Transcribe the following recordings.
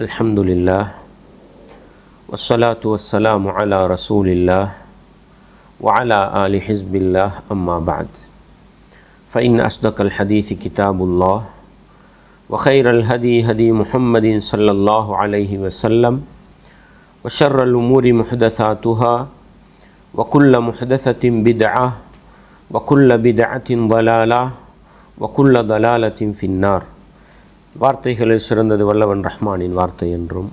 Alhamdulillah wassalatu wassalamu ala rasulillah wa ala ali hizbillah amma ba'd fa inna asdaqal hadithi kitabullah wa khairal hadi hadi Muhammadin sallallahu alayhi wa sallam wa sharral umuri muhdathatuha wa kulla muhdathatin bid'ah wa kulla bid'atin dalalah wa kulla dalalatin finnar. வார்த்தைகளில் சிறந்தது வல்லவன் ரஹ்மானின் வார்த்தை என்றும்,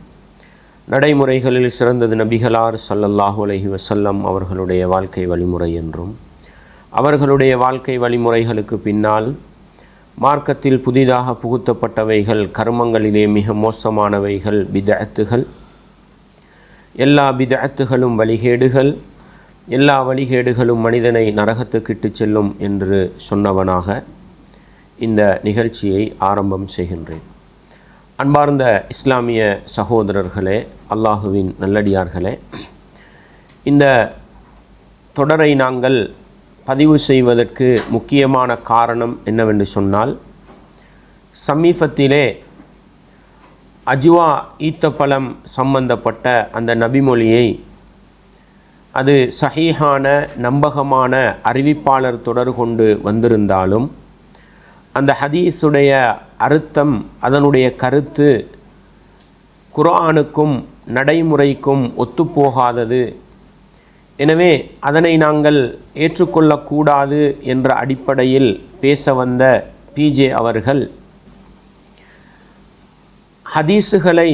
நடைமுறைகளில் சிறந்தது நபிகளார் ஸல்லல்லாஹு அலைஹி வஸல்லம் அவர்களுடைய வாழ்க்கை வழிமுறை என்றும், அவர்களுடைய வாழ்க்கை வழிமுறைகளுக்கு பின்னால் மார்க்கத்தில் புதிதாக புகுத்தப்பட்டவைகள், கர்மங்களிலே மிக மோசமானவைகள் பித்அத்துகள், எல்லா பித்அத்துகளும் வழிகேடுகள், எல்லா வழிகேடுகளும் மனிதனை நரகத்துக்கு இட்டுச் செல்லும் என்று சொன்னவனாக இந்த நிகழ்ச்சியை ஆரம்பம் செய்கின்றேன். அன்பார்ந்த இஸ்லாமிய சகோதரர்களே, அல்லாஹுவின் நல்லடியார்களே, இந்த தொடரை நாங்கள் பதிவு செய்வதற்கு முக்கியமான காரணம் என்னவென்று சொன்னால், சமீபத்திலே அஜ்வா ஈத்தப்பழம் சம்பந்தப்பட்ட அந்த நபிமொழியை அது சஹீஹான நம்பகமான அறிவிப்பாளர் தொடர் கொண்டு வந்திருந்தாலும் அந்த ஹதீஸுடைய அர்த்தம், அதனுடைய கருத்து குர்ஆனுக்கும் நடைமுறைக்கும் ஒத்துப்போகாதது. எனவே அதனை நாங்கள் ஏற்றுக்கொள்ளக்கூடாது என்ற அடிப்படையில் பேச வந்த பிஜே அவர்கள் ஹதீஸுகளை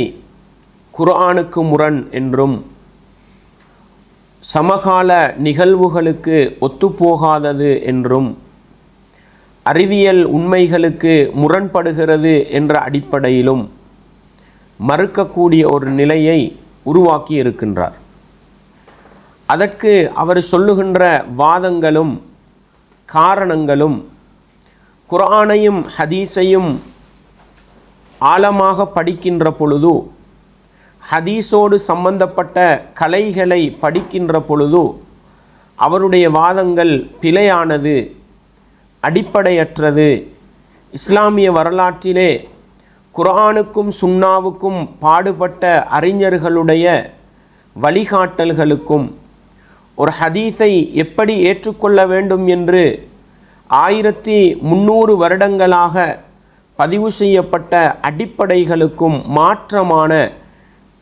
குர்ஆனுக்கு முரண் என்றும் சமகால நிகழ்வுகளுக்கு ஒத்துப்போகாதது என்றும் அறிவியல் உண்மைகளுக்கு முரண்படுகிறது என்ற அடிப்படையிலும் மறுக்கக்கூடிய ஒரு நிலையை உருவாக்கி இருக்கின்றார். அதற்கு அவர் சொல்லுகின்ற வாதங்களும் காரணங்களும் குர்ஆனையும் ஹதீஸையும் ஆழமாக படிக்கின்ற பொழுது, ஹதீஸோடு சம்பந்தப்பட்ட கலைகளை படிக்கின்ற பொழுது அவருடைய வாதங்கள் பிழையானது, அடிப்படையற்றது. இஸ்லாமிய வரலாற்றிலே குர்ஆனுக்கும் சுன்னாவுக்கும் பாடுபட்ட அறிஞர்களுடைய வழிகாட்டல்களுக்கும் ஒரு ஹதீஸை எப்படி ஏற்றுக்கொள்ள வேண்டும் என்று 1300 வருடங்களாக பதிவு செய்யப்பட்ட அடிப்படைகளுக்கும் மாற்றமான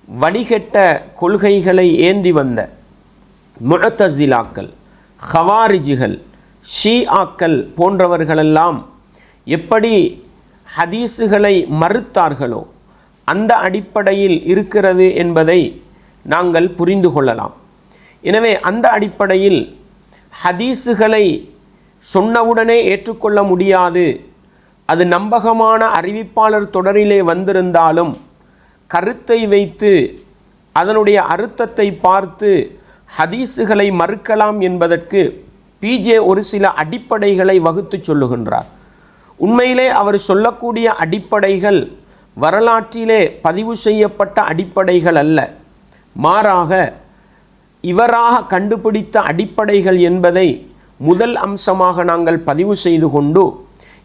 வழிகெட்ட கொள்கைகளை ஏந்தி வந்த முஅத்தஸிலாக்கள், ஹவாரிஜிகள், ஷீஆக்கள் போன்றவர்களெல்லாம் எப்படி ஹதீஸுகளை மறுத்தார்களோ அந்த அடிப்படையில் இருக்கிறது என்பதை நாங்கள் புரிந்து கொள்ளலாம். எனவே அந்த அடிப்படையில் ஹதீஸுகளை சொன்னவுடனே ஏற்றுக்கொள்ள முடியாது, அது நம்பகமான அறிவிப்பாளர் தொடரிலே வந்திருந்தாலும் கருத்தை வைத்து அதனுடைய அர்த்தத்தை பார்த்து ஹதீஸுகளை மறுக்கலாம் என்பதற்கு பிஜே ஒரு சில அடிப்படைகளை வகுத்து சொல்லுகின்றார். உண்மையிலே அவர் சொல்லக்கூடிய அடிப்படைகள் வரலாற்றிலே பதிவு செய்யப்பட்ட அடிப்படைகள் அல்ல, மாறாக இவராக கண்டுபிடித்த அடிப்படைகள் என்பதை முதல் அம்சமாக நாங்கள் பதிவு செய்து கொண்டு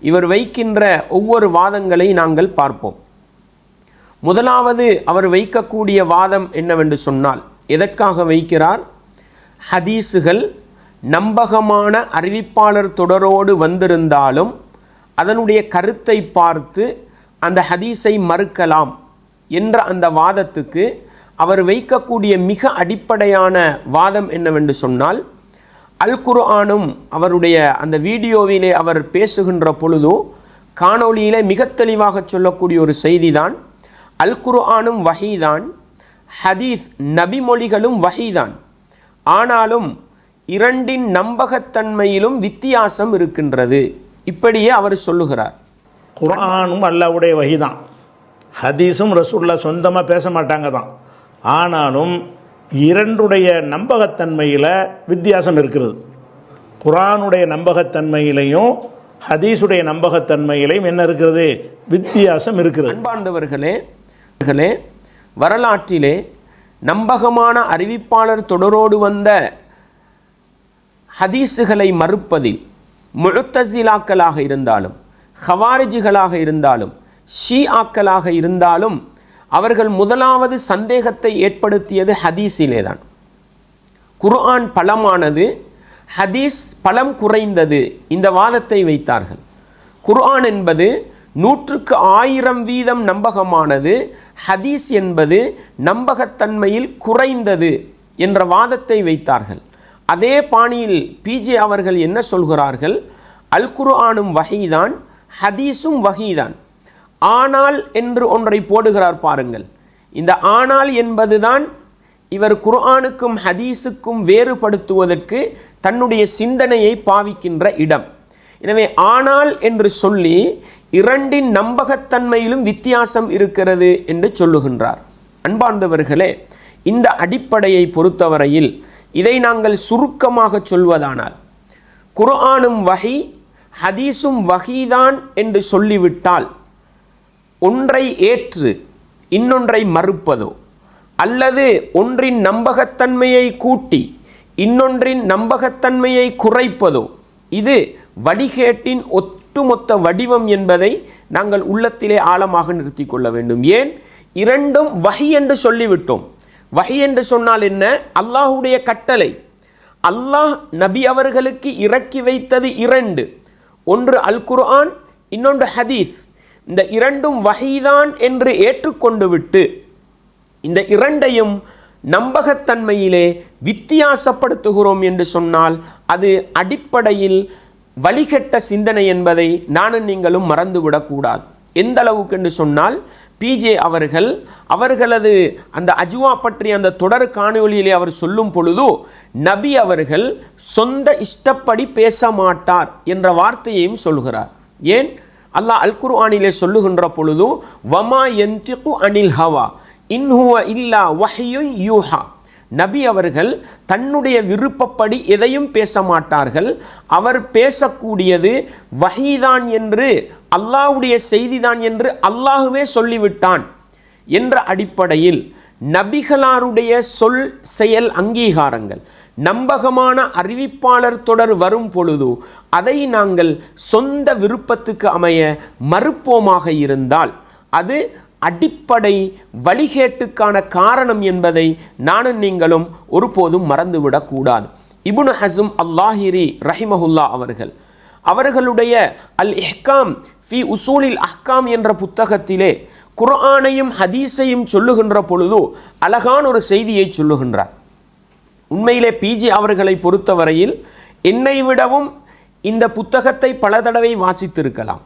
இவர் வைக்கின்ற ஒவ்வொரு வாதங்களை நாங்கள் பார்ப்போம். முதலாவது அவர் வைக்கக்கூடிய வாதம் என்னவென்று சொன்னால், எதற்காக வைக்கிறார்? ஹதீஸுகள் நம்பகமான அறிவிப்பாளர் தொடரோடு வந்திருந்தாலும் அதனுடைய கருத்தை பார்த்து அந்த ஹதீஸை மறுக்கலாம் என்ற அந்த வாதத்துக்கு அவர் வைக்கக்கூடிய மிக அடிப்படையான வாதம் என்னவென்று சொன்னால், அல் குர்ஆனும் அவருடைய அந்த வீடியோவிலே அவர் பேசுகின்ற பொழுது காணொளியிலே மிக தெளிவாக சொல்லக்கூடிய ஒரு செய்திதான், அல் குர்ஆனும் வஹீதான், ஹதீஸ் நபிமொழிகளும் வஹீதான், ஆனாலும் இரண்டின் நம்பகத்தன்மையிலும் வித்தியாசம் இருக்கின்றது. இப்படியே அவர் சொல்லுகிறார். குர்ஆனும் அல்லாஹ்வுடைய வஹீதான், ஹதீஸும் ரசூலுல்லாஹ் சொந்தமாக பேச மாட்டாங்க தான், ஆனாலும் இரண்டுடைய நம்பகத்தன்மையில் வித்தியாசம் இருக்கிறது. குர்ஆனுடைய நம்பகத்தன்மையிலையும் ஹதீஸுடைய நம்பகத்தன்மையிலையும் என்ன இருக்கிறது? வித்தியாசம் இருக்கிறது. அன்பார்ந்தவர்களே, வரலாற்றிலே நம்பகமான அறிவிப்பாளர் தொடரோடு வந்த ஹதீஸுகளை மறுப்பதில் முஅத்தஸிலாக்களாக இருந்தாலும், ஹவாரிஜிகளாக இருந்தாலும், ஷீஆக்களாக இருந்தாலும் அவர்கள் முதலாவது சந்தேகத்தை ஏற்படுத்தியது ஹதீஸிலே தான். குர்ஆன் பலமானது, ஹதீஸ் பலம் குறைந்தது, இந்த வாதத்தை வைத்தார்கள். குர்ஆன் என்பது 100% நம்பகமானது, ஹதீஸ் என்பது நம்பகத்தன்மையில் குறைந்தது என்ற வாதத்தை வைத்தார்கள். அதே பாணியில் பிஜே அவர்கள் என்ன சொல்கிறார்கள்? அல் குர்ஆனும் வஹீதான், ஹதீஸும் வஹீதான். ஆனால் என்று ஒன்றை போடுகிறார் பாருங்கள். இந்த ஆனால் என்பதுதான் இவர் குர்ஆனுக்கும் ஹதீஸுக்கும் வேறுபடுத்துவதற்கு தன்னுடைய சிந்தனையை பாவிக்கின்ற இடம். எனவே ஆனால் என்று சொல்லி இரண்டின் நம்பகத்தன்மையிலும் வித்தியாசம் இருக்கிறது என்று சொல்லுகின்றார். அன்பார்ந்தவர்களே, இந்த அடிப்படையை பொறுத்தவரையில் இதை நாங்கள் சுருக்கமாக சொல்வதானால், குர்ஆனும் வஹி ஹதீஸும் வஹீதான் என்று சொல்லிவிட்டால் ஒன்றை ஏற்று இன்னொன்றை மறுப்பதோ அல்லது ஒன்றின் நம்பகத்தன்மையை கூட்டி இன்னொன்றின் நம்பகத்தன்மையை குறைப்பதோ இது வடிகேட்டின் ஒட்டுமொத்த வடிவம் என்பதை நாங்கள் உள்ளத்திலே ஆழமாக நிறுத்தி கொள்ள வேண்டும். ஏன்? இரண்டும் வஹி என்று சொல்லிவிட்டோம். வஹி என்று சொன்னால் என்ன? அல்லாஹுடைய கட்டளை. அல்லாஹ் நபி அவர்களுக்கு இறக்கி வைத்தது இரண்டு, ஒன்று அல் குர்ஆன், இன்னொன்று ஹதீஸ். இந்த இரண்டும் வஹீதான் என்று ஏற்றுக்கொண்டு விட்டு இந்த இரண்டையும் நம்பகத்தன்மையிலே வித்தியாசப்படுத்துகிறோம் என்று சொன்னால் அது அடிப்படையில் வழிகட்ட சிந்தனை என்பதை நானும் நீங்களும் மறந்துவிடக்கூடாது. எந்த அளவுக்கு என்று சொன்னால், பிஜே அவர்கள் அவர்களது அந்த அஜ்வா பற்றி அந்த தொடர் காணொலியிலே அவர் சொல்லும் பொழுது நபி அவர்கள் சொந்த இஷ்டப்படி பேச மாட்டார் என்ற வார்த்தையையும் சொல்கிறார். ஏன்? அல்லாஹ் அல் குர்ஆனிலே சொல்லுகின்ற பொழுது வமா யன்திகு அனில் ஹவா இன் ஹுவ இல்லா வஹ்யுன் யூஹா, நபி அவர்கள் தன்னுடைய விருப்பப்படி எதையும் பேச மாட்டார்கள், அவர் பேசக்கூடியது வஹீதான் என்று, அல்லாஹ்வுடைய செய்திதான் என்று அல்லாஹுவே சொல்லிவிட்டான் என்ற அடிப்படையில் நபிகளாருடைய சொல் செயல் அங்கீகாரங்கள், நம்பகமான அறிவிப்பாளர் தொடர் வரும் பொழுது அதை நாங்கள் சொந்த விருப்பத்துக்கு அமைய மறுப்போமாக இருந்தால் அது அடிப்படை வழிகேட்டுக்கான காரணம் என்பதை நானும் நீங்களும் ஒருபோதும் மறந்துவிடக்கூடாது. இப்னு ஹஸம் அல்லாஹிரி ரஹிமஹுல்லா அவர்களுடைய அல் இஹ்காம் ஃபி உசூலில் அஹ்காம் என்ற புத்தகத்திலே குர்ஆனையும் ஹதீஸையும் சொல்லுகின்ற பொழுது அழகான ஒரு செய்தியை சொல்லுகின்றார். உண்மையிலே பிஜே அவர்களை பொறுத்தவரையில் என்னை விடவும் இந்த புத்தகத்தை பல தடவை வாசித்திருக்கலாம்.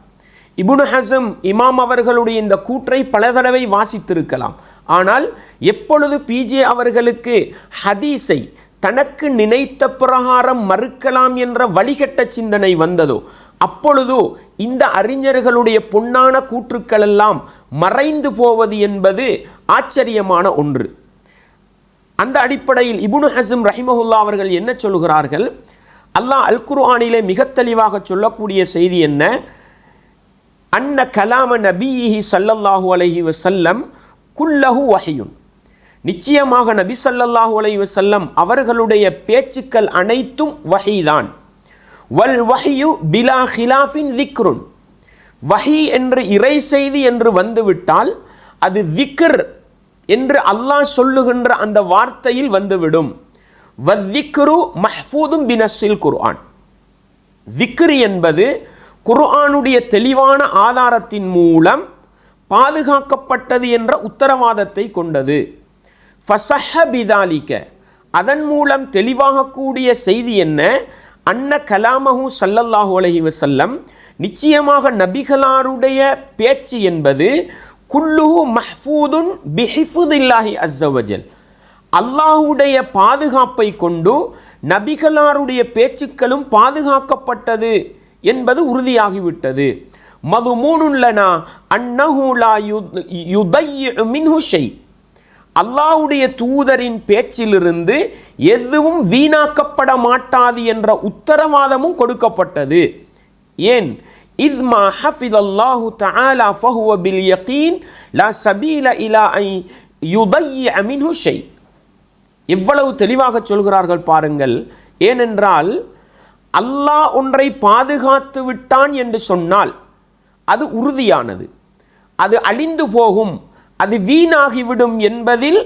இப்னு ஹஸம் இமாம் அவர்களுடைய இந்த கூற்றை பல தடவை வாசித்திருக்கலாம். ஆனால் எப்பொழுது பிஜே அவர்களுக்கு ஹதீஸை தனக்கு நினைத்த பிரகாரம் மறுக்கலாம் என்ற வழிகட்ட சிந்தனை வந்ததோ அப்பொழுது இந்த அறிஞர்களுடைய பொன்னான கூற்றுக்கள் எல்லாம் மறைந்து போவது என்பது ஆச்சரியமான ஒன்று. அந்த அடிப்படையில் இப்னு ஹஸம் ரஹிமஹுல்லா அவர்கள் என்ன சொல்கிறார்கள்? அல்லாஹ் அல் குர்ஆனிலே மிக தெளிவாக சொல்லக்கூடிய செய்தி என்ன? அன்ன கலாம நபியிஹி ஸல்லல்லாஹு அலைஹி வஸல்லம் குல்லஹு வஹ்யுன், நிச்சயமாக நபி ஸல்லல்லாஹு அலைஹி வஸல்லம் அவர்களுடைய பேச்சுக்கள் அனைத்தும் வஹீதான். வல் வஹ்யு பிலா ஹிலாஃபின் திக்ருன், வஹி என்று இறை செய்தி என்று வந்துவிட்டால் அது திக்ர் என்று அல்லாஹ் சொல்லுகின்ற அந்த வார்த்தையில் வந்துவிடும். வத்திக்ரு மஹ்ஃபூதும் பினஸ்ஸில் குர்ஆன், திக்ர் என்பது குர்ஆனுடைய தெளிவான ஆதாரத்தின் மூலம் பாதுகாக்கப்பட்டது என்ற உத்தரவாதத்தை கொண்டது. ஃபஸஹ பிதாலிக, அதன் மூலம் தெளிவாக கூடிய செய்தி என்ன? அன்ன கலாமஹு ஸல்லல்லாஹு அலைஹி வஸல்லம், நிச்சயமாக நபிகளாருடைய பேச்சு என்பது குல்லுஹு மஹ்ஃபூதுன் பிஹிஃபுதில்லாஹி அஸ்ஸவஜல், அல்லாஹ்வுடைய பாதுகாப்பை கொண்டு நபிகளாருடைய பேச்சுக்களும் பாதுகாக்கப்பட்டது என்பது உறுதியாகிவிட்டது. மதுமூனுன் லனா அன்னஹு லா யுதையு மின்ஹு ஷை, அல்லாஹ்வுடைய தூதரின் பேச்சிலிருந்து எதுவும் வீணாக்கப்பட மாட்டாது என்ற உத்தரவாதமும் கொடுக்கப்பட்டது. ஏன்? இத்மா ஹஃபிதல்லாஹு தஆலா ஃபஹுவ பில் யகீன் லா சபீல இலா அன் யுதைய மின்ஹு ஷை. எவ்வளவு தெளிவாக சொல்கிறார்கள் பாருங்கள். ஏனென்றால் அல்லாஹ் ஒன்றை பாதுகாத்து விட்டான் என்று சொன்னால் அது உறுதியானது, அது அழிந்து போகும் அது வீணாகிவிடும் என்பதில்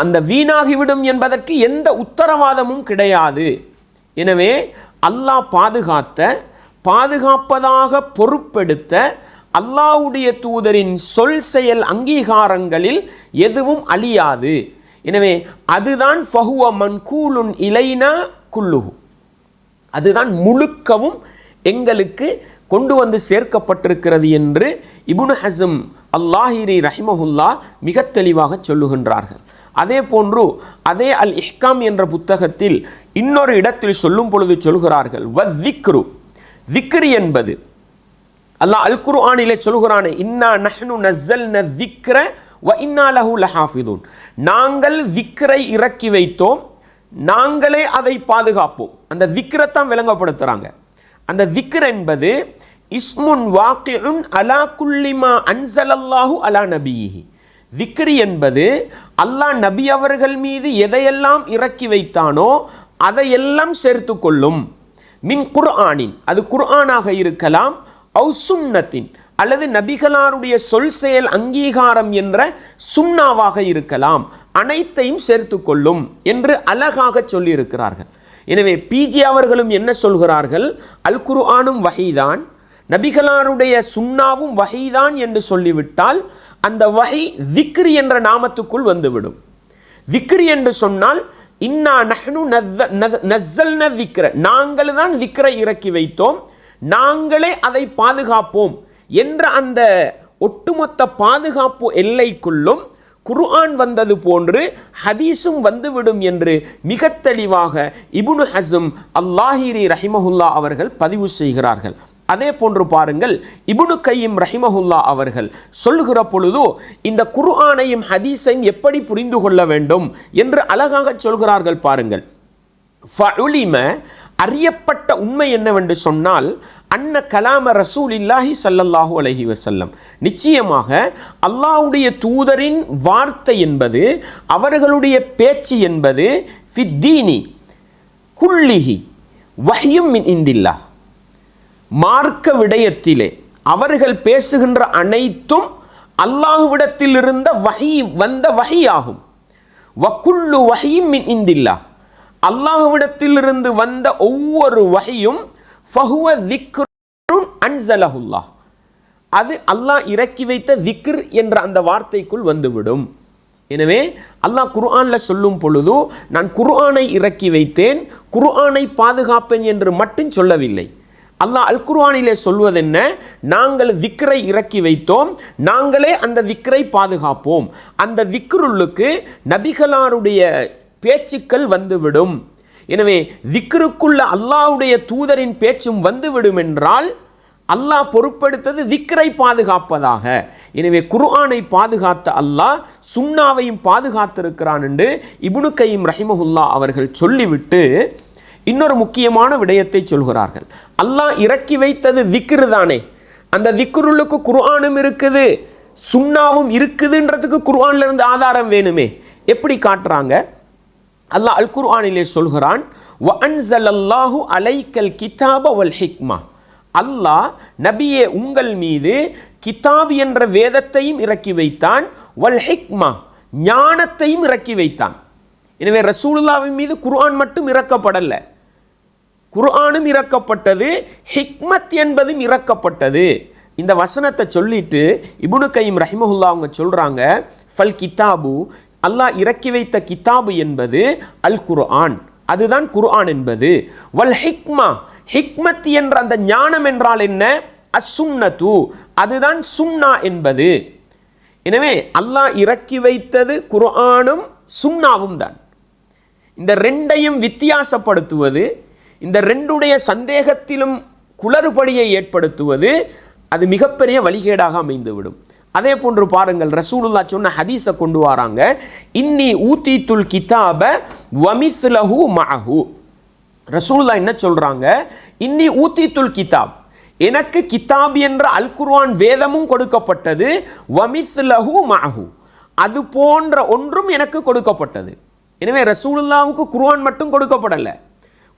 அந்த வீணாகிவிடும் என்பதற்கு எந்த உத்தரவாதமும் கிடையாது. எனவே அல்லாஹ் பாதுகாப்பதாக பொறுப்பெடுத்த அல்லாஹ்வுடைய தூதரின் சொல் செயல் அங்கீகாரங்களில் எதுவும் அழியாது. எனவே அதுதான் ஃபஹுவ மன்கூலுன் இலைனா குல்லுஹு, அதுதான் முழுக்கவும் எங்களுக்கு கொண்டு வந்து சேர்க்கப்பட்டிருக்கிறது என்று இப்னு ஹஸம் அல்லாஹிரி ரஹிமஹுல்லா மிக தெளிவாக சொல்லுகின்றார்கள். அதே போன்று அதே அல் இஹ்காம் என்ற புத்தகத்தில் இன்னொரு இடத்தில் சொல்லும் பொழுது சொல்கிறார்கள், வஸ்ஸிக்ரு, திக்ர் என்பது அல்லாஹ் அல் குர்ஆனிலே சொல்கிறானே, இன்னா நஹ்னு நஸ்ஸல்ன ஸிக்ர வ இன்னா லஹு லஹாஃபிதூன், நாங்கள் திக்ரை இறக்கி வைத்தோம், நாங்களே அதை பாதுகாப்போம். அந்த திக்ரத்தான் விளங்கப்படுத்துறாங்க. அந்த திக்ர் என்பது இஸ்முன் வாக்கிஉன் அலா குல்லி மா அன்ஸலல்லாஹு அலா நபியிஹி, திக்ரி என்பது அல்லாஹ் நபி அவர்கள் மீது எதையெல்லாம் இறக்கி வைத்தானோ அதையெல்லாம் சேர்த்து கொள்ளும். மின் குர்ஆனின், அது குர்ஆனாக இருக்கலாம், அவு சுன்னத்தின், அல்லது நபிகளாருடைய சொல் செயல் அங்கீகாரம் என்ற சுன்னாவாக இருக்கலாம், அனைத்தையும் சேர்த்து கொள்ளும் என்று அழகாக சொல்லியிருக்கிறார்கள். எனவே பிஜி அவர்களும் என்ன சொல்கிறார்கள், அல் குர்ஆனும் வஹீதான், நபிகளாருடைய சுன்னாவும் வஹீதான் என்று சொல்லிவிட்டால் அந்த வஹி திக்ர் என்ற நாமத்துக்குள் வந்துவிடும். திக்ர் என்று சொன்னால் இன்னா நஹ்னு நஸ்ஸல்ன திக்ர, நாங்கள் தான் திக்ரை இறக்கி வைத்தோம், நாங்களே அதை பாதுகாப்போம் என்ற அந்த ஒட்டுமொத்த பாதுகாப்பு எல்லைக்குள்ளும் குர்ஆன் வந்தது போன்று ஹதீஸும் வந்துவிடும் என்று மிக தெளிவாக இப்னு ஹஸம் அல்லாஹிரி ரஹிமஹுல்லா அவர்கள் பதிவு செய்கிறார்கள். அதே போன்று பாருங்கள், இப்னு கையிம் ரஹிமஹுல்லா அவர்கள் சொல்லுகிற பொழுது இந்த குர்ஆனையும் ஹதீஸையும் எப்படி புரிந்து கொள்ள வேண்டும் என்று அழகாக சொல்கிறார்கள். பாருங்கள், ஃபஉலிம, அறியப்பட்ட உண்மை என்னவென்று சொன்னால், அன்ன கலாம ரசூலில்லாஹி ஸல்லல்லாஹு அலைஹி வஸல்லம், நிச்சயமாக அல்லாஹ்வுடைய தூதரின் வார்த்தை என்பது, அவர்களுடைய பேச்சு என்பது, ஃபித்தீனி குல்லிஹி வஹ்யும் மின் இந்தில்லாஹ், மார்க்க விடயத்திலே அவர்கள் பேசுகின்ற அனைத்தும் அல்லாஹ்விடத்தில் இருந்த வந்த வஹியாகும். வகுல்லு வஹியும் மின் இந்தில்லாஹ், அல்லாஹ்விடத்திலிருந்து வந்த ஒவ்வொரு வஹியும் ஃபஹுவ திக்ருன் அன்ஸலஹுல்லாஹ், அது அல்லாஹ் இறக்கி வைத்த திக்ர் என்ற அந்த வார்த்தைக்குள் வந்துவிடும். எனவே அல்லாஹ் குர்ஆன்ல சொல்லும் பொழுது நான் குர்ஆனை இறக்கி வைத்தேன், குர்ஆனை பாதுகாப்பேன் என்று மட்டும் சொல்லவில்லை. அல்லாஹ் அல் குர்ஆனிலே சொல்வதென்ன, நாங்கள் திக்ரை இறக்கி வைத்தோம், நாங்களே அந்த திக்ரை பாதுகாப்போம். அந்த திக்ருள்ளுக்கு நபிகளாருடைய பேச்சுக்கள் வந்துவிடும். எனவே திக்ருக்குள்ள அல்லாஹ்வுடைய தூதரின் பேச்சும் வந்துவிடும் என்றால் அல்லாஹ் பொறுப்பெடுத்தது திக்ரை பாதுகாப்பதாக. எனவே குர்ஆனை பாதுகாத்த அல்லாஹ் சுன்னாவையும் பாதுகாத்திருக்கிறான் என்று இப்னு கையிம் ரஹிமஹுல்லா அவர்கள் சொல்லிவிட்டு இன்னொரு முக்கியமான விடயத்தை சொல்கிறார்கள். அல்லாஹ் இறக்கி வைத்தது திக்ரு தானே, அந்த திக்ருளுக்கு குர்ஆனும் இருக்குது சுன்னாவும் இருக்குதுன்றதுக்கு குர்ஆன்ல இருந்து ஆதாரம் வேணுமே. எப்படி காட்டுறாங்க, அல்லாஹ் அல் குர்ஆனிலே சொல்கிறான், வ அன்ஸலல்லாஹு அலைக்கல் கிதாப வல் ஹிக்மா, அல்லாஹ் நபியே உங்கள் மீது கிதாப் என்ற வேதத்தையும் இறக்கி வைத்தான், வல் ஹிக்மா ஞானத்தையும் இறக்கி வைத்தான். எனவே ரசூலுல்லாஹ்வின் மீது குர்ஆன் மட்டும் இறக்கப்படல, குர்ஆனும் இறக்கப்பட்டது, ஹிக்மத் என்பதும் இறக்கப்பட்டது. இந்த வசனத்தை சொல்லிட்டு இப்னு கையிம் ரஹிமஹுல்லா அவங்க சொல்றாங்க, ஃபல் கிதாபு, அல்லாஹ் இறக்கி வைத்த கிதாபு என்பது அல் குர்ஆன், அதுதான் குர்ஆன் என்பது. வல் ஹிக்மா, ஹிக்மத் என்ற அந்த ஞானம் என்றால் என்ன, அஸ்ஸுன்னத்து, அதுதான் சுன்னா என்பது. எனவே அல்லாஹ் இறக்கி வைத்தது குர்ஆனும் சுன்னாவும் தான். இந்த ரெண்டையும் வித்தியாசப்படுத்துவது, இந்த ரெண்டுடைய சந்தேகத்திலும் குளறுபடியை ஏற்படுத்துவது, அது மிகப்பெரிய வழிகேடாக அமைந்துவிடும். அதே போன்று பாருங்கள், ரசூலுல்லாஹ் சொன்ன ஹதீஸை கொண்டு வராங்க, இன்னி ஊதீத்துல் கிதாப வமிஸ்லஹு மஅஹு. ரசூலுல்லாஹ் என்ன சொல்றாங்க, இன்னி ஊதீத்துல் கிதாப், எனக்கு கிதாப் என்ற அல் குர்ஆன் வேதமும் கொடுக்கப்பட்டது, வமிஸ்லஹு மஅஹு, அது போன்ற ஒன்றும் எனக்கு கொடுக்கப்பட்டது. எனவே ரசூலுல்லாஹ்வுக்கு குர்ஆன் மட்டும் கொடுக்கப்படல,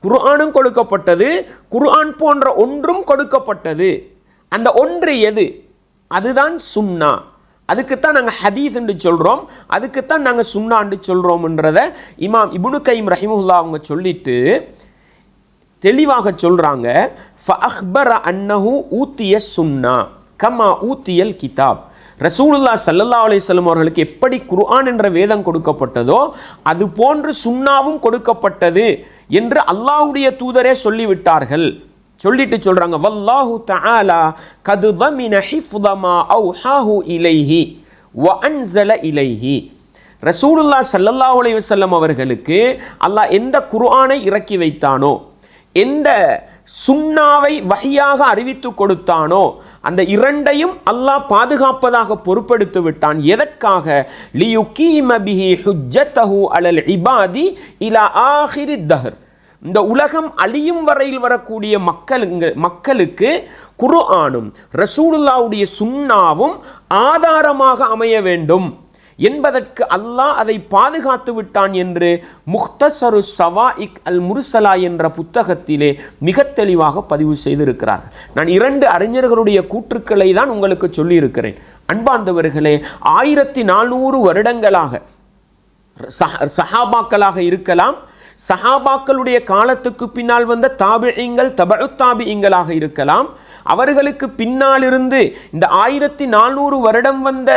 குர்ஆனும் கொடுக்கப்பட்டது, குர்ஆன் போன்ற ஒன்றும் கொடுக்கப்பட்டது. அந்த ஒன்று எது? அதுதான் சுன்னா. அதுக்குத்தான் நாங்கள் ஹதீஸ் என்று சொல்கிறோம், அதுக்குத்தான் நாங்கள் சுன்னான்னு சொல்கிறோம்ன்றத இமாம் இப்னு கைம் ரஹிமஹுல்லா அவங்க சொல்லிட்டு தெளிவாக சொல்கிறாங்க. ஃபஅக்பர அன்னஹு ஊத்திய சுன்னா கமா ஊத்தியல் கிதாப். ரசூலுல்லாஹ் ஸல்லல்லாஹு அலைஹி வஸல்லம் அவர்களுக்கு எப்படி குர்ஆன் என்ற வேதம் கொடுக்கப்பட்டதோ அது போன்று சுன்னாவும் கொடுக்கப்பட்டது என்று அல்லாஹ்வுடைய தூதரே சொல்லிவிட்டார்கள். சொல்லிட்டு சொல்றாங்க, வல்லாஹு தஆலா கது தமின ஹிஃப்த மா அவ்ஹாஹு இலைஹி வ அன்ஸல இலைஹி. ரசூலுல்லாஹ் ஸல்லல்லாஹு அலைஹி வஸல்லம் அவர்களுக்கு அல்லாஹ் எந்த குர்ஆனை இறக்கி வைத்தானோ, எந்த சுன்னாவை வஹியாக அறிவித்து கொடுத்தானோ, அந்த இரண்டையும் அல்லாஹ் பாதுகாப்பதாக பொறுப்பெடுத்து விட்டான். எதற்காக? லியுகீம பிஹி ஹுஜ்ஜத்தஹு அலல் இபாதி இலா ஆஹிரி தஹர். இந்த உலகம் அழியும் வரையில் வரக்கூடிய மக்களுக்கு குர்ஆனும் ரசூலுல்லாஹ்வுடைய சுன்னாவும் ஆதாரமாக அமைய வேண்டும் என்பதற்கு அல்லாஹ் அதை பாதுகாத்து விட்டான் என்று முக்தஸரு ஸவாஇக் அல் முர்ஸலா என்ற புத்தகத்திலே மிக தெளிவாக பதிவு செய்திருக்கிறார்கள். நான் 2 அறிஞர்களுடைய கூற்றுக்களை தான் உங்களுக்கு சொல்லியிருக்கிறேன். அன்பார்ந்தவர்களே, 1400 வருடங்களாக சஹாபாக்களாக இருக்கலாம், சஹாபாக்களுடைய காலத்துக்கு பின்னால் வந்த தாபிஈங்கள் தபஉ தாபிஈங்களாக இருக்கலாம், அவர்களுக்கு பின்னால் இருந்து இந்த 1400 வருடம் வந்த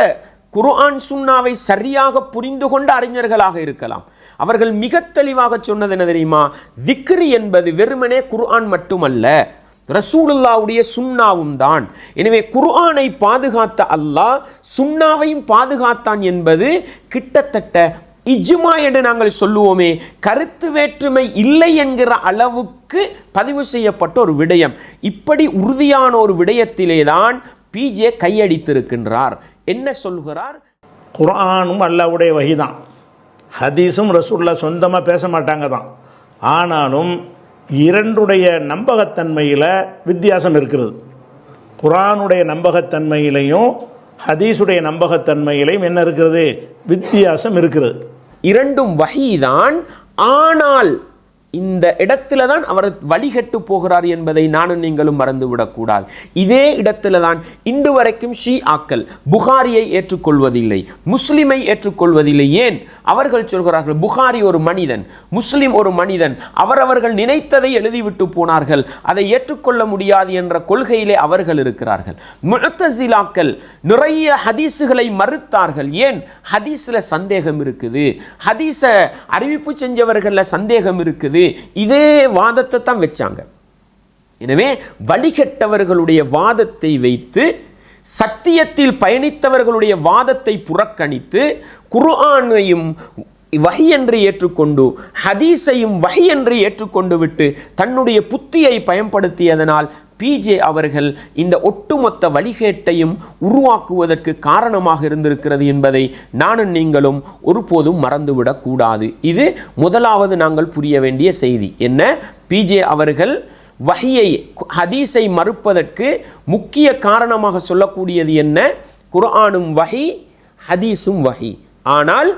குர்ஆன் சுன்னாவை சரியாக புரிந்து கொண்ட அறிஞர்களாக இருக்கலாம். அவர்கள் மிக தெளிவாக சொன்னது என்ன தெரியுமா? திக்ர் என்பது வெறுமனே குர்ஆன் மட்டுமல்ல, ரசூலுல்லாஹ்வுடைய சுன்னாவும் தான். எனவே குர்ஆனை பாதுகாத்த அல்லாஹ் சுன்னாவையும் பாதுகாத்தான் என்பது கிட்டத்தட்ட இஜ்மா என்று நாங்கள் சொல்லுவோமே, கருத்து வேற்றுமை இல்லை என்கிற அளவுக்கு பதிவு செய்யப்பட்ட ஒரு விடயம். இப்படி உறுதியான ஒரு விடயத்திலே தான் பிஜே கையடித்திருக்கின்றார். என்ன சொல்கிறார்? குர்ஆனும் அல்லாஹ்வுடைய வஹிதான், ஹதீஸும் ரசூலுல்லாஹ் சொந்தமாக பேச மாட்டாங்க தான். ஆனாலும் இரண்டுடைய நம்பகத்தன்மையில் வித்தியாசம் இருக்கிறது. குர்ஆனுடைய நம்பகத்தன்மையிலையும் ஹதீஸுடைய நம்பகத்தன்மையிலையும் என்ன இருக்கிறது? வித்தியாசம் இருக்கிறது. இரண்டும் வஹீதான். ஆனால் இந்த இடத்துல தான் அவர் வழிகட்டு போகிறார் என்பதை நானும் நீங்களும் மறந்துவிடக்கூடாது. இதே இடத்துல தான் இன்று வரைக்கும் ஷீஆக்கள் புகாரியை ஏற்றுக்கொள்வதில்லை, முஸ்லிமை ஏற்றுக்கொள்வதில்லை. ஏன்? அவர்கள் சொல்கிறார்கள் புகாரி ஒரு மனிதன், முஸ்லிம் ஒரு மனிதன், அவரவர்கள் நினைத்ததை எழுதிவிட்டு போனார்கள், அதை ஏற்றுக்கொள்ள முடியாது என்ற கொள்கையிலே அவர்கள் இருக்கிறார்கள். முஅத்தஸிலாக்கள் நிறைய ஹதீஸுகளை மறுத்தார்கள். ஏன்? ஹதீஸில் சந்தேகம் இருக்குது, ஹதீஸ அறிவிப்பு செஞ்சவர்கள சந்தேகம் இருக்குது. இதே வாதத்தை தான் வச்சாங்க. எனவே வழிகட்டவர்களுடைய வாதத்தை வைத்து சத்தியத்தில் பயணித்தவர்களுடைய வாதத்தை புறக்கணித்து குர்ஆனையும் வஹி என்று ஏற்றுக்கொண்டு ஹதீஸையும் வஹி என்று ஏற்றுக்கொண்டு விட்டு தன்னுடைய புத்தியை பயன்படுத்தியதனால் பிஜே அவர்கள் இந்த ஒட்டுமொத்த வழிகேட்டையும் உருவாக்குவதற்கு காரணமாக இருந்திருக்கிறது என்பதை நானும் நீங்களும் ஒருபோதும் மறந்துவிடக் கூடாது. இது முதலாவது நாங்கள் புரிய வேண்டிய செய்தி. என்ன? பிஜே அவர்கள் வஹியை ஹதீஸை மறுப்பதற்கு முக்கிய காரணமாக சொல்லக்கூடியது என்ன? குர்ஆனும் வஹி, ஹதீஸும் வஹி. ஆனால்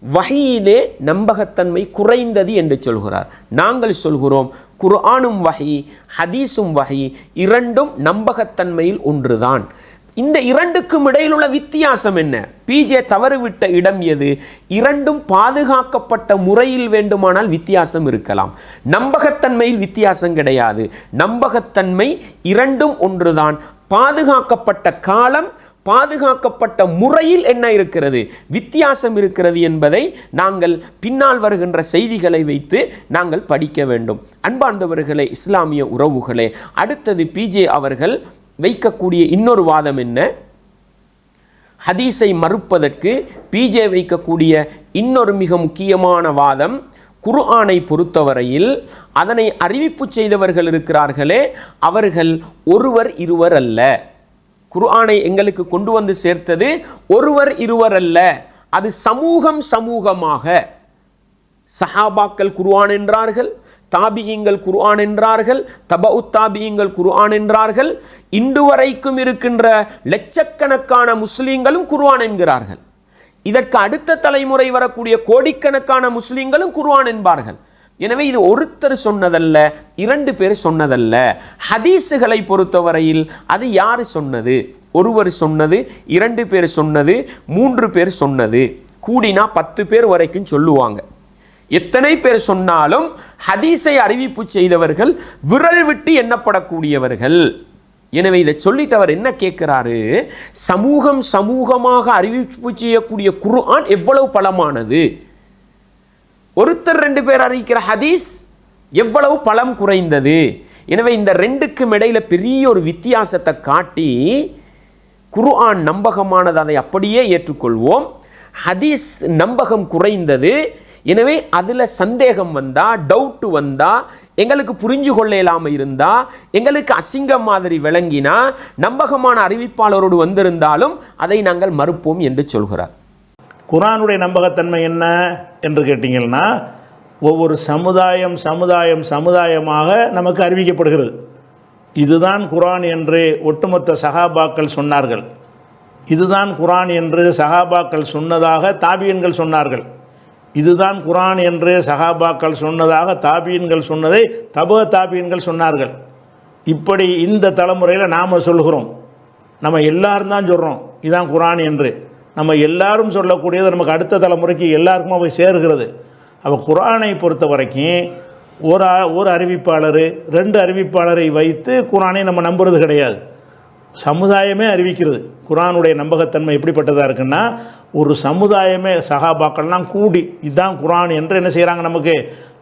வஹியிலே நம்பகத்தன்மை குறைந்தது என்று சொல்கிறார். நாங்கள் சொல்கிறோம் குர்ஆனும் வஹி, ஹதீஸும் வஹி, இரண்டும் நம்பகத்தன்மையில் ஒன்றுதான். இந்த இரண்டுக்கும் இடையில் உள்ள வித்தியாசம் என்ன? பிஜே தவறுவிட்ட இடம் எது? இரண்டும் பாதுகாக்கப்பட்ட முறையில் வேண்டுமானால் வித்தியாசம் இருக்கலாம், நம்பகத்தன்மையில் வித்தியாசம் கிடையாது. நம்பகத்தன்மை இரண்டும் ஒன்றுதான். பாதுகாக்கப்பட்ட காலம், பாதுகாக்கப்பட்ட முறையில் என்ன இருக்கிறது, வித்தியாசம் இருக்கிறது என்பதை நாங்கள் பின்னால் வருகின்ற செய்திகளை வைத்து நாங்கள் படிக்க வேண்டும். அன்பார்ந்தவர்களே, இஸ்லாமிய உறவுகளே, அடுத்தது பிஜே அவர்கள் வைக்கக்கூடிய இன்னொரு வாதம் என்ன? ஹதீஸை மறுப்பதற்கு பிஜே வைக்கக்கூடிய இன்னொரு மிக முக்கியமான வாதம், குர்ஆனை பொறுத்தவரையில் அதனை அறிவிப்பு செய்தவர்கள் இருக்கிறார்களே, அவர்கள் ஒருவர் இருவர் அல்ல. குர்ஆனை எங்களுக்கு கொண்டு வந்து சேர்த்தது ஒருவர் இருவர் அல்ல, அது சமூகம் சமூகமாக. சஹாபாக்கள் குர்ஆன் என்றார்கள், தாபிஈங்கள் குர்ஆன் என்றார்கள், தபஉ தாபிஈங்கள் குர்ஆன் என்றார்கள், இன்று வரைக்கும் இருக்கின்ற லட்சக்கணக்கான முஸ்லீம்களும் குர்ஆன் என்கிறார்கள். இதற்கு அடுத்த தலைமுறை வரக்கூடிய கோடிக்கணக்கான முஸ்லீம்களும் குர்ஆன் என்பார்கள். எனவே இது ஒருத்தர் சொன்னதல்ல, 2 பேர் சொன்னதல்ல. ஹதீஸுகளை பொறுத்தவரையில் அது யார் சொன்னது? ஒருவர் சொன்னது, 2 பேர் சொன்னது, 3 பேர் சொன்னது, கூடினா 10 பேர் வரைக்கும் சொல்லுவாங்க. எத்தனை பேர் சொன்னாலும் ஹதீஸை அறிவிப்பு செய்தவர்கள் விரல் விட்டு எண்ணப்படக்கூடியவர்கள். எனவே இதை சொல்லிட்டு அவர் என்ன கேட்கிறாரு, சமூகமாக அறிவிப்பு செய்யக்கூடிய குர்ஆன் எவ்வளவு பலமானது, ஒருத்தர் 2 பேர் அறிவிக்கிற ஹதீஸ் எவ்வளவு பலம் குறைந்தது. எனவே இந்த ரெண்டுக்கும் இடையில பெரிய ஒரு வித்தியாசத்தை காட்டி குர்ஆன் நம்பகமானது, அதை அப்படியே ஏற்றுக்கொள்வோம். ஹதீஸ் நம்பகம் குறைந்தது. எனவே அதில் சந்தேகம் வந்தா, டவுட் வந்தா, எங்களுக்கு புரிஞ்சு கொள்ள இல்லாமல் இருந்தா, எங்களுக்கு அசிங்கம் மாதிரி விளங்கினா, நம்பகமான அறிவிப்பாளரோடு வந்திருந்தாலும் அதை நாங்கள் மறுப்போம் என்று சொல்கிறார். குர்ஆனுடைய நம்பகத்தன்மை என்ன என்று கேட்டீங்கன்னா, ஒவ்வொரு சமுதாயமாக நமக்கு அறிவிக்கப்படுகிறது. இதுதான் குர்ஆன் என்று ஒட்டுமொத்த சஹாபாக்கள் சொன்னார்கள். இதுதான் குர்ஆன் என்று சஹாபாக்கள் சொன்னதாக தாபியன்கள் சொன்னார்கள். இதுதான் குர்ஆன் என்று சஹாபாக்கள் சொன்னதாக தாபியன்கள் சொன்னதை தாபியன்கள் சொன்னார்கள். இப்படி இந்த தலைமுறையில் நாம் சொல்கிறோம். நம்ம எல்லாரும் தான் சொல்கிறோம் இதுதான் குர்ஆன் என்று. நம்ம எல்லாரும் சொல்லக்கூடியது நமக்கு அடுத்த தலைமுறைக்கு எல்லாருக்குமே போய் சேர்கிறது. அப்போ குர்ஆனை பொறுத்த வரைக்கும் ஒரு அறிவிப்பாளர் 2 அறிவிப்பாளரை வைத்து குர்ஆனை நம்ம நம்புறது கிடையாது. சமுதாயமே அறிவிக்கிறது. குர்ஆனுடைய நம்பகத்தன்மை எப்படிப்பட்டதாக இருக்குன்னா, ஒரு சமுதாயமே சஹாபாக்கள்லாம் கூடி இதுதான் குர்ஆன் என்று என்ன செய்கிறாங்க, நமக்கு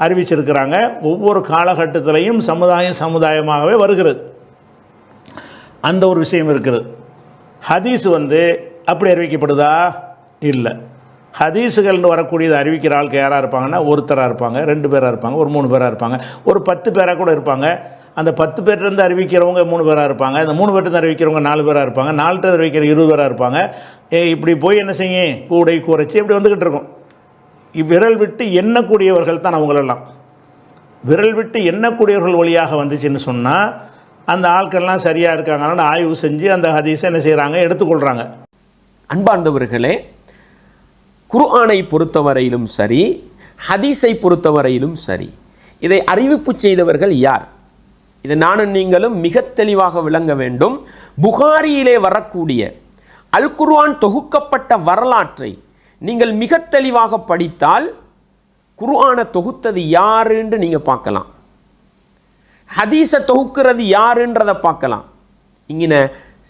அறிவிச்சிருக்கிறாங்க. ஒவ்வொரு காலகட்டத்திலையும் சமுதாயமாகவே வருகிறது. அந்த ஒரு விஷயம் இருக்கிறது. ஹதீஸ் அப்படி அறிவிக்கப்படுதா? இல்லை. ஹதீஸுகள்னு வரக்கூடியது அறிவிக்கிற ஆளுக்கு யாராக இருப்பாங்கன்னா, ஒருத்தராக இருப்பாங்க, 2 பேராக இருப்பாங்க, ஒரு 3 பேராக இருப்பாங்க, ஒரு 10 பேராக கூட இருப்பாங்க. அந்த 10 பேர்லேருந்து அறிவிக்கிறவங்க 3 பேராக இருப்பாங்க. அந்த 3 பேர்லேருந்து அறிவிக்கிறவங்க 4 பேராக இருப்பாங்க. 4 பேர் அறிவிக்கிற 20 பேராக இருப்பாங்க. இப்படி போய் என்ன செய்யும், கூடை குறைச்சி இப்படி வந்துக்கிட்டு இருக்கும். விரல் விட்டு எண்ணக்கூடியவர்கள் தான் அவங்களெல்லாம். விரல் விட்டு எண்ணக்கூடியவர்கள் வழியாக வந்துச்சுன்னு சொன்னால் அந்த ஆட்கள்லாம் சரியாக இருக்காங்கன்னு ஆய்வு செஞ்சு அந்த ஹதீஸை என்ன செய்கிறாங்க, எடுத்துக்கொள்கிறாங்க. அன்பார்ந்தவர்களே, குர்ஆனை பொறுத்தவரையிலும் சரி, ஹதீஸை பொறுத்தவரையிலும் சரி, இதை அறிவிப்பு செய்தவர்கள் யார்? இதை நானும் நீங்களும் மிக தெளிவாக விளங்க வேண்டும். புகாரியிலே வரக்கூடிய அல் குர்ஆன் தொகுக்கப்பட்ட வரலாற்றை நீங்கள் மிக தெளிவாக படித்தால் குர்ஆனை தொகுத்தது யாருன்னு நீங்கள் பார்க்கலாம். ஹதீஸை தொகுக்கிறது யாருன்றதை பார்க்கலாம். இங்கின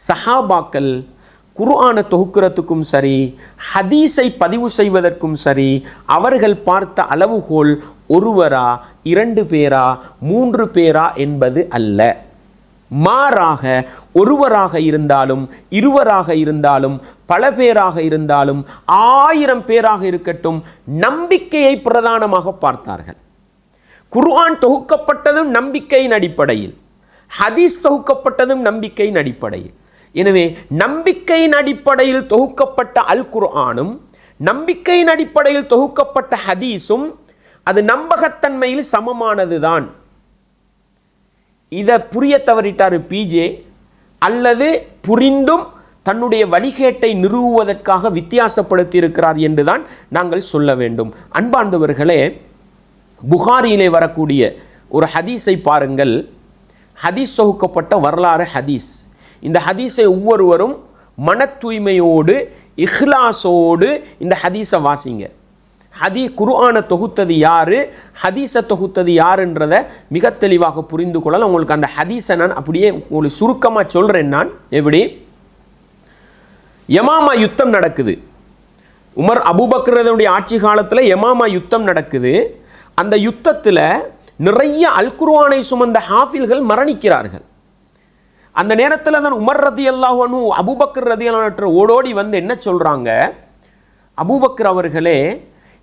சஹாபாக்கள் குர்ஆனை தொகுக்கிறதுக்கும் சரி, ஹதீஸை பதிவு செய்வதற்கும் சரி, அவர்கள் பார்த்த அளவுகோல் ஒருவரா, 2 பேரா, 3 பேரா என்பது அல்ல. மாறாக ஒருவராக இருந்தாலும், இருவராக இருந்தாலும், பல பேராக இருந்தாலும், 1000 பேராக இருக்கட்டும், நம்பிக்கையை பிரதானமாக பார்த்தார்கள். குர்ஆன் தொகுக்கப்பட்டதும் நம்பிக்கையின் அடிப்படையில், ஹதீஸ் தொகுக்கப்பட்டதும் நம்பிக்கையின் அடிப்படையில். எனவே நம்பிக்கையின் அடிப்படையில் தொகுக்கப்பட்ட அல் குர்ஆனும் நம்பிக்கையின் அடிப்படையில் தொகுக்கப்பட்ட ஹதீஸும் அது நம்பகத்தன்மையில் சமமானதுதான். இதை புரிய தவறிட்டார் பிஜே, அல்லது புரிந்தும் தன்னுடைய வழிகேட்டை நிறுவுவதற்காக வித்தியாசப்படுத்தி இருக்கிறார் என்றுதான் நாங்கள் சொல்ல வேண்டும். அன்பார்ந்தவர்களே, புகாரியிலே வரக்கூடிய ஒரு ஹதீஸை பாருங்கள். ஹதீஸ் தொகுக்கப்பட்ட வரலாறு ஹதீஸ். இந்த ஹதீஸை ஒவ்வொருவரும் மன தூய்மையோடு, இஹ்லாஸோடு இந்த ஹதீஸை வாசிங்க. குர்ஆனை தொகுத்தது யாரு, ஹதீஸை தொகுத்தது யாருன்றதை மிக தெளிவாக புரிந்து கொள்ளலாம். உங்களுக்கு அந்த ஹதீஸை நான் அப்படியே உங்களுக்கு சுருக்கமாக சொல்கிறேன். நான் எப்படி, யமாமா யுத்தம் நடக்குது. உமர் அபூபக்கருடைய ஆட்சி காலத்தில் யமாமா யுத்தம் நடக்குது. அந்த யுத்தத்தில் நிறைய அல் குர்ஆனை சுமந்த ஹாஃபில்கள் மரணிக்கிறார்கள். அந்த நேரத்தில் தான் உமர் ரதியல்லாஹு அன்ஹு அபூபக்கர் ரதியல்லாஹு அன்ஹு ஓடோடி வந்து என்ன சொல்கிறாங்க, அபூபக்கர் அவர்களே,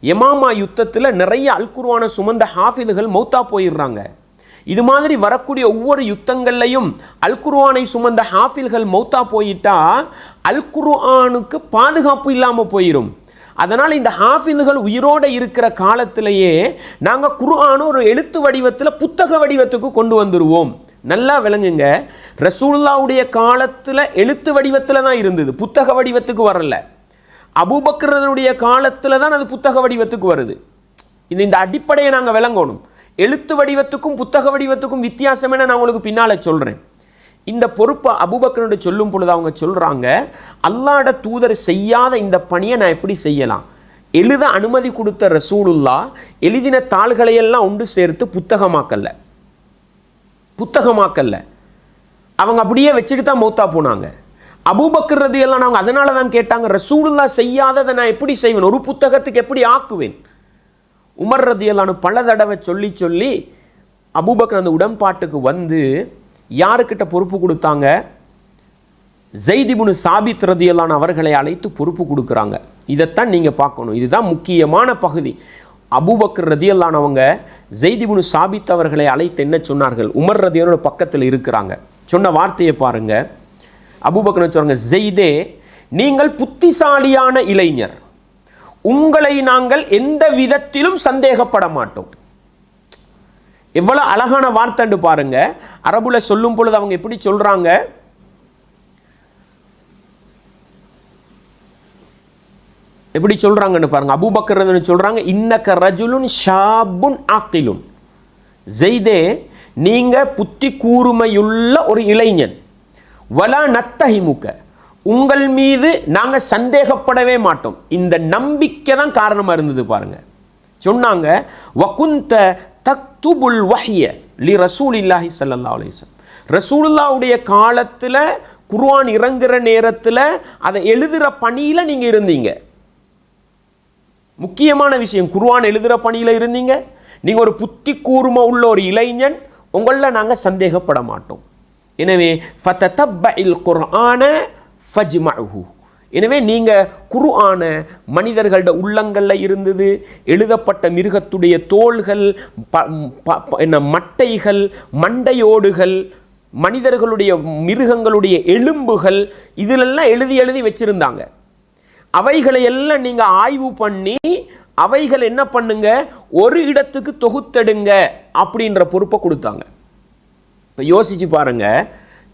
யமாமா யுத்தத்தில் நிறைய அல் குர்ஆனை சுமந்த ஹாஃபிதுகள் மௌத்தா போயிடுறாங்க. இது மாதிரி வரக்கூடிய ஒவ்வொரு யுத்தங்கள்லையும் அல் குர்ஆனை சுமந்த ஹாஃபில்கள் மௌத்தா போயிட்டா அல் குர்ஆனுக்கு பாதுகாப்பு இல்லாமல் போயிடும். அதனால் இந்த ஹாஃபிதுகள் உயிரோடு இருக்கிற காலத்திலேயே நாங்கள் குர்ஆனை ஒரு எழுத்து வடிவத்தில், புத்தக வடிவத்துக்கு கொண்டு வந்துடுவோம். நல்லா விளங்குங்க, ரசூலுல்லாஹ்வுடைய காலத்தில் எழுத்து வடிவத்தில் தான் இருந்தது, புத்தக வடிவத்துக்கு வரல. அபூபக்கருடைய காலத்தில் தான் அது புத்தக வடிவத்துக்கு வருது. இந்த அடிப்படையை நாங்கள் விளங்கணும். எழுத்து வடிவத்துக்கும் புத்தக வடிவத்துக்கும் வித்தியாசம் என்ன நான் உங்களுக்கு பின்னால் சொல்கிறேன். இந்த பொறுப்பை அபூபக்கரோட சொல்லும் பொழுது அவங்க சொல்கிறாங்க, அல்லாஹ்வுடைய தூதர் செய்யாத இந்த பணியை நான் எப்படி செய்யலாம்? எழுத அனுமதி கொடுத்த ரசூலுல்லாஹ் எழுதின தாள்களையெல்லாம் ஒன்று சேர்த்து புத்தகமாக்கல்ல, அவங்க அப்படியே வச்சுட்டு தான் மௌத்தா போனாங்க. அபூபக்கர் ரலியல்லாஹு அவங்க அதனால தான் கேட்டாங்க, ரசூலுல்லாஹ் செய்யாததை நான் எப்படி செய்வேன், ஒரு புத்தகத்துக்கு எப்படி ஆக்குவேன்? உமர் ரலியல்லாஹு பல தடவை சொல்லி அபூபக்கர் அந்த உடன்பாட்டுக்கு வந்து யாருக்கிட்ட பொறுப்பு கொடுத்தாங்க? ஸைத் இப்னு சாபித் ரலியல்லாஹு அவர்களை அழைத்து பொறுப்பு கொடுக்குறாங்க. இதைத்தான் நீங்கள் பார்க்கணும், இதுதான் முக்கியமான பகுதி. அபூபக்கர் ரலியல்லாஹு அவங்க ஸைத் இப்னு சாபித் அவர்களை அழைத்து என்ன சொன்னார்கள்? உமர் ரலியல்லாஹு பக்கத்தில் இருக்கிறாங்க, சொன்ன வார்த்தையை பாருங்க. அபூபக்கர் சொல்றாங்க, ஸைதே, நீங்கள் புத்திசாலியான இளைஞர், உங்களை நாங்கள் எந்த விதத்திலும் சந்தேகப்பட மாட்டோம். எவ்வளவு அழகான வார்த்தைன்னு பாருங்க. அரபுல சொல்லும் பொழுது அவங்க எப்படி சொல்றாங்க? எப்படி சொல்றாங்கன்னு பாருங்க. அபூபக்கர் சொல்றாங்க, இன்னக ரஜுலுன் ஷாபுன் ஆக்கிலுன். ஸைதே, நீங்க புத்தி கூர்மையுள்ள ஒரு இளைஞன். வலா நத்தஹிமுக, உங்கள் மீது நாங்க சந்தேகப்படவே மாட்டோம். இந்த நம்பிக்கை தான் காரணமா இருந்தது பாருங்க. சொன்னாங்க, வகுந்த தக்துபுல் வஹ்ய லி ரசூலில்லாஹி ஸல்லல்லாஹு அலைஹி வஸல்லம், ரசூலுல்லாஹ்வுடைய காலத்துல குர்ஆன் இறங்குற நேரத்துல அதை எழுதுற பணியில நீங்க இருந்தீங்க. முக்கியமான விஷயம், குர்ஆன் எழுதுற பணியில இருந்தீங்க. நீங்க ஒரு புத்தி கூர்மை உள்ள ஒரு இளைஞன், உங்கள நாங்க சந்தேகப்பட மாட்டோம். எனவே ஃபததப்பஇல் குர்ஆன ஃபஜ்மஉஹு, எனவே நீங்க குர்ஆன மனிதர்களோட உள்ளங்கள்ல இருந்தது, எழுதப்பட்ட மிருகத்துடைய தோள்கள், மட்டைகள், மண்டையோடுகள், மனிதர்களுடைய மிருகங்களுடைய எலும்புகள், இதிலெல்லாம் எழுதி வச்சிருந்தாங்க. அவைகளை எல்லாம் நீங்க ஆய்வு பண்ணி அவைகள் என்ன பண்ணுங்க, ஒரு இடத்துக்கு தொகுத்தெடுங்க அப்படின்ற பொறுப்பை கொடுத்தாங்க. இப்போ யோசிச்சு பாருங்க,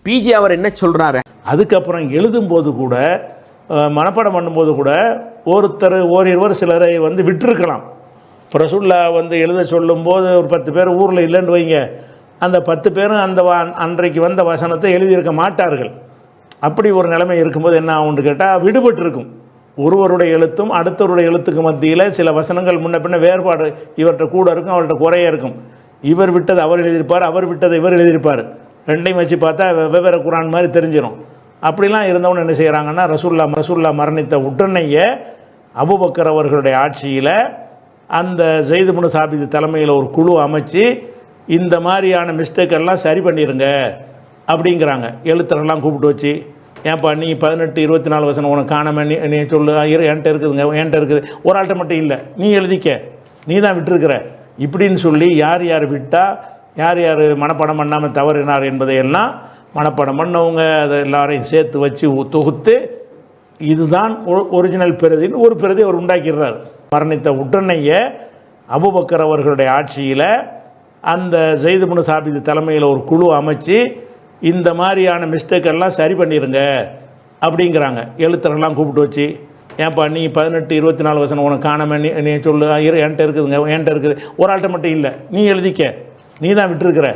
பிஜே அவர் என்ன சொல்றாரு. அதுக்கப்புறம் எழுதும்போது கூட, மனப்பாடம் பண்ணும்போது கூட ஓரிருவர் சிலரை வந்து விட்டுருக்கலாம். இப்போ ரசூலுல்லாஹ் வந்து எழுத சொல்லும்போது ஒரு 10 பேர் ஊரில் இல்லைன்னு வைங்க, அந்த 10 பேரும் அந்த அன்றைக்கு வந்த வசனத்தை எழுதியிருக்க மாட்டார்கள். அப்படி ஒரு நிலைமை இருக்கும்போது என்ன ஆகும்னு கேட்டால், விடுபட்டு இருக்கும். ஒருவருடைய எழுத்தும் அடுத்தவருடைய எழுத்துக்கு மத்தியில் சில வசனங்கள் முன்ன பின்ன வேறுபாடு இவர்கிட்ட கூட இருக்கும், அவர்கிட்ட குறைய இருக்கும். இவர் விட்டது அவர் எழுதியிருப்பார், அவர் விட்டதை இவர் எழுதியிருப்பார். ரெண்டையும் வச்சு பார்த்தா வெவ்வேறு குர்ஆன் மாதிரி தெரிஞ்சிடும். அப்படிலாம் இருந்தவங்க என்ன செய்கிறாங்கன்னா, ரசூலுல்லாஹ் மரணித்த உடனேயே அபூபக்கர் அவர்களுடைய ஆட்சியில் அந்த ஸைத் இப்னு சாபித் தலைமையில் ஒரு குழு அமைச்சு இந்த மாதிரியான மிஸ்டேக்கெல்லாம் சரி பண்ணிடுங்க அப்படிங்கிறாங்க. எழுத்தரெல்லாம் கூப்பிட்டு வச்சு, ஏன்ப்பா நீ 18, 24 வசனம் உனக்கு காணாம நீ சொல்லு, என்கிட்ட இருக்குது, ஒரு ஆள்கிட்ட மட்டும் இல்லை, நீ எழுதிக்க, நீ தான் விட்டுருக்கிற இப்படின்னு சொல்லி யார் யார் விட்டால் யார் யார் மனப்பாடம் பண்ணாமல் தவறினார் என்பதையெல்லாம் மனப்பாடம் பண்ணவங்க அதை எல்லாரையும் சேர்த்து வச்சு தொகுத்து இதுதான் ஒரிஜினல் பிரதின்னு ஒரு பிரதி அவர் உண்டாக்கிடுறார். மரணித்த உடனேயே அபூபக்கர் அவர்களுடைய ஆட்சியில் அந்த ஸைத் இப்னு சாபித் தலைமையில் ஒரு குழு அமைச்சு இந்த மாதிரியான மிஸ்டேக்கெல்லாம் சரி பண்ணிடுங்க அப்படிங்கிறாங்க. எழுத்தரெல்லாம் கூப்பிட்டு வச்சு, ஏன்ப்பா நீ 18, 24 வசனம் உனக்கு காணாம நீ சொல்லு, என்கிட்ட இருக்குது, ஒரு ஆள்கிட்ட மட்டும் இல்லை, நீ எழுதிக்க, நீ தான் விட்டுருக்கிற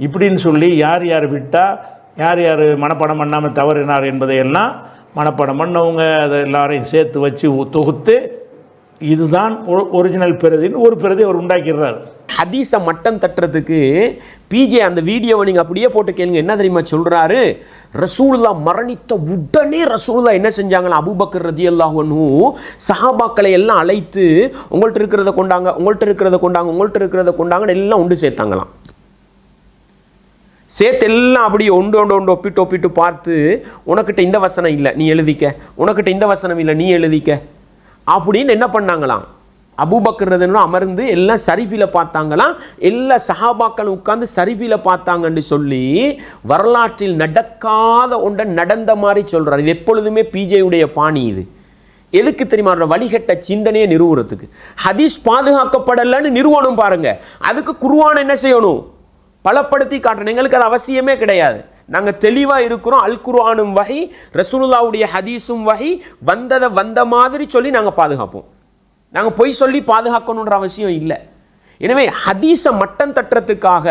இப்படின்னு சொல்லி யார் யார் விட்டால் யார் யார் மனப்பாடம் பண்ணாமல் தவறினார் என்பதையெல்லாம் மனப்பாடம் பண்ணவங்க அதை எல்லாரையும் சேர்த்து வச்சு தொகுத்து இதுதான் ஒரிஜினல் பிரதின்னு ஒரு பிரதி அவர் உண்டாக்கிடுறார். ஹதீஸை மட்டம் தட்டுறதுக்கு பிஜே அந்த வீடியோவை நீங்கள் அப்படியே போட்டு கேளுங்க. என்ன தெரியுமா சொல்கிறாரு? ரசூலுல்லாஹ் மரணித்த உடனே ரசூலுல்லாஹ் என்ன செஞ்சாங்களா, அபூபக்கர் ரலியல்லாஹு அன்ஹு சஹாபாக்களை எல்லாம் அழைத்து உங்கள்கிட்ட இருக்கிறத கொண்டாங்கன்னு எல்லாம் ஒன்று சேர்த்தாங்களாம். சேர்த்து எல்லாம் அப்படியே ஒன்று ஒப்பிட்டு பார்த்து, உனக்கிட்ட இந்த வசனம் இல்லை நீ எழுதிக்க, உனக்கிட்ட இந்த வசனம் இல்லை நீ எழுதிக்க அப்படின்னு என்ன பண்ணாங்களாம், அபூபக்கர் அமர்ந்து எல்லாம் சரிபில பார்த்தாங்களாம். எல்லா சஹாபாக்களும் உட்கார்ந்து சரிபில பார்த்தாங்கன்னு சொல்லி வரலாற்றில் நடக்காத ஒன்றை நடந்த மாதிரி சொல்றாரு. இது எப்பொழுதுமே பிஜேயுடைய பாணி. இது எதுக்கு தெரியுமா? வழிகட்ட சிந்தனையை நிறுவுறதுக்கு. ஹதீஸ் பாதுகாக்கப்படலன்னு நிறுவனம் பாருங்க. அதுக்கு குர்ஆன் என்ன செய்யணும்? பலப்படுத்தி காட்டணும். எங்களுக்கு அது அவசியமே கிடையாது. நாங்கள் தெளிவாக இருக்கிறோம். அல் குர்ஆனும் வஹி, ரசூலுல்லாஹ்வுடைய ஹதீஸும் வஹி, வந்ததை வந்த மாதிரி சொல்லி நாங்கள் பாதுகாப்போம். நாங்கள் பொய் சொல்லி பாதுகாக்கணுன்ற அவசியம் இல்லை. எனவே ஹதீஸ மட்டம் தட்டுறதுக்காக,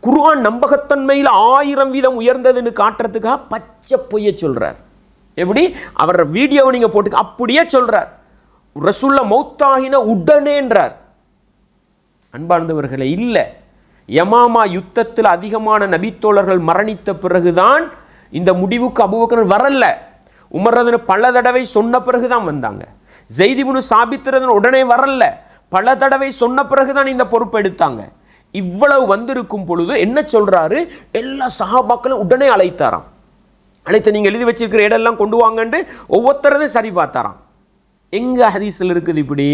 குர்ஆன் நம்பகத்தன்மையில் 1000 வீதம் உயர்ந்ததுன்னு காட்டுறதுக்காக பச்சை பொய்ய சொல்றார். எப்படி? அவர் வீடியோவை நீங்க போட்டு அப்படியே சொல்றார். ரசூலுல்லாஹ் மௌத்தாகின உடனேன்றார். அன்பார்ந்தவர்களே, இல்லை. யமாமா யுத்தத்தில் அதிகமான நபித்தோழர்கள் மரணித்த பிறகுதான் இந்த முடிவுக்கு அபூபக்கர் வரல. உமர் ரலியல்லாஹு பல தடவை சொன்ன பிறகுதான் வந்தாங்க. ஸைத் இப்னு சாபித் ரலியல்லாஹு உடனே வரல, பல தடவை சொன்ன பிறகுதான் இந்த பொறுப்பு எடுத்தாங்க. இவ்வளவு வந்திருக்கும் பொழுது என்ன சொல்றாரு? எல்லா சஹாபாக்களும் உடனே அழைத்தாராம். அழைத்து நீங்க எழுதி வச்சிருக்கிற இடெல்லாம் கொண்டு வாங்கன்னு ஒவ்வொருத்தரதையும் சரி பார்த்தாராம். எங்க ஹதீஸ்ல இருக்குது இப்படி?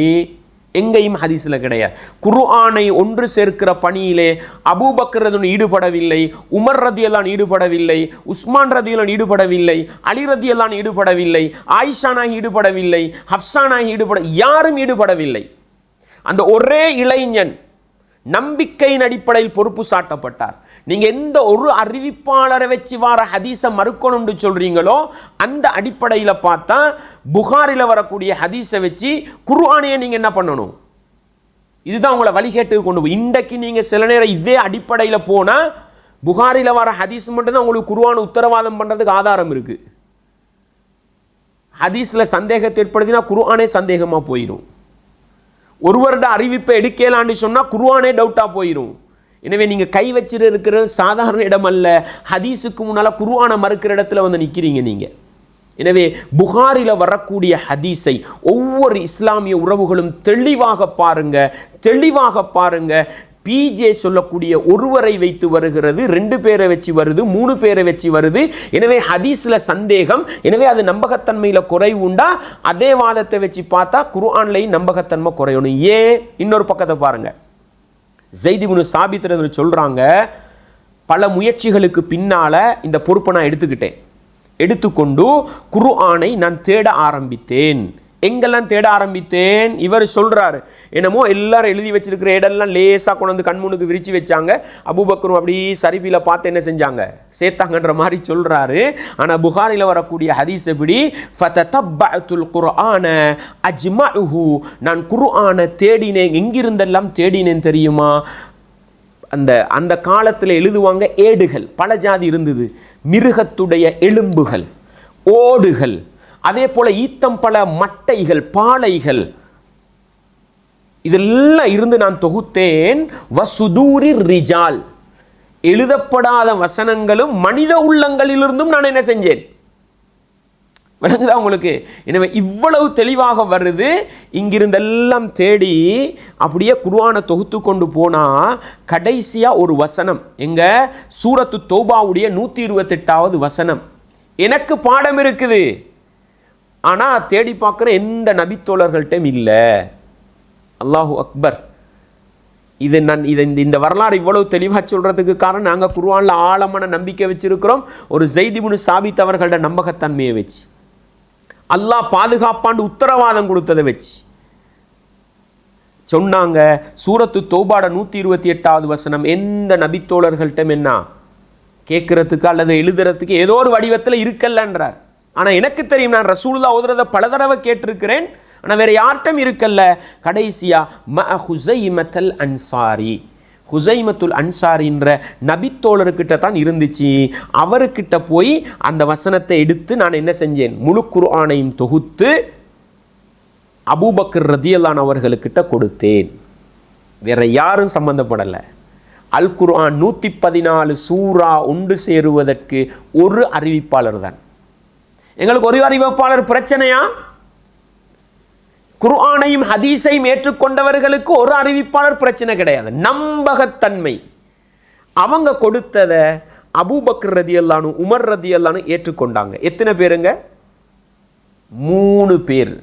எங்கேயும் ஹதீஸ்ல கிடையாது. குர்ஆனை ஒன்று சேர்க்கிற பணியிலே அபூபக்கர் ரலியல்லாஹு ஈடுபடவில்லை, உமர் ரலியல்லாஹு ஈடுபடவில்லை, உஸ்மான் ரலியல்லாஹு ஈடுபடவில்லை, அலி ரலியல்லாஹு ஈடுபடவில்லை, ஆயிஷா நாயகி ஈடுபடவில்லை, ஹப்ஸா நாயகி யாரும் ஈடுபடவில்லை. அந்த ஒரே இளைஞன் நம்பிக்கையின் அடிப்படையில் பொறுப்பு சாட்டப்பட்டார். நீங்க எந்த ஒரு அறிவிப்பாளரை வச்சு வார ஹதீஸை மறுக்கணும்னு சொல்றீங்களோ அந்த அடிப்படையில் பார்த்தா புகாரில வரக்கூடிய ஹதீஸை வச்சு குர்ஆனையை நீங்க என்ன பண்ணணும்? இதுதான் உங்களை வழிகேட்டுக்கு கொண்டு போய். இன்றைக்கு நீங்க சில நேரம் இதே அடிப்படையில் போனா புகாரில வர ஹதீஸ் மட்டும்தான் உங்களுக்கு குர்ஆன் உத்தரவாதம் பண்றதுக்கு ஆதாரம் இருக்கு. ஹதீஸ்ல சந்தேகத்தை ஏற்படுத்தினா குர்ஆனே சந்தேகமா போயிடும். ஒருவருட அறிவிப்பை எடுக்கலான்னு சொன்னா குர்ஆனே டவுட்டா போயிடும். எனவே நீங்க கை வச்சிட்டு இருக்கிற சாதாரண இடம் அல்ல. ஹதீஸுக்கு முன்னால குர்ஆனை மறுக்கிற இடத்துல வந்து நிக்கிறீங்க நீங்க. எனவே புகாரில வரக்கூடிய ஹதீஸை ஒவ்வொரு இஸ்லாமிய உறவுகளும் தெளிவாக பாருங்க, தெளிவாக பாருங்க. பிஜே சொல்லக்கூடிய ஒருவரை வைத்து வருகிறது, 2 பேரை வச்சு வருது, 3 பேரை வச்சு வருது. எனவே ஹதீஸ்ல சந்தேகம், எனவே அது நம்பகத்தன்மையில குறைவு உண்டா? அதே வாதத்தை வச்சு பார்த்தா குர்ஆன்லையும் நம்பகத்தன்மை குறையணும். ஏன்? இன்னொரு பக்கத்தை பாருங்க. ஸைத் இப்னு சாபித் ரலியல்லாஹு சொல்றாங்க, பல முயற்சிகளுக்கு பின்னால இந்த பொறுப்பை நான் எடுத்துக்கொண்டு குர்ஆனை நான் தேட ஆரம்பித்தேன். எங்கெல்லாம் தேட ஆரம்பித்தேன்? இவர் சொல்றாரு, என்னமோ எல்லாரும் எழுதி வச்சிருக்கிற இடெல்லாம் லேசா கொண்டு வந்து கண்முனுக்கு விரிச்சு வச்சாங்க. அபூபக்கரும் அப்படி சரிபில பார்த்து என்ன செஞ்சாங்க? சேர்த்தாங்கன்ற மாதிரி சொல்றாரு. ஆனா புகாரில வரக்கூடிய ஹதீஸ் எப்படி? ஃபததப்பஅத்துல் குர்ஆன அஜ்மஉஹு, நான் குர்ஆனை தேடினேன். எங்கிருந்தெல்லாம் தேடினேன் தெரியுமா? அந்த காலத்தில் எழுதுவாங்க ஏடுகள், பல ஜாதி இருந்தது. மிருகத்துடைய எலும்புகள், ஓடுகள், அதே போல ஈத்தம்பல மட்டைகள், பாளைகள், இதெல்லாம் இருந்து நான் தொகுத்தேன். வசுதூரி ரிஜால், எழுதப்படாத வசனங்களும் மனித உள்ளங்களிலிருந்தும் நான் என்ன செஞ்சேன்? விளங்குதா உங்களுக்கு? எனவே இவ்வளவு தெளிவாக வருது. இங்கிருந்தெல்லாம் தேடி அப்படியே குர்ஆனை தொகுத்து கொண்டு போனா கடைசியா ஒரு வசனம், எங்க சூரத்து தௌபாவுடைய 128வது வசனம். எனக்கு பாடம் இருக்குது, ஆனா தேடி பார்க்குற எந்த நபித்தோழர்கள்ட்டும் இல்லை. அல்லாஹு அக்பர். இந்த வரலாறு இவ்வளவு தெளிவாக சொல்றதுக்கு காரணம் நாங்கள் குர்ஆன்ல ஆழமான நம்பிக்கை வச்சிருக்கிறோம். ஒரு ஸைத் இப்னு சாபித் அவர்களோட நம்பகத்தன்மையை வச்சு, அல்லாஹ் பாதுகாப்பாண்டு உத்தரவாதம் கொடுத்ததை வச்சு சொன்னாங்க. சூரத்து தௌபாட 128வது வசனம், எந்த நபித்தோழர்கள்ட்டும் என்ன கேட்கறதுக்கு அல்லது எழுதுறதுக்கு ஏதோ ஒரு வடிவத்தில் இருக்கல்லன்றார். ஆனால் எனக்கு தெரியும், நான் ரசூலுல்லாஹ் ஓதுறதை பல தடவை கேட்டிருக்கிறேன், ஆனால் வேற யார்ட்டும் இருக்கல்ல. கடைசியா ஹுஸைமத்துல் அன்சாரி, ஹுஸைமத்துல் அன்சாரின்ற நபித்தோழர்கிட்ட தான் இருந்துச்சு. அவர்கிட்ட போய் அந்த வசனத்தை எடுத்து நான் என்ன செஞ்சேன்? முழு குர்ஆனையும் தொகுத்து அபூபக்கர் ரலியல்லாஹு அன்ஹு அவர்களுக்கிட்ட கொடுத்தேன். வேற யாரும் சம்பந்தப்படலை. அல் குர்ஆன் 114 சூரா ஒன்று சேருவதற்கு ஒரு அறிவிப்பாளர் தான். எங்களுக்கு ஒரு அறிவிப்பாளர் பிரச்சனையா? குர்ஆனையும் ஹதீஸையும் ஏற்றுக்கொண்டவர்களுக்கு ஒரு அறிவிப்பாளர் பிரச்சனை கிடையாது. நம்பகத்தன்மை. அவங்க கொடுத்ததை அபூபக்கர் ரலியல்லாஹு அன்ஹு, உமர் ரலியல்லாஹு அன்ஹு ஏற்றுக்கொண்டாங்க. எத்தனை பேருங்க? 3 பேர்.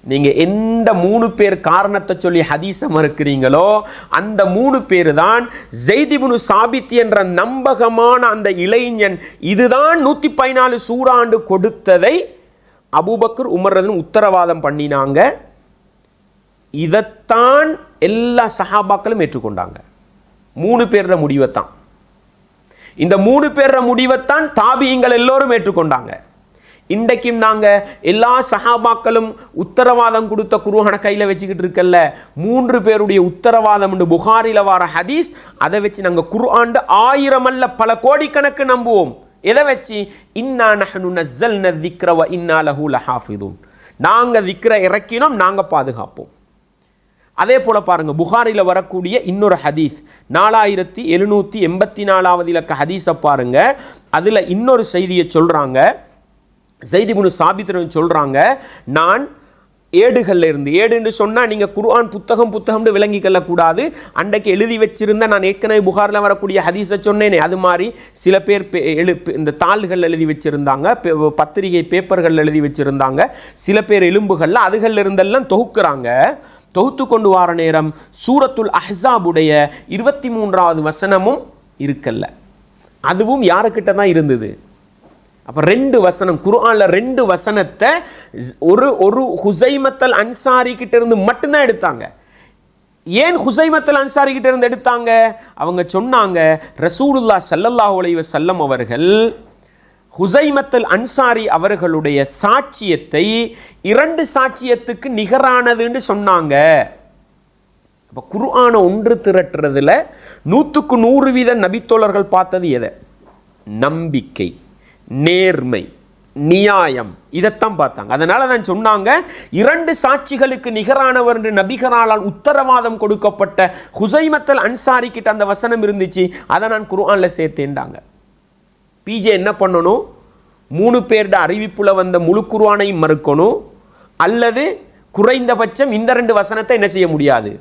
நீங்க எந்த 3 பேர் காரணத்தை சொல்லி ஹதீஸை மறுக்கிறீங்களோ அந்த 3 பேர் தான் ஸைத் இப்னு சாபித் என்ற நம்பகமான அந்த இளைஞன். இதுதான் 114 சூறாண்டு கொடுத்ததை அபூபக்கர் உமர் ரலியல்லாஹு உத்தரவாதம் பண்ணினாங்க. இதைத்தான் எல்லா சஹாபாக்களும் ஏற்றுக்கொண்டாங்க. 3 பேர முடிவைத்தான், இந்த 3 பேர முடிவைத்தான் தாபியீங்கள் எல்லோரும் ஏற்றுக்கொண்டாங்க. இன்றைக்கும் நாங்கள் எல்லா சஹாபாக்களும் உத்தரவாதம் கொடுத்த குர்ஆனை கையில் வச்சுக்கிட்டு இருக்கல்ல, 3 பேருடைய உத்தரவாதம் உண்டு. புகாரில வார ஹதீஸ், அதை வச்சு நாங்கள் குர்ஆன் 1000 அல்ல பல கோடிக்கணக்கு நம்புவோம். எதை வச்சு? இன்னா நஹ்னு நஸ்ஸல்னா ذிக்ர வ இன்னா லஹு லஹாஃபிதுன். நாங்கள் திக்ரை இறக்கினோம், நாங்கள் பாதுகாப்போம். அதே போல பாருங்க, புகாரில வரக்கூடிய இன்னொரு ஹதீஸ் 4784வது இலக்க ஹதீஸை பாருங்க. அதுல இன்னொரு செய்தியை சொல்றாங்க. ஸைத் இப்னு சாபித் சொல்றாங்க, நான் ஏடுகள்ல இருந்து, ஏடுன்னு சொன்னா நீங்க குர்ஆன் புத்தகம்னு விளங்கிக்கொள்ள கூடாது. அன்றைக்கு எழுதி வச்சிருந்த, நான் ஏற்கனவே புகாரில் வரக்கூடிய ஹதீஸை சொன்னேனே, அது மாதிரி சில பேர் இந்த தாள்கள் எழுதி வச்சிருந்தாங்க, பத்திரிகை பேப்பர்கள் எழுதி வச்சிருந்தாங்க. சில பேர் எலும்புகள்ல அதுகள்ல இருந்தெல்லாம் தொகுக்கிறாங்க. தொகுத்து கொண்டு வார நேரம் சூரத்துல் அஹ்ஸாபுடைய 23வது வசனமும் இருக்கல்ல, அதுவும் யாருக்கிட்ட தான் இருந்தது. அப்ப 2 வசனம் குர்ஆன்ல 2 வசனத்தை ஒரு ஹுஸைமத்தல் அன்சாரி கிட்ட இருந்து மட்டும்தான் எடுத்தாங்க. ஏன் ஹுஸைமத்தல் அன்சாரி கிட்ட இருந்து எடுத்தாங்க? அவங்க சொன்னாங்க, ரசூலுல்லாஹ் ஸல்லல்லாஹு அலைஹி வஸல்லம் அவர்கள் ஹுஸைமத்தல் அன்சாரி அவர்களுடைய சாட்சியத்தை 2 சாட்சியத்துக்கு நிகரானதுன்னு சொன்னாங்க. அப்போ குர்ஆனை ஒன்று திரட்டுறதுல 100க்கு 100% நபித்தோழர்கள் பார்த்தது எதை? நம்பிக்கை, நேர்மை, நியாயம், இதைத்தான் பார்த்தாங்க. அதனால தான் சொன்னாங்க, 2 சாட்சிகளுக்கு நிகரானவர் என்று நபிகளால் உத்தரவாதம் கொடுக்கப்பட்ட ஹுஸைமத்தல் அன்சாரி கிட்ட அந்த வசனம் இருந்துச்சு, அதை நான் குர்ஆன்ல சேர்த்தேன்டாங்க. பிஜே என்ன பண்ணணும்? 3 பேருட அறிவிப்புல வந்த முழு குர்ஆனையும் மறுக்கணும், அல்லது குறைந்தபட்சம் இந்த 2 வசனத்தை என்ன செய்ய முடியாது,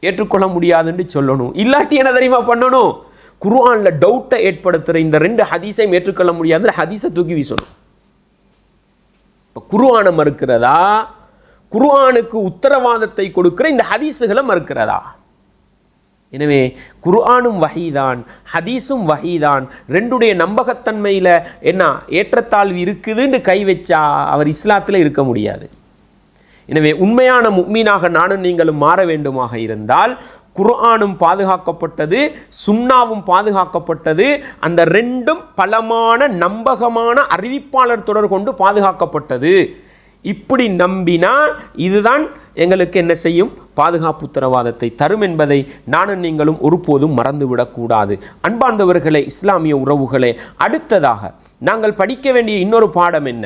ஏற்றுக்கொள்ள முடியாதுன்னு சொல்லணும். இல்லாட்டி என்ன தெரியுமா பண்ணணும்? குர்ஆன்ல டவுட்டை ஏற்படுத்துற இந்த 2 ஹதீஸையும் ஏற்றுக்கொள்ள முடியாது, ஹதீஸை தூக்கி வீசணும். குர்ஆனை மறுக்கிறதா, குர்ஆனுக்கு உத்தரவாதத்தை கொடுக்கிற இந்த ஹதீஸுகளை மறுக்கிறதா? எனவே குர்ஆனும் வஹீதான், ஹதீஸும் வஹீதான். 2டைய நம்பகத்தன்மையில் என்ன ஏற்றத்தாழ்வு இருக்குதுன்னு கை வச்சா அவர் இஸ்லாத்தில் இருக்க முடியாது. எனவே உண்மையான முஃமினாக நானும் நீங்களும் மாற வேண்டுமாக இருந்தால் குர்ஆனும் பாதுகாக்கப்பட்டது, சுன்னாவும் பாதுகாக்கப்பட்டது. அந்த 2ம் பலமான நம்பகமான அறிவிப்பாளர் தொடர் கொண்டு பாதுகாக்கப்பட்டது. இப்படி நம்பினா இதுதான் எங்களுக்கு என்ன செய்யும்? பாதுகாப்பு உத்தரவாதத்தை தரும் என்பதை நானும் நீங்களும் ஒருபோதும் மறந்துவிடக்கூடாது. அன்பார்ந்தவர்களே, இஸ்லாமிய உறவுகளே, அடுத்ததாக நாங்கள் படிக்க வேண்டிய இன்னொரு பாடம் என்ன?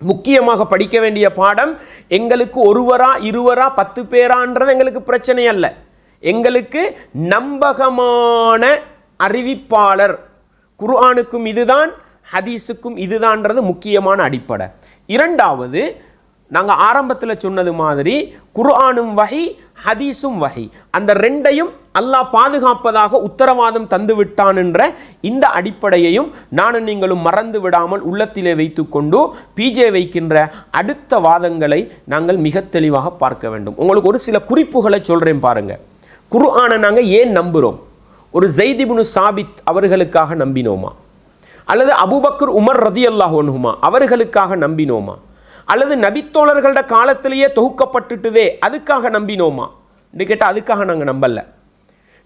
முக்கியமாக படிக்க வேண்டிய பாடம், எங்களுக்கு 1வரா 2வரா 10 பேரான்றது எங்களுக்கு பிரச்சனை அல்ல. எங்களுக்கு நம்பகமான அறிவிப்பாளர், குர்ஆனுக்கும் இதுதான் ஹதீஸுக்கும் இதுதான்றது முக்கியமான அடிப்படை. 2வது, நாங்கள் ஆரம்பத்தில் சொன்னது மாதிரி குர்ஆனும் வஹி, ஹதீஸும் வஹி, அந்த 2யும் அல்லாஹ் பாதுகாப்பதாக உத்தரவாதம் தந்து விட்டான் என்ற இந்த அடிப்படையையும் நானும் நீங்களும் மறந்து விடாமல் உள்ளத்திலே வைத்துக்கொண்டு பிஜே வைக்கின்ற அடுத்த வாதங்களை நாங்கள் மிக தெளிவாக பார்க்க வேண்டும். உங்களுக்கு ஒரு சில குறிப்புகளை சொல்கிறேன் பாருங்க. குர்ஆனை நாங்கள் ஏன் நம்புகிறோம்? ஒரு ஸைத் இப்னு சாபித் அவர்களுக்காக நம்பினோமா? அல்லது அபூபக்கர் உமர் ரலியல்லாஹு அன்ஹுமா அவர்களுக்காக நம்பினோமா? அல்லது நபித்தோழர்களோட காலத்திலேயே தொகுக்கப்பட்டுட்டுதே அதுக்காக நம்பினோமா என்று கேட்டால் அதுக்காக நாங்கள் நம்பல.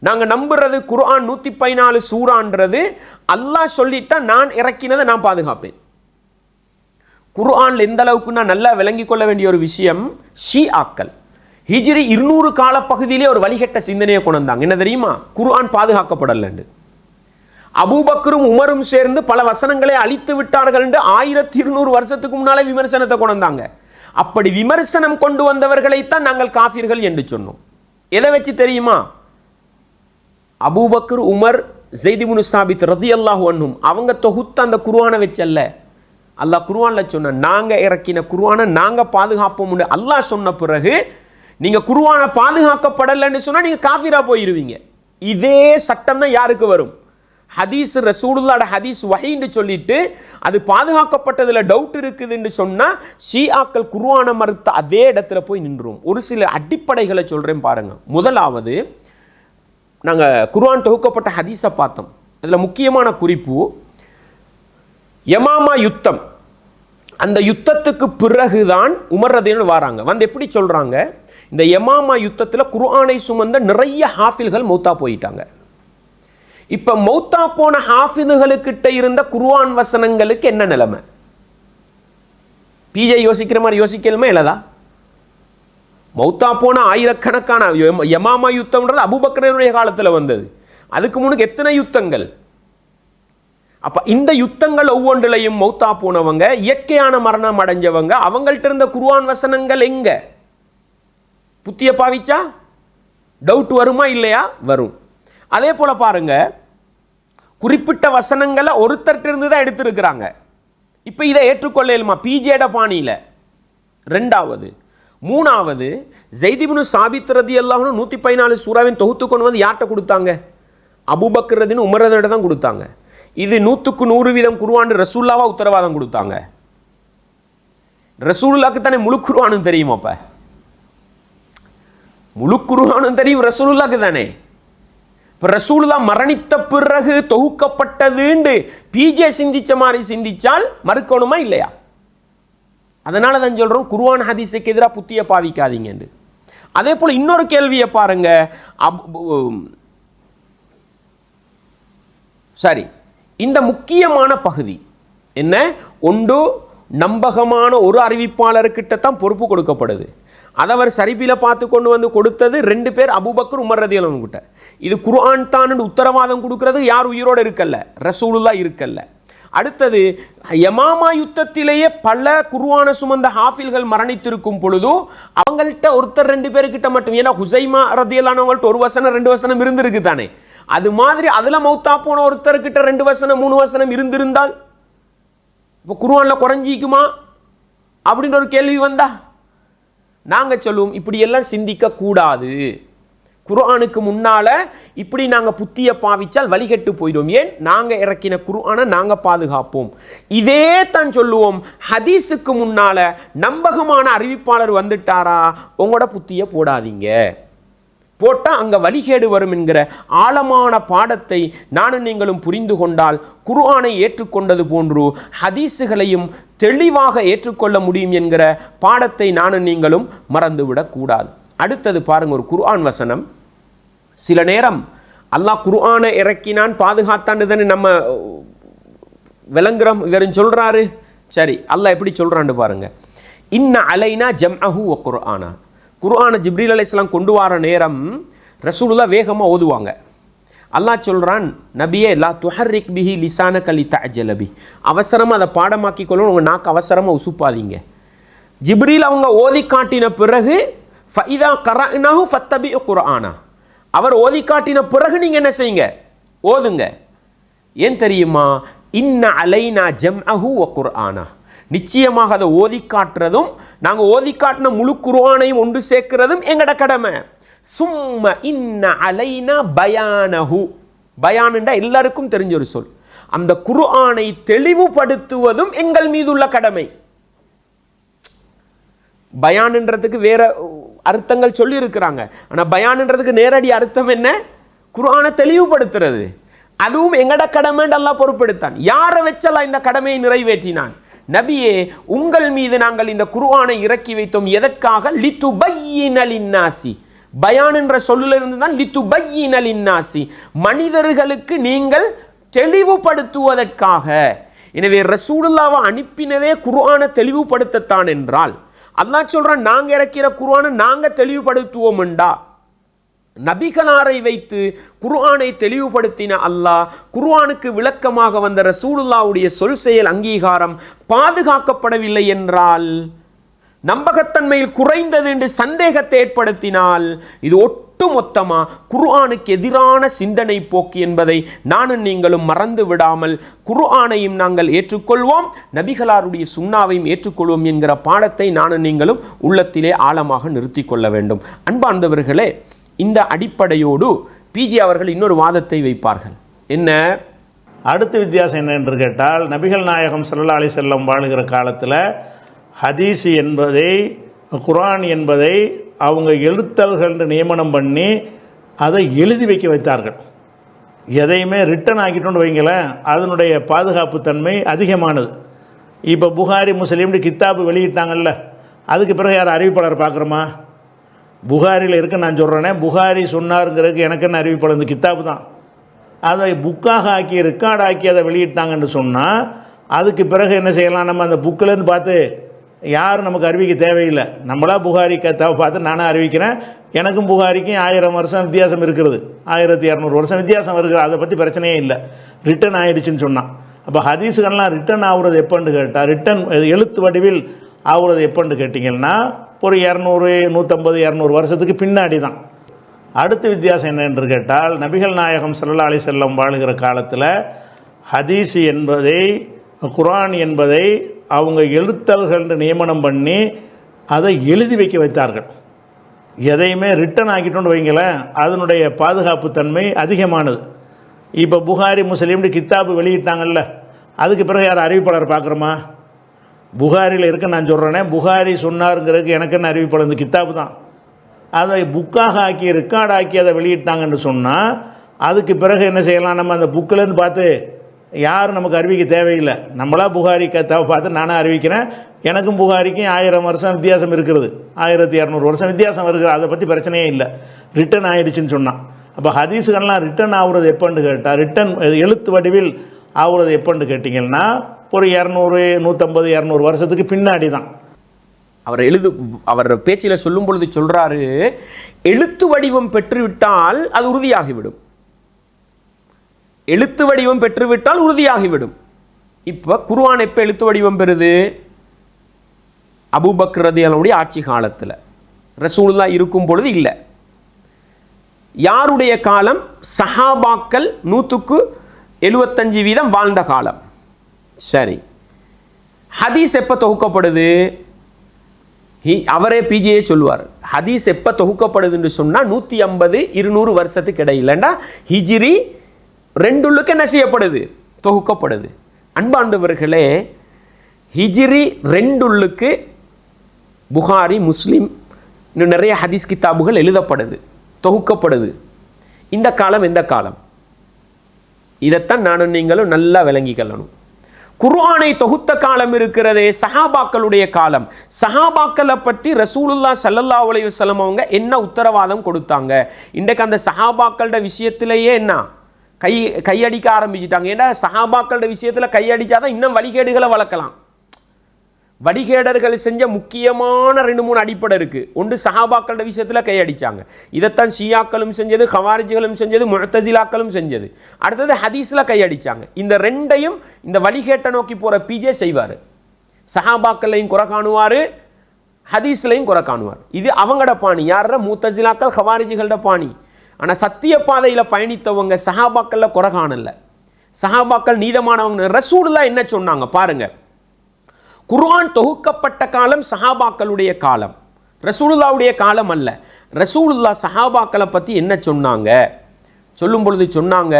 நாங்கள் நம்புறது குர்ஆன் 114 சூறான்றது அல்லாஹ் சொல்லிட்டா நான் இறக்கினதை நான் பாதுகாப்பேன். குர்ஆன்ல எந்த அளவுக்கு நான் நல்லா விளங்கி கொள்ள வேண்டிய ஒரு விஷயம், ஷிஆக்கள் ஹிஜ்ரி 200 கால பகுதியிலே ஒரு வழிகட்ட சிந்தனையை கொண்டு வந்தாங்க. என்ன தெரியுமா? குர்ஆன் பாதுகாக்கப்படலண்டு. அபூபக்கரும் உமரும் சேர்ந்து பல வசனங்களை அழித்து விட்டார்கள் என்று 1200 வருஷத்துக்கு முன்னாலே விமர்சனத்தை கொண்டு வந்தாங்க. அப்படி விமர்சனம் கொண்டு வந்தவர்களைத்தான் நாங்கள் காஃபிர்கள் என்று சொன்னோம். எதை வச்சு தெரியுமா? அபூபக்கர், உமர், ஸைத் இப்னு சாபித் ரலியல்லாஹு அன்ஹும் அவங்க தொகுத்த அந்த குர்ஆனை வச்சல்ல. அல்லாஹ் குர்ஆன்ல சொன்ன, நாங்க இறக்கின குர்ஆனை நாங்க பாதுகாப்போம். அல்லாஹ் சொன்ன பிறகு நீங்க குர்ஆனை பாதுகாக்கப்படலைன்னு சொன்னா நீங்க காஃபிரா போயிருவீங்க. இதே சட்டம் தான் யாருக்கு வரும்? ஹதீஸ், ரசூலுல்லாஹ்வோட ஹதீஸ் வஹீன்னு சொல்லிட்டு அது பாதுகாக்கப்பட்டதுல டவுட் இருக்குதுன்னு சொன்னா ஷிஆக்கள் குர்ஆனை மறுத்த அதே இடத்துல போய் நின்றும். ஒரு சில அடிப்படைகளை சொல்றேன் பாருங்க. முதலாவது, நாங்கள் குர்ஆன் தொகுக்கப்பட்ட ஹதீஸை பார்த்தோம். அதில் முக்கியமான குறிப்பு, யமாமா யுத்தம். அந்த யுத்தத்துக்கு பிறகுதான் உமர் ரலியல்லாஹு வராங்க. வந்து எப்படி சொல்றாங்க? இந்த யமாமா யுத்தத்தில் குர்ஆனை சுமந்த நிறைய ஹாஃபில்கள் மௌத்தா போயிட்டாங்க. இப்ப மௌத்தா போன ஹாஃபிதுகளுக்கிட்ட இருந்த குர்ஆன் வசனங்களுக்கு என்ன நிலைமை? பிஜே யோசிக்கிற மாதிரி யோசிக்கலுமே இல்லதா? மௌத்தா போன ஆயிரக்கணக்கான யமாமா யுத்தம்ன்றது அபூபக்கருடைய காலத்தில் வந்தது. அதுக்கு முன்னுக்கு எத்தனை யுத்தங்கள்? அப்ப இந்த யுத்தங்கள் ஒவ்வொன்றிலையும் மௌத்தா போனவங்க, இயற்கையான மரணம் அடைஞ்சவங்க, அவங்கள்ட்ட இருந்த குர்ஆன் வசனங்கள் எங்க? புத்திய பாவிச்சா டவுட் வருமா இல்லையா? வரும். அதே போல பாருங்க, குறிப்பிட்ட வசனங்களை ஒருத்தர்கிட்ட இருந்து தான் எடுத்திருக்கிறாங்க. இப்ப இதை ஏற்றுக்கொள்ளலுமா பிஜேட பாணியில? ரெண்டாவது. மூணாவது, ஸைத் இப்னு சாபித் ரலியல்லாஹு அன்ஹு 114 சூறாவின் தொகுத்து கொண்டு வந்து யார்கிட்ட கொடுத்தாங்க? அபூபக்கர் ரலியல்லாஹு உமர் ரலியல்லாஹு தான் கொடுத்தாங்க. இது 100% குர்ஆன் ரசூலுல்லாஹ் உத்தரவாதம் கொடுத்தாங்க. ரசூலுல்லாஹ்க்கு தானே முழு குர்ஆனும் தெரியுமா? அப்ப முழு குர்ஆனும் தெரியும் ரசூலுல்லாஹ்க்கு தானே. இப்ப ரசூலுல்லாஹ் மரணித்த பிறகு தொகுக்கப்பட்டதுன்னு பிஜே சிந்திச்ச மாதிரி சிந்திச்சால் மறுக்கணுமா இல்லையா? அதனால தான் சொல்றோம் குர்ஆன் ஹதீஸுக்கு எதிராக புத்திய பாவிக்காதீங்க என்று. அதே போல இன்னொரு கேள்வியை பாருங்க. சரி, இந்த முக்கியமான பகுதி என்ன? ஒன்று, நம்பகமான ஒரு அறிவிப்பாளர்கிட்ட தான் பொறுப்பு கொடுக்கப்படுது. அதை அவர் சரிபில பார்த்து கொண்டு வந்து கொடுத்தது 2 பேர், அபூபக்கர் உமர் ரலியல்லாஹு அன்ஹு கிட்ட. இது குர்ஆன் தான் உத்தரவாதம் கொடுக்கிறது யார் உயிரோடு இருக்கல்ல? ரசூலுல்லாஹ் இருக்கல்ல. அடுத்தது, யமாமா யுத்தத்திலேயே பல குர்ஆனை சுமந்த ஹாஃபில்கள் மரணித்திருக்கும் பொழுது அவங்கள்ட்ட ஒருத்தர் 2 பேர்கிட்ட மட்டும், ஏன்னா ஹுசைமா ரலியல்லாஹு அன்ஹு ஒரு வசனம் 2 வசனம் இருந்திருக்கு தானே. அது மாதிரி அதுல மௌத்தா போன ஒருத்தர்கிட்ட 2 வசனம் 3 வசனம் இருந்திருந்தால் இப்போ குர்ஆன்ல குறைஞ்சிக்குமா அப்படின்ற ஒரு கேள்வி வந்தா நாங்க சொல்லுவோம் இப்படி எல்லாம் சிந்திக்க கூடாது. குர்ஆனுக்கு முன்னால இப்படி நாங்க புத்திய பாவிச்சால் வழிகட்டு போயிடும். ஏன்? நாங்க இறக்கின குர்ஆனை நாங்க பாதுகாப்போம். இதே தான் சொல்லுவோம், ஹதீஸுக்கு முன்னால நம்பகமான அறிவிப்பாளர் வந்துட்டாரா, உங்களோட புத்திய போடாதீங்க, போட்டா அங்க வழிகேடு வரும் என்கிற ஆழமான பாடத்தை நானும் நீங்களும் புரிந்து கொண்டால் குர்ஆனை ஏற்றுக்கொண்டது போன்று ஹதீஸுகளையும் தெளிவாக ஏற்றுக்கொள்ள முடியும் என்கிற பாடத்தை நானும் நீங்களும் மறந்துவிடக் கூடாது. அடுத்தது பாருங்க, ஒரு குர்ஆன் வசனம். சில நேரம் அல்லாஹ் குர்ஆனை இறக்கினான் பாதுகாத்தான்னு நம்ம விளங்குறோம். இவரும் சொல்றாரு. சரி, அல்லாஹ் எப்படி சொல்றான்னு பாருங்க. இன்ன அலைனா ஜம்அஹு வ குர்ஆனா. குர்ஆனை ஜிப்ரீல் அலைஹிஸ்ஸலாம் கொண்டு வர நேரம் ரசூலுல்லாஹ் வேகமாக ஓதுவாங்க. அல்லாஹ் சொல்றான், நபியே லா துஹர்ரிக் பிஹி லிசானக லிதஅஜல பி. அவசரமாக அதை பாடமாக்கி கொள்ளணும், உங்கள் நாக்கு அவசரமாக உசுப்பாதீங்க. ஜிப்ரீல் அவங்க ஓதி காட்டின பிறகு ஃபஇதா கரஅனாஹு ஃபத்தபிஉ குர்ஆனா. அவர் ஓதி காட்டின பிறகு நீங்கள் என்ன செய்யுங்க? ஓதுங்க. ஏன் தெரியுமா? இன்ன அலைனா ஜம்அஹு வ குர்ஆனா. நிச்சயமாக அதை ஓதி காட்டுறதும் நாங்கள் ஓதி காட்டின முழு குர்ஆனையும் ஒன்று சேர்க்கிறதும் எங்கட கடமை. சும்ம இன்ன அலைனா பயானஹு. பயானுண்டா எல்லாருக்கும் தெரிஞ்ச ஒரு சொல். அந்த குர்ஆனை தெளிவுபடுத்துவதும் எங்கள் மீது உள்ள கடமை. பயான்ன்றதுக்கு வேற அர்த்தங்கள் சொல்லி இருக்கிறாங்க. ஆனால் பயான்ன்றதுக்கு நேரடி அர்த்தம் என்ன? குர்ஆனை தெளிவுபடுத்துறது. அதுவும் எங்கட கடமைன்னு அல்லாஹ் பொறுப்பெடுத்தான். யாரை வச்செல்லாம் இந்த கடமையை நிறைவேற்றினான்? நபியே, உங்கள் மீது நாங்கள் இந்த குர்ஆனை இறக்கி வைத்தோம். எதற்காக? லிதுபய்யின லின்னாசி. பயான் என்ற சொல்லிலிருந்து தான் லிதுபய்யின லின்னாசி, மனிதர்களுக்கு நீங்கள் தெளிவுபடுத்துவதற்காக. எனவே ரசூலுல்லாஹ்வை அனுப்பினதே குர்ஆனை தெளிவுபடுத்தத்தான் என்றால் அல்லாஹ் சொல்றான், நாங்க இறக்கிற குர்ஆனை நாங்க தெளிவுபடுத்துவோம்டா. நபிகளாரை வைத்து குர்ஆனை தெளிவுபடுத்தின அல்லாஹ் குர்ஆனுக்கு விளக்கமாக வந்த ரசூலுல்லாஹ்வுடைய சொல் செயல் அங்கீகாரம் பாதுகாக்கப்படவில்லை என்றால், நம்பகத்தன்மையில் குறைந்தது என்று சந்தேகத்தை ஏற்படுத்தினால், இது ஒட்டுமொத்தமா குர்ஆனுக்கு எதிரான சிந்தனை போக்கு என்பதை நானும் நீங்களும் மறந்து விடாமல் குர்ஆனையும் நாங்கள் ஏற்றுக்கொள்வோம், நபிகளாருடைய சுன்னாவையும் ஏற்றுக்கொள்வோம் என்கிற பாடத்தை நானும் நீங்களும் உள்ளத்திலே ஆழமாக நிறுத்தி கொள்ள வேண்டும். அன்பார்ந்தவர்களே, இந்த அடிப்படையோடு பிஜி அவர்கள் இன்னொரு வாதத்தை வைப்பார்கள். என்ன? அடுத்த வித்தியாசம் என்ன என்று கேட்டால், நபிகள் நாயகம் ஸல்லல்லாஹு அலைஹி வஸல்லம் வாழுகிற காலத்தில் ஹதீஸ் என்பதை, குர்ஆன் என்பதை அவங்க எழுத்தர்கள் நியமனம் பண்ணி அதை எழுதி வைக்க வைத்தார்கள். எதையுமே ரிட்டன் ஆக்கிட்டோன்னு வைங்களேன், அதனுடைய பாதுகாப்பு தன்மை அதிகமானது. இப்போ புகாரி முஸ்லீம்னு கித்தாபு வெளியிட்டாங்கல்ல, அதுக்கு பிறகு யார் அறிவிப்பாளர் பார்க்குறோமா? புகாரியில் இருக்க நான் சொல்கிறேனே, புகாரி சொன்னாருங்கிறதுக்கு எனக்கு என்ன அறிவிப்பாளர்? இந்த கித்தாபு தான். அதை புக்காக ஆக்கி ரெக்கார்ட் ஆக்கி அதை வெளியிட்டாங்கன்னு சொன்னால் அதுக்கு பிறகு என்ன செய்யலாம்? நம்ம அந்த புக்கிலேருந்து பார்த்து யாரும் நமக்கு அறிவிக்க தேவையில்லை. நம்மளா புகாரி கத்தாவை பார்த்து நானும் அறிவிக்கிறேன். எனக்கும் புகாரிக்கும் 1000 வருஷம் வித்தியாசம் இருக்கிறது, 1200 வருஷம் வித்தியாசம் இருக்குது. அதை பற்றி பிரச்சனையே இல்லை. ரிட்டன் ஆகிடுச்சின்னு சொன்னான். அப்போ ஹதீஸுகள்லாம் ரிட்டன் ஆகுறது எப்போன்னு கேட்டால், ரிட்டன் எழுத்து வடிவில் ஆகுறது எப்போன்னு கேட்டிங்கன்னா ஒரு 200, 150, 200 வருஷத்துக்கு பின்னாடி தான். அடுத்த வித்தியாசம் என்ன என்று கேட்டால், நபிகள் நாயகம் ஸல்லல்லாஹு அலைஹி வஸல்லம் வாழுகிற காலத்தில் ஹதீஸ் என்பதை, குர்ஆன் என்பதை அவங்க எழுத்தர்கள் நியமனம் பண்ணி அதை எழுதி வைக்க வைத்தார்கள். எதையுமே ரிட்டன் ஆக்கிட்டோன்னு வைங்களேன், அதனுடைய பாதுகாப்பு தன்மை அதிகமானது. இப்போ புகாரி முஸ்லீம்னு கித்தாபு வெளியிட்டாங்கல்ல, அதுக்கு பிறகு யார் அறிவிப்பாளர் பார்க்குறோமா? புகாரியில் இருக்க நான் சொல்கிறேனே, புகாரி சொன்னாருங்கிறதுக்கு எனக்கு என்ன அறிவிப்பாளர்? இந்த கித்தாபு தான். அதை புக்காக ஆக்கி ரெக்கார்ட் ஆக்கி அதை வெளியிட்டாங்கன்னு சொன்னால், அதுக்கு பிறகு என்ன செய்யலாம்? நம்ம அந்த புக்கிலேருந்து பார்த்து யாரும் நமக்கு அறிவிக்க தேவையில்லை. நம்மளா புகாரி கத்தாவை பார்த்து நானும் அறிவிக்கிறேன். எனக்கும் புகாரிக்கும் 1000 வருஷம் வித்தியாசம் இருக்கிறது, 1200 வருஷம் வித்தியாசம் இருக்குது. அதை பற்றி பிரச்சனையே இல்லை. ரிட்டன் ஆகிடுச்சின்னு சொன்னான். அப்போ ஹதீஸுகள்லாம் ரிட்டன் ஆகுறது எப்போன்னு கேட்டால், ரிட்டன் எழுத்து வடிவில் ஆகுறது எப்போன்னு கேட்டிங்கன்னா ஒரு 200, 150, 200 வருஷத்துக்கு பின்னாடி தான். அவர் பேச்சில் சொல்லும் பொழுது சொல்றாரு, எழுத்து வடிவம் பெற்றுவிட்டால் அது உறுதியாகிவிடும். எழுத்து வடிவம் பெற்றுவிட்டால் உறுதியாகிவிடும். இப்போ குர்ஆன் எப்போ எழுத்து வடிவம் பெறுது? அபூபக்கர் ரலியல்லாஹு ஆட்சி காலத்தில், ரசூலுல்லாஹ் இருக்கும் பொழுது இல்லை. யாருடைய காலம்? சஹாபாக்கள் 100% வாழ்ந்த காலம். சரி, ஹதீஸ் எப்போ தொகுக்கப்படுது? அவரே பிஜியே சொல்லுவார், ஹதீஸ் எப்போ தொகுக்கப்படுதுன்னு சொன்னால் 150, 200 வருஷத்துக்கு இடையிலண்டா ஹிஜ்ரி 2 என்ன செய்யப்படுது? தொகுக்கப்படுது. அன்பாண்டவர்களே, ஹிஜ்ரி 2 புகாரி, முஸ்லிம், இன்னும் நிறைய ஹதீஸ் கிதாபுகள் எழுதப்படுது, தொகுக்கப்படுது. இந்த காலம் எந்த காலம்? இதைத்தான் நானும் நீங்களும் நல்லா விளங்கிக்கொள்ளணும். குர்ஆனை தொகுத்த காலம் இருக்கிறதே, சஹாபாக்களுடைய காலம். சஹாபாக்களை பற்றி ரசூலுல்லாஹ் ஸல்லல்லாஹு அலைஹி வஸல்லம் அவங்க என்ன உத்தரவாதம் கொடுத்தாங்க? இன்றைக்கு அந்த சஹாபாக்களோட விஷயத்திலேயே என்ன கையடிக்க ஆரம்பிச்சிட்டாங்க. ஏன்னா சஹாபாக்களோட விஷயத்தில் கையடிச்சாதான் இன்னும் வழிகேடுகளை வளர்க்கலாம். வழிகேடர்கள் செஞ்ச முக்கியமான 2-3 அடிப்படை இருக்குது. ஒன்று, சஹாபாக்களோட விஷயத்தில் கையடிச்சாங்க. இதைத்தான் ஷியாக்களும் செஞ்சது, ஹவாரிஜிகளும் செஞ்சது, முஅ்தஸிலாக்களும் செஞ்சது. அடுத்தது ஹதீஸில் கையடிச்சாங்க. இந்த 2ஐயும் இந்த வழிகேட்டை நோக்கி போகிற பிஜே செய்வார். சஹாபாக்கள்லையும் குறை காணுவார், ஹதீஸ்லையும் குறை காணுவார். இது அவங்களோட பாணி. யார? முஅ்தஸிலாக்கள், ஹவாரிஜிகளோட பாணி. ஆனால் சத்திய பாதையில் பயணித்தவங்க சஹாபாக்களில் குறை காணல. சஹாபாக்கள் நீதமானவங்க. ரசூலுல்லாஹ் என்ன சொன்னாங்க பாருங்க. குர்ஆன் தொகுக்கப்பட்ட காலம் சஹாபாக்களுடைய காலம், ரசூலுல்லாஹ்வுடைய காலம் அல்ல. ரசூலுல்லாஹ் சஹாபாக்களை பற்றி என்ன சொன்னாங்க? சொல்லும் பொழுது சொன்னாங்க,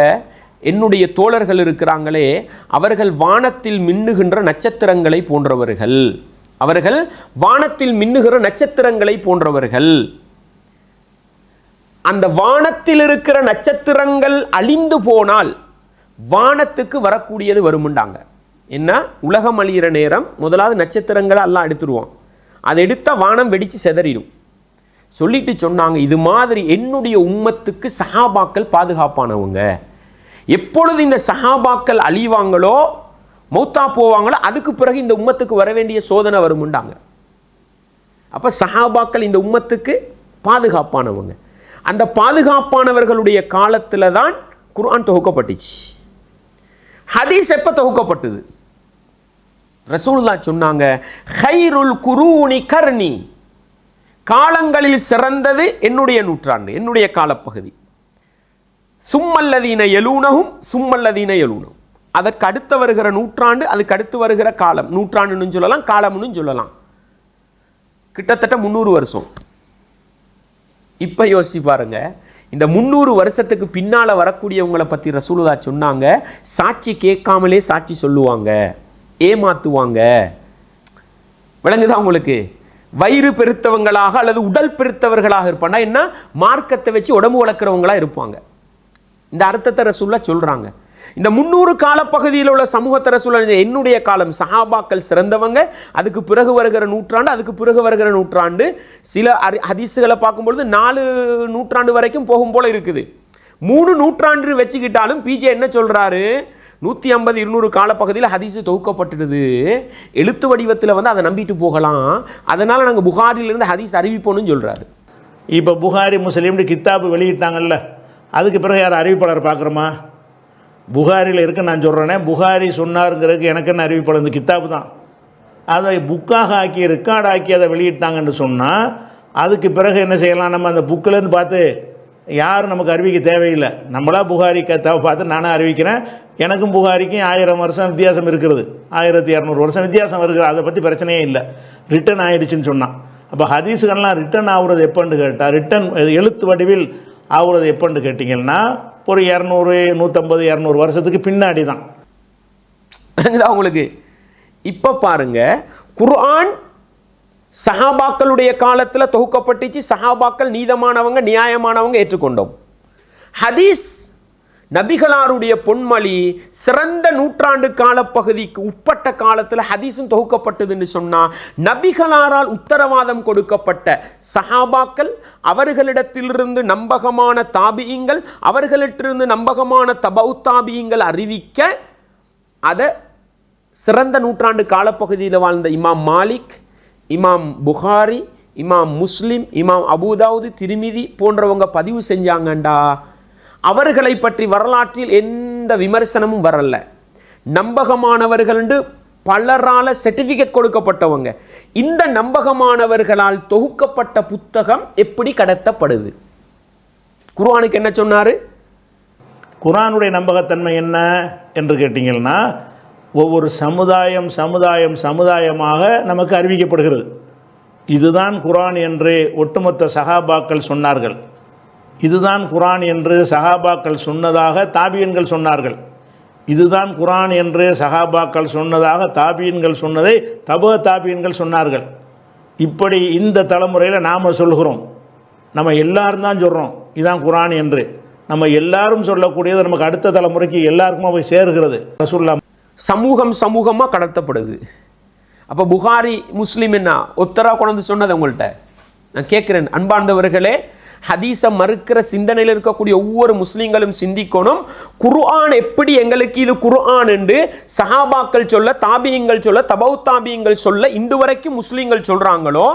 என்னுடைய தோழர்கள் இருக்கிறாங்களே, அவர்கள் வானத்தில் மின்னுகின்ற நட்சத்திரங்களை போன்றவர்கள். அவர்கள் வானத்தில் மின்னுகிற நட்சத்திரங்களை போன்றவர்கள். அந்த வானத்தில் இருக்கிற நட்சத்திரங்கள் அழிந்து போனால் வானத்துக்கு வரக்கூடியது வருமுண்டாங்க. என்ன? உலகம் அழிகிற நேரம் முதலாவது நட்சத்திரங்களை எல்லாம் எடுத்துருவோம். அதை எடுத்தால் வானம் வெடித்து செதறிடும். சொல்லிட்டு சொன்னாங்க, இது மாதிரி என்னுடைய உம்மத்துக்கு சஹாபாக்கள் பாதுகாப்பானவங்க. எப்பொழுது இந்த சஹாபாக்கள் அழிவாங்களோ, மௌத்தா போவாங்களோ, அதுக்கு பிறகு இந்த உம்மத்துக்கு வர வேண்டிய சோதனை வருமுண்டாங்க. அப்போ சஹாபாக்கள் இந்த உம்மத்துக்கு பாதுகாப்பானவங்க. அந்த பாதுகாப்பானவர்களுடைய காலத்தில் தான் குர்ஆன் தொகுக்கப்பட்டுச்சு. ஹதீஸ் எப்போ தொகுக்கப்பட்டது? ரசூலுல்லாஹ் சொன்னாங்க, ஹைருல் குரூனி கர்னி, காலங்களில் சிறந்தது என்னுடைய நூற்றாண்டு, என்னுடைய காலப்பகுதி. சும்மல்லதீன யலூனஹும் சும்மல்லதீன யலூனஹும், அதற்கு அடுத்து வருகிற நூற்றாண்டு, அதுக்கு அடுத்து வருகிற காலம். நூற்றாண்டுன்னு சொல்லலாம், காலம்னு சொல்லலாம். கிட்டத்தட்ட 300 வருஷம். இப்போ யோசிச்சு பாருங்க, இந்த 300 வருஷத்துக்கு பின்னால் வரக்கூடியவங்களை பற்றி ரசூலுல்லாஹ் சொன்னாங்க, சாட்சி கேட்காமலே சாட்சி சொல்லுவாங்க, ஏமாத்துவாங்க. விளங்குதா உங்களுக்கு? வயிறு பெருத்தவங்களாக அல்லது உடல் பெருத்தவர்களாக இருப்பாங்க. என்ன? மார்க்கத்தை வச்சு உடம்பு வளர்க்குறவங்களாக இருப்பாங்க. இந்த அர்த்தத்தை ரசூலுல்லாஹ் சொல்கிறாங்க. இந்த 300 காலப்பகுதியில் உள்ள சமூகத்தை ரசூலுல்லாஹ், என்னுடைய காலம் சஹாபாக்கள் சிறந்தவங்க, அதுக்கு பிறகு வருகிற நூற்றாண்டு, அதுக்கு பிறகு வருகிற நூற்றாண்டு. சில ஹதீஸுகளை பார்க்கும்பொழுது 4 நூற்றாண்டு வரைக்கும் போகும் போல இருக்குது. 3 நூற்றாண்டு வச்சுக்கிட்டாலும் பிஜே என்ன சொல்கிறாரு? 150-200 காலப்பகுதியில் ஹதீஸு தொகுக்கப்பட்டுடுது. எழுத்து வடிவத்தில் வந்து அதை நம்பிட்டு போகலாம். அதனால் நாங்கள் புகாரிலிருந்து ஹதீஸ் அறிவிப்போன்னு சொல்கிறாரு. இப்போ புகாரி முஸ்லீம்னு கித்தாபு வெளியிட்டாங்கல்ல, அதுக்கு பிறகு யார் அறிவிப்பாளர் பார்க்குறோமா? புகாரியில் இருக்க நான் சொல்கிறேனே, புகாரி சொன்னாருங்கிறதுக்கு எனக்கு என்ன அறிவிப்பாளர்? இந்த கித்தாபு தான். அதை புக்காக ஆக்கி ரெக்கார்ட் ஆக்கி அதை வெளியிட்டாங்கன்னு சொன்னால் அதுக்கு பிறகு என்ன செய்யலாம்? நம்ம அந்த புக்கிலேருந்து பார்த்து யாரும் நமக்கு அறிவிக்க தேவையில்லை. நம்மளா புகாரி கத்தாவை பார்த்து நானே அறிவிக்கிறேன். எனக்கும் புகாரிக்கும் 1000 வருஷம் வித்தியாசம் இருக்கிறது, 1200 வருஷம் வித்தியாசம் இருக்குது. அதை பற்றி பிரச்சனையே இல்லை. ரிட்டன் ஆகிடுச்சின்னு சொன்னான். அப்போ ஹதீஸுகள்லாம் ரிட்டன் ஆகுறது எப்போன்னு கேட்டால், ரிட்டன் எழுத்து வடிவில் ஆகுறது எப்போன்னு கேட்டிங்கன்னா ஒரு 200, 150, 200 வருஷத்துக்கு பின்னாடி தான். உங்களுக்கு இப்போ பாருங்க, குர்ஆன் சஹாபாக்களுடைய காலத்தில் தொகுக்கப்பட்டுச்சு. சஹாபாக்கள் நீதமானவங்க, நியாயமானவங்க, ஏற்றுக்கொண்டோம். ஹதீஸ் நபிகளாருடைய பொன்மொழி சிறந்த நூற்றாண்டு காலப்பகுதிக்கு உட்பட்ட காலத்தில் ஹதீஸும் தொகுக்கப்பட்டதுன்னு சொன்னால் நபிகளாரால் உத்தரவாதம் கொடுக்கப்பட்ட சஹாபாக்கள், அவர்களிடத்திலிருந்து நம்பகமான தாபியங்கள், அவர்களிடத்திலிருந்து நம்பகமான தபௌ தாபியங்கள் அறிவிக்க அதை சிறந்த நூற்றாண்டு காலப்பகுதியில் வாழ்ந்த இமாம் மாலிக், இமாம் புகாரி, இமாம் முஸ்லிம், இமாம் அபூதாவுது, திரிமிதி போன்றவங்க பதிவு செஞ்சாங்கண்டா அவர்களை பற்றி வரலாற்றில் எந்த விமர்சனமும் வரல. நம்பகமானவர்கள் என்று பலரால் சர்டிஃபிகேட் கொடுக்கப்பட்டவங்க. இந்த நம்பகமானவர்களால் தொகுக்கப்பட்ட புத்தகம் எப்படி கடத்தப்படுது? குர்ஆனுக்கு என்ன சொன்னார்? குர்ஆனுடைய நம்பகத்தன்மை என்ன என்று கேட்டிங்கன்னா, ஒவ்வொரு சமுதாயம் சமுதாயம் சமுதாயமாக நமக்கு அறிவிக்கப்படுகிறது. இதுதான் குர்ஆன் என்று ஒட்டுமொத்த சஹாபாக்கள் சொன்னார்கள். இதுதான் குர்ஆன் என்று சஹாபாக்கள் சொன்னதாக தாபியன்கள் சொன்னார்கள். இதுதான் குர்ஆன் என்று சஹாபாக்கள் சொன்னதாக தாபியன்கள் சொன்னதை தபு தாபியன்கள் சொன்னார்கள். இப்படி இந்த தலைமுறையில் நாம் சொல்கிறோம். நம்ம எல்லாரும் தான் சொல்கிறோம் இதுதான் குர்ஆன் என்று. நம்ம எல்லாரும் சொல்லக்கூடியது நமக்கு அடுத்த தலைமுறைக்கு எல்லாருக்குமா போய் சேருகிறது. ரசூலுல்லாஹ் சமூகமாக கடத்தப்படுது. அப்போ புகாரி முஸ்லீம் என்ன ஒத்தரா கொண்டு சொன்னது உங்கள்கிட்ட நான் கேட்குறேன். அன்பார்ந்தவர்களே, ஹதீஸை மறுக்கிற சிந்தனையில் இருக்கக்கூடிய ஒவ்வொரு முஸ்லீம்களும் சிந்திக்கணும். குர்ஆன் எப்படி எங்களுக்கு இது குர்ஆன் என்று சஹாபாக்கள் சொல்ல, தாபியங்கள் சொல்ல, தபௌ தாபியங்கள் சொல்ல இன்று வரைக்கும் முஸ்லீம்கள் சொல்கிறாங்களோ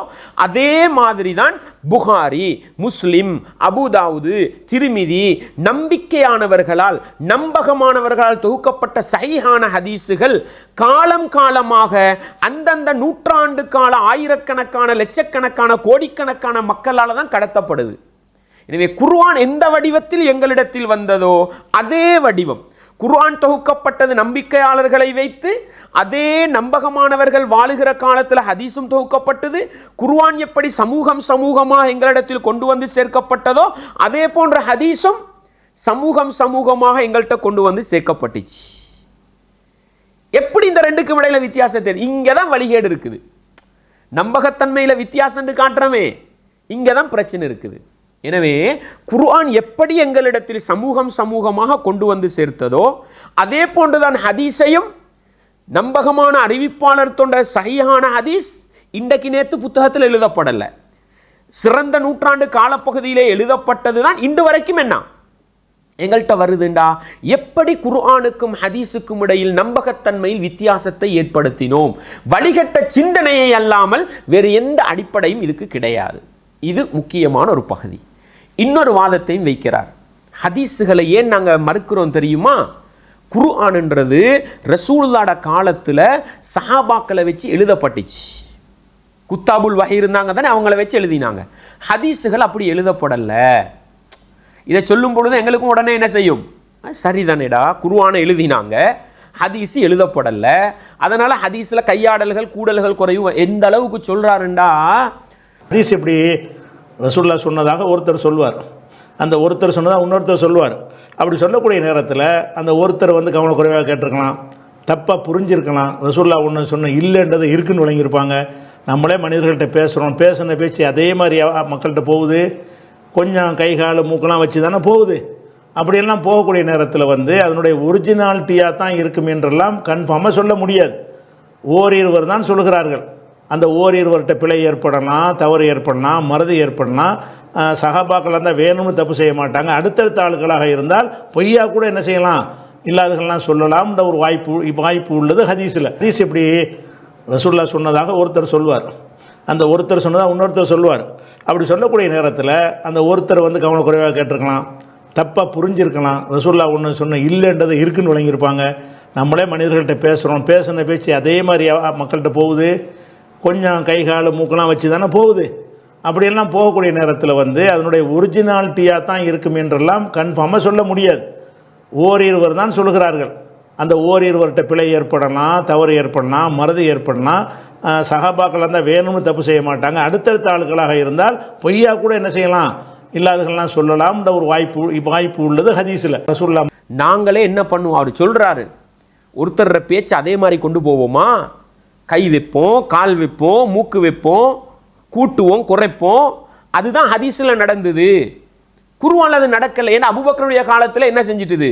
அதே மாதிரி தான் புகாரி, முஸ்லிம், அபூதாவுது, திரிமிதி நம்பிக்கையானவர்களால் நம்பகமானவர்களால் தொகுக்கப்பட்ட சஹீஹான ஹதீஸுகள் காலம் காலமாக அந்தந்த நூற்றாண்டு கால ஆயிரக்கணக்கான, லட்சக்கணக்கான, கோடிக்கணக்கான மக்களால் தான் கடத்தப்படுது. எனவே குர்ஆன் எந்த வடிவத்தில் எங்களிடத்தில் வந்ததோ அதே வடிவம். குர்ஆன் தொகுக்கப்பட்டது நம்பிக்கையாளர்களை வைத்து, அதே நம்பகமானவர்கள் வாழுகிற காலத்தில் ஹதீஸும் தொகுக்கப்பட்டது. குர்ஆன் எப்படி சமூகமாக எங்களிடத்தில் கொண்டு வந்து சேர்க்கப்பட்டதோ அதே போன்ற ஹதீஸும் சமூகமாக எங்கள்கிட்ட கொண்டு வந்து சேர்க்கப்பட்டுச்சு. எப்படி இந்த ரெண்டுக்கும் இடையில வித்தியாசத்தை? இங்கே தான் வழிகேடு இருக்குது. நம்பகத்தன்மையில் வித்தியாசம் காட்டுறமே, இங்கே தான் பிரச்சனை இருக்குது. எனவே குர்ஆன் எப்படி எங்களிடத்தில் சமூகமாக கொண்டு வந்து சேர்த்ததோ அதே போன்றுதான் ஹதீஸையும் நம்பகமான அறிவிப்பாளர் தொண்ட சஹீஹான ஹதீஸ் இன்றைக்கு நேற்று புத்தகத்தில் எழுதப்படலை, சிறந்த நூற்றாண்டு காலப்பகுதியிலே எழுதப்பட்டது தான் இன்று வரைக்கும் என்ன எங்கள்கிட்ட வருதுண்டா. எப்படி குர்ஆனுக்கும் ஹதீஸுக்கும் இடையில் நம்பகத்தன்மையில் வித்தியாசத்தை ஏற்படுத்தினோம்? வழிகட்ட சிந்தனையை அல்லாமல் வேறு எந்த அடிப்படையும் இதுக்கு கிடையாது. இது முக்கியமான ஒரு பகுதி. இன்னொரு வாதத்தையும் வைக்கிறார். ஹதீஸுகளை ஏன் நாங்கள் மறுக்கிறோம் தெரியுமா? குர்ஆன்ன்றது ரசூலுல்லாஹ்ட காலத்தில் சஹாபாக்களை வச்சு எழுதப்பட்டுச்சு. குத்தாபுல் வஹி இருந்தாங்க தானே, அவங்கள வச்சு எழுதினாங்க. ஹதீஸுகள் அப்படி எழுதப்படலை. இதை சொல்லும் பொழுது எங்களுக்கும் உடனே என்ன செய்யும்? சரிதானேடா, குர்ஆனை எழுதினாங்க, ஹதீஸ் எழுதப்படலை, அதனால் ஹதீஸில் கையாடல்கள் கூடல்கள் குறையும் எந்த அளவுக்கு சொல்கிறாருண்டா. ஹதீஸ் எப்படி ரசூலுல்லாஹ் சொன்னதாக ஒருத்தர் சொல்வார், அந்த ஒருத்தர் சொன்னதாக இன்னொருத்தர் சொல்வார். அப்படி சொல்லக்கூடிய நேரத்தில் அந்த ஒருத்தர் வந்து கவனக்குறைவாக கேட்டிருக்கலாம், தப்பாக புரிஞ்சிருக்கலாம். ரசூலுல்லாஹ் ஒன்று சொன்ன இல்லைன்றது இருக்குன்னு விளங்கியிருப்பாங்க. நம்மளே மனிதர்கள்ட்ட பேசுகிறோம், பேசின பேச்சு அதே மாதிரி மக்கள்கிட்ட போகுது. கொஞ்சம் கை கால் மூக்கெல்லாம் வச்சு தானே போகுது. அப்படியெல்லாம் போகக்கூடிய நேரத்தில் வந்து அதனுடைய ஒரிஜினாலிட்டியாக தான் இருக்கும் என்றெல்லாம் கன்ஃபார்மாக சொல்ல முடியாது. ஓரிருவர் தான் சொல்கிறார்கள். அந்த ஓரிருவர்கிட்ட பிழை ஏற்படலாம், தவறு ஏற்படலாம், மறதி ஏற்படலாம். சஹாபாக்கள் இருந்தால் வேணும்னு தப்பு செய்ய மாட்டாங்க. அடுத்தடுத்த ஆளுகளாக இருந்தால் பொய்யா கூட என்ன செய்யலாம், இல்லாதவர்கள்லாம் சொல்லலாம்ன்ற ஒரு வாய்ப்பு உள்ளது ஹதீஸில். ஹதீஸ் எப்படி ரசூலுல்லாஹ் சொன்னதாக ஒருத்தர் சொல்வார், அந்த ஒருத்தர் சொன்னதாக இன்னொருத்தர் சொல்வார். அப்படி சொல்லக்கூடிய நேரத்தில் அந்த ஒருத்தர் வந்து கவனக்குறைவாக கேட்டிருக்கலாம், தப்பாக புரிஞ்சிருக்கலாம், ரசூலுல்லாஹ் ஒன்று சொன்ன இல்லைன்றதை இருக்குன்னு விளங்கியிருப்பாங்க. நம்மளே மனிதர்கள்ட்ட பேசுகிறோம், பேசின பேச்சு அதே மாதிரி மக்கள்கிட்ட போகுது, கொஞ்சம் கை கால் மூக்கெல்லாம் வச்சு தானே போகுது. அப்படியெல்லாம் போகக்கூடிய நேரத்தில் வந்து அதனுடைய ஒரிஜினாலிட்டியாக தான் இருக்கும் என்றெல்லாம் கன்ஃபார்மாக சொல்ல முடியாது. ஓரிருவர் தான் சொல்கிறார்கள். அந்த ஓரிருவர்கிட்ட பிழை ஏற்படலாம், தவறு ஏற்படலாம், மறதி ஏற்படலாம். சஹாபாக்கள் இருந்தால் வேணும்னு தப்பு செய்ய மாட்டாங்க. அடுத்தடுத்த ஆளுகளாக இருந்தால் பொய்யா கூட என்ன செய்யலாம், இல்லாதவர்கள்லாம் சொல்லலாம்ன்ற ஒரு வாய்ப்பு உள்ளது ஹதீஸில். ரசூலுல்லாஹ் நாங்களே என்ன பண்ணுவோம், அவர் சொல்கிறாரு, ஒருத்தர் பேச்சு அதே மாதிரி கொண்டு போவோமா? கை வைப்போம், கால் வைப்போம், மூக்கு வைப்போம், கூட்டுவோம், குறைப்போம். அதுதான் ஹதீஸில் நடந்தது. குர்ஆன்ல அது நடக்கலை. ஏன்னா அபூபக்கருடைய காலத்தில் என்ன செஞ்சிட்டுது?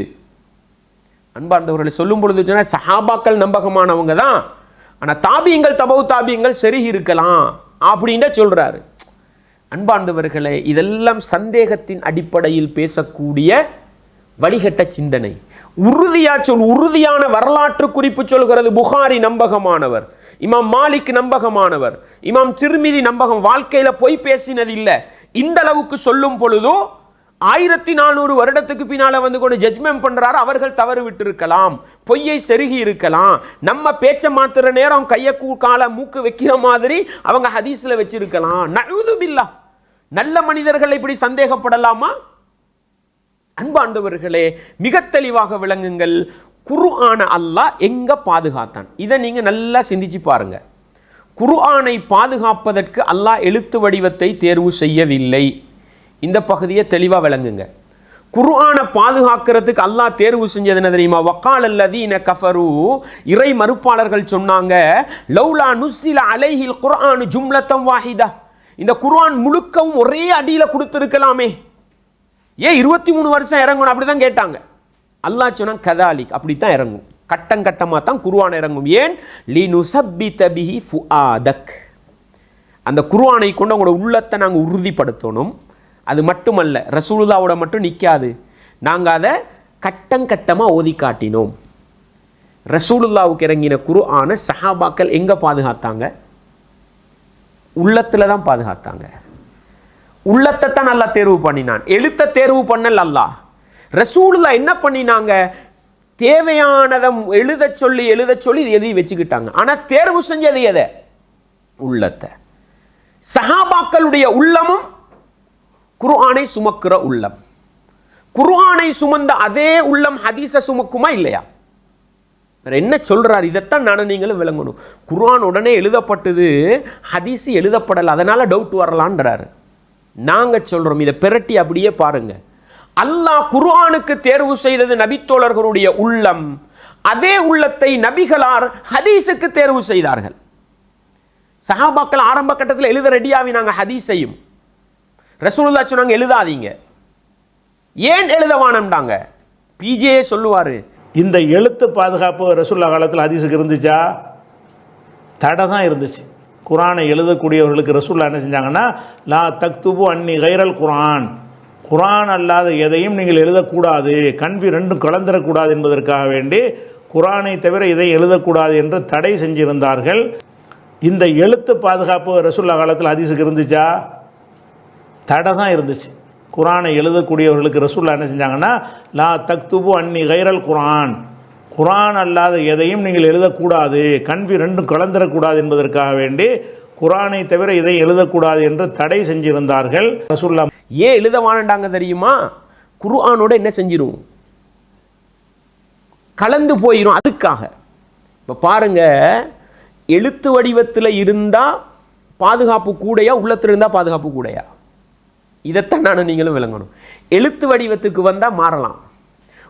அன்பார்ந்தவர்களை சொல்லும் பொழுது சொன்னால் சஹாபாக்கள் நம்பகமானவங்க தான், ஆனால் தாபியங்கள் தபவு தாபியங்கள் செருகி இருக்கலாம் அப்படின்ட்டு சொல்கிறாரு. அன்பார்ந்தவர்களே, இதெல்லாம் சந்தேகத்தின் அடிப்படையில் பேசக்கூடிய வழிகட்ட சிந்தனை. உறுதியான வரலாற்று குறிப்பு சொல்கிறது. புகாரி நம்பகமானவர், இமாம் மாலிக் நம்பகமானவர், இமாம் திர்மிதி நம்பகம், வாழ்க்கையில் பொய் பேசினது இல்லை. இந்த அளவுக்கு சொல்லும் பொழுதோ 1400 வருடத்துக்கு பின்னால வந்து கொண்டு ஜட்ஜ்மெண்ட் பண்றாரு. அவர்கள் தவறு விட்டு இருக்கலாம், பொய்யை செருகி இருக்கலாம். நம்ம பேச்ச மாத்துற நேரம் கைய கால மூக்கு வைக்கிற மாதிரி அவங்க ஹதீஸ்ல வச்சிருக்கலாம். நஊது பில்லாஹ். நல்ல மனிதர்கள் இப்படி சந்தேகப்படலாமா? அன்பாண்டவர்களே, மிக தெளிவாக விளங்குங்கள். குர்ஆனை அல்லாஹ் எங்க பாதுகாத்தான்? இதை நீங்க நல்லா சிந்திச்சு பாருங்க. குர்ஆனை பாதுகாப்பதற்கு அல்லாஹ் எழுத்து வடிவத்தை தேர்வு செய்யவில்லை. இந்த பகுதியை தெளிவாக விளங்குங்க. குர்ஆனை பாதுகாக்கிறதுக்கு அல்லாஹ் தேர்வு செஞ்சது என்ன தெரியுமா? வக்கால் அல்லதீன கஃபரு, இறை மறுப்பாளர்கள் சொன்னாங்க, லௌலா நுஸ்ஸில அலைஹில் குர்ஆனு ஜும்லத்தம் வாஹிதா, இந்த குர்ஆன் முழுக்கவும் ஒரே அடியில் கொடுத்துருக்கலாமே, ஏன் 23 வருஷம் இறங்கணும்? அப்படி தான் கேட்டாங்க. அல்லாஹ் சொன்னான், கதாலிக், அப்படித்தான் இறங்கும், கட்டம் கட்டமாக தான் குர்ஆன் இறங்கும். ஏன்? லினுஸப்பித பிஹி ஃபுஆதக், அந்த குர்ஆனை கொண்டு உங்களோட உள்ளத்தை நாங்கள் உறுதிப்படுத்தணும். அது மட்டுமல்ல, ரசூலுல்லாவோட மட்டும் நிற்காது, நாங்கள் அதை கட்டமாக ஓதி காட்டினோம். ரசூலுல்லாவுக்கு இறங்கின குர்ஆனை சஹாபாக்கள் எங்கே பாதுகாத்தாங்க? உள்ளத்தில் தான் பாதுகாத்தாங்க. உள்ளத்தை தான் அல்லாஹ் தேர்வு பண்ணினான், எழுத்தை தேர்வு பண்ணல அல்லாஹ். ரசூலுல்லாஹ் என்ன பண்ணினாங்க? தேவையானதை எழுத சொல்லி எழுதி வச்சுக்கிட்டாங்க. ஆனால் தேர்வு செஞ்சது எதை? உள்ளத்தை. சஹாபாக்களுடைய உள்ளமும் குர்ஆனை சுமக்கிற உள்ளம். குர்ஆனை சுமந்த அதே உள்ளம் ஹதீஸை சுமக்குமா இல்லையா? என்ன சொல்றாரு? இதைத்தான் நானும் நீங்களும் விளங்கணும். குர்ஆன் உடனே எழுதப்பட்டது, ஹதீஸ் எழுதப்படலை, அதனால டவுட் வரலான்றாரு. நாங்க சொல்றோம், இதை பெரட்டி அப்படியே பாருங்க. அல்லாஹ் குர்ஆனுக்கு தேர்வு செய்தது நபித்தோழர்களுடைய உள்ளம். அதே உள்ளத்தை நபிகளார் ஹதீஸுக்கு தேர்வு செய்தார்கள். சஹாபாக்கள் ஆரம்ப கட்டத்தில் எழுத ரெடியாவினாங்க ஹதீஸையும். ரசூலுல்லாஹ் சொன்னாங்க, எழுதாதீங்க. ஏன் எழுதவானம்டாங்க? பிஜே சொல்லுவாரு, இந்த எழுத்து பாதுகாப்பு ரசூலுல்லாஹ் காலத்தில் ஹதீஸுக்கு இருந்துச்சா? தடை தான் இருந்துச்சு. குர்ஆனை எழுதக்கூடியவர்களுக்கு ரசூலுல்லாஹ் என்ன செஞ்சாங்கன்னா, லா தக்துபு அன்னி கைரல் குர்ஆன், குர்ஆன் அல்லாத எதையும் நீங்கள் எழுதக்கூடாது, கல்வி ரெண்டும் கலந்துடக்கூடாது என்பதற்காக வேண்டி குர்ஆனை தவிர இதை எழுதக்கூடாது என்று தடை செஞ்சிருந்தார்கள். இந்த எழுத்து பாதுகாப்பு ரசூலுல்லாஹ் காலத்தில் ஹதீஸுக்கு இருந்துச்சா? தடை தான் இருந்துச்சு. குர்ஆனை எழுதக்கூடியவர்களுக்கு ரசூலுல்லாஹ் என்ன செஞ்சாங்கன்னா, லா தக்துபு அன்னி கைரல் குர்ஆன், குர்ஆன் அல்லாத எதையும் நீங்கள் எழுதக்கூடாது, கல்வி ரெண்டும் கலந்துடக்கூடாது என்பதற்காக வேண்டி குர்ஆனை தவிர இதை எழுதக்கூடாது என்று தடை செஞ்சிருந்தார்கள். ரசூலுல்லாஹ் ஏன் எழுதவானண்டாங்க தெரியுமா? குர்ஆனோட என்ன செஞ்சிரும்? கலந்து போயிடும். அதுக்காக. இப்போ பாருங்க, எழுத்து வடிவத்தில் இருந்தால் பாதுகாப்பு கூடையா, உள்ளத்தில் இருந்தால் பாதுகாப்பு கூடையா? இதைத்தான் நானும் நீங்களும் விளங்கணும். எழுத்து வடிவத்துக்கு வந்தால் மாறலாம்.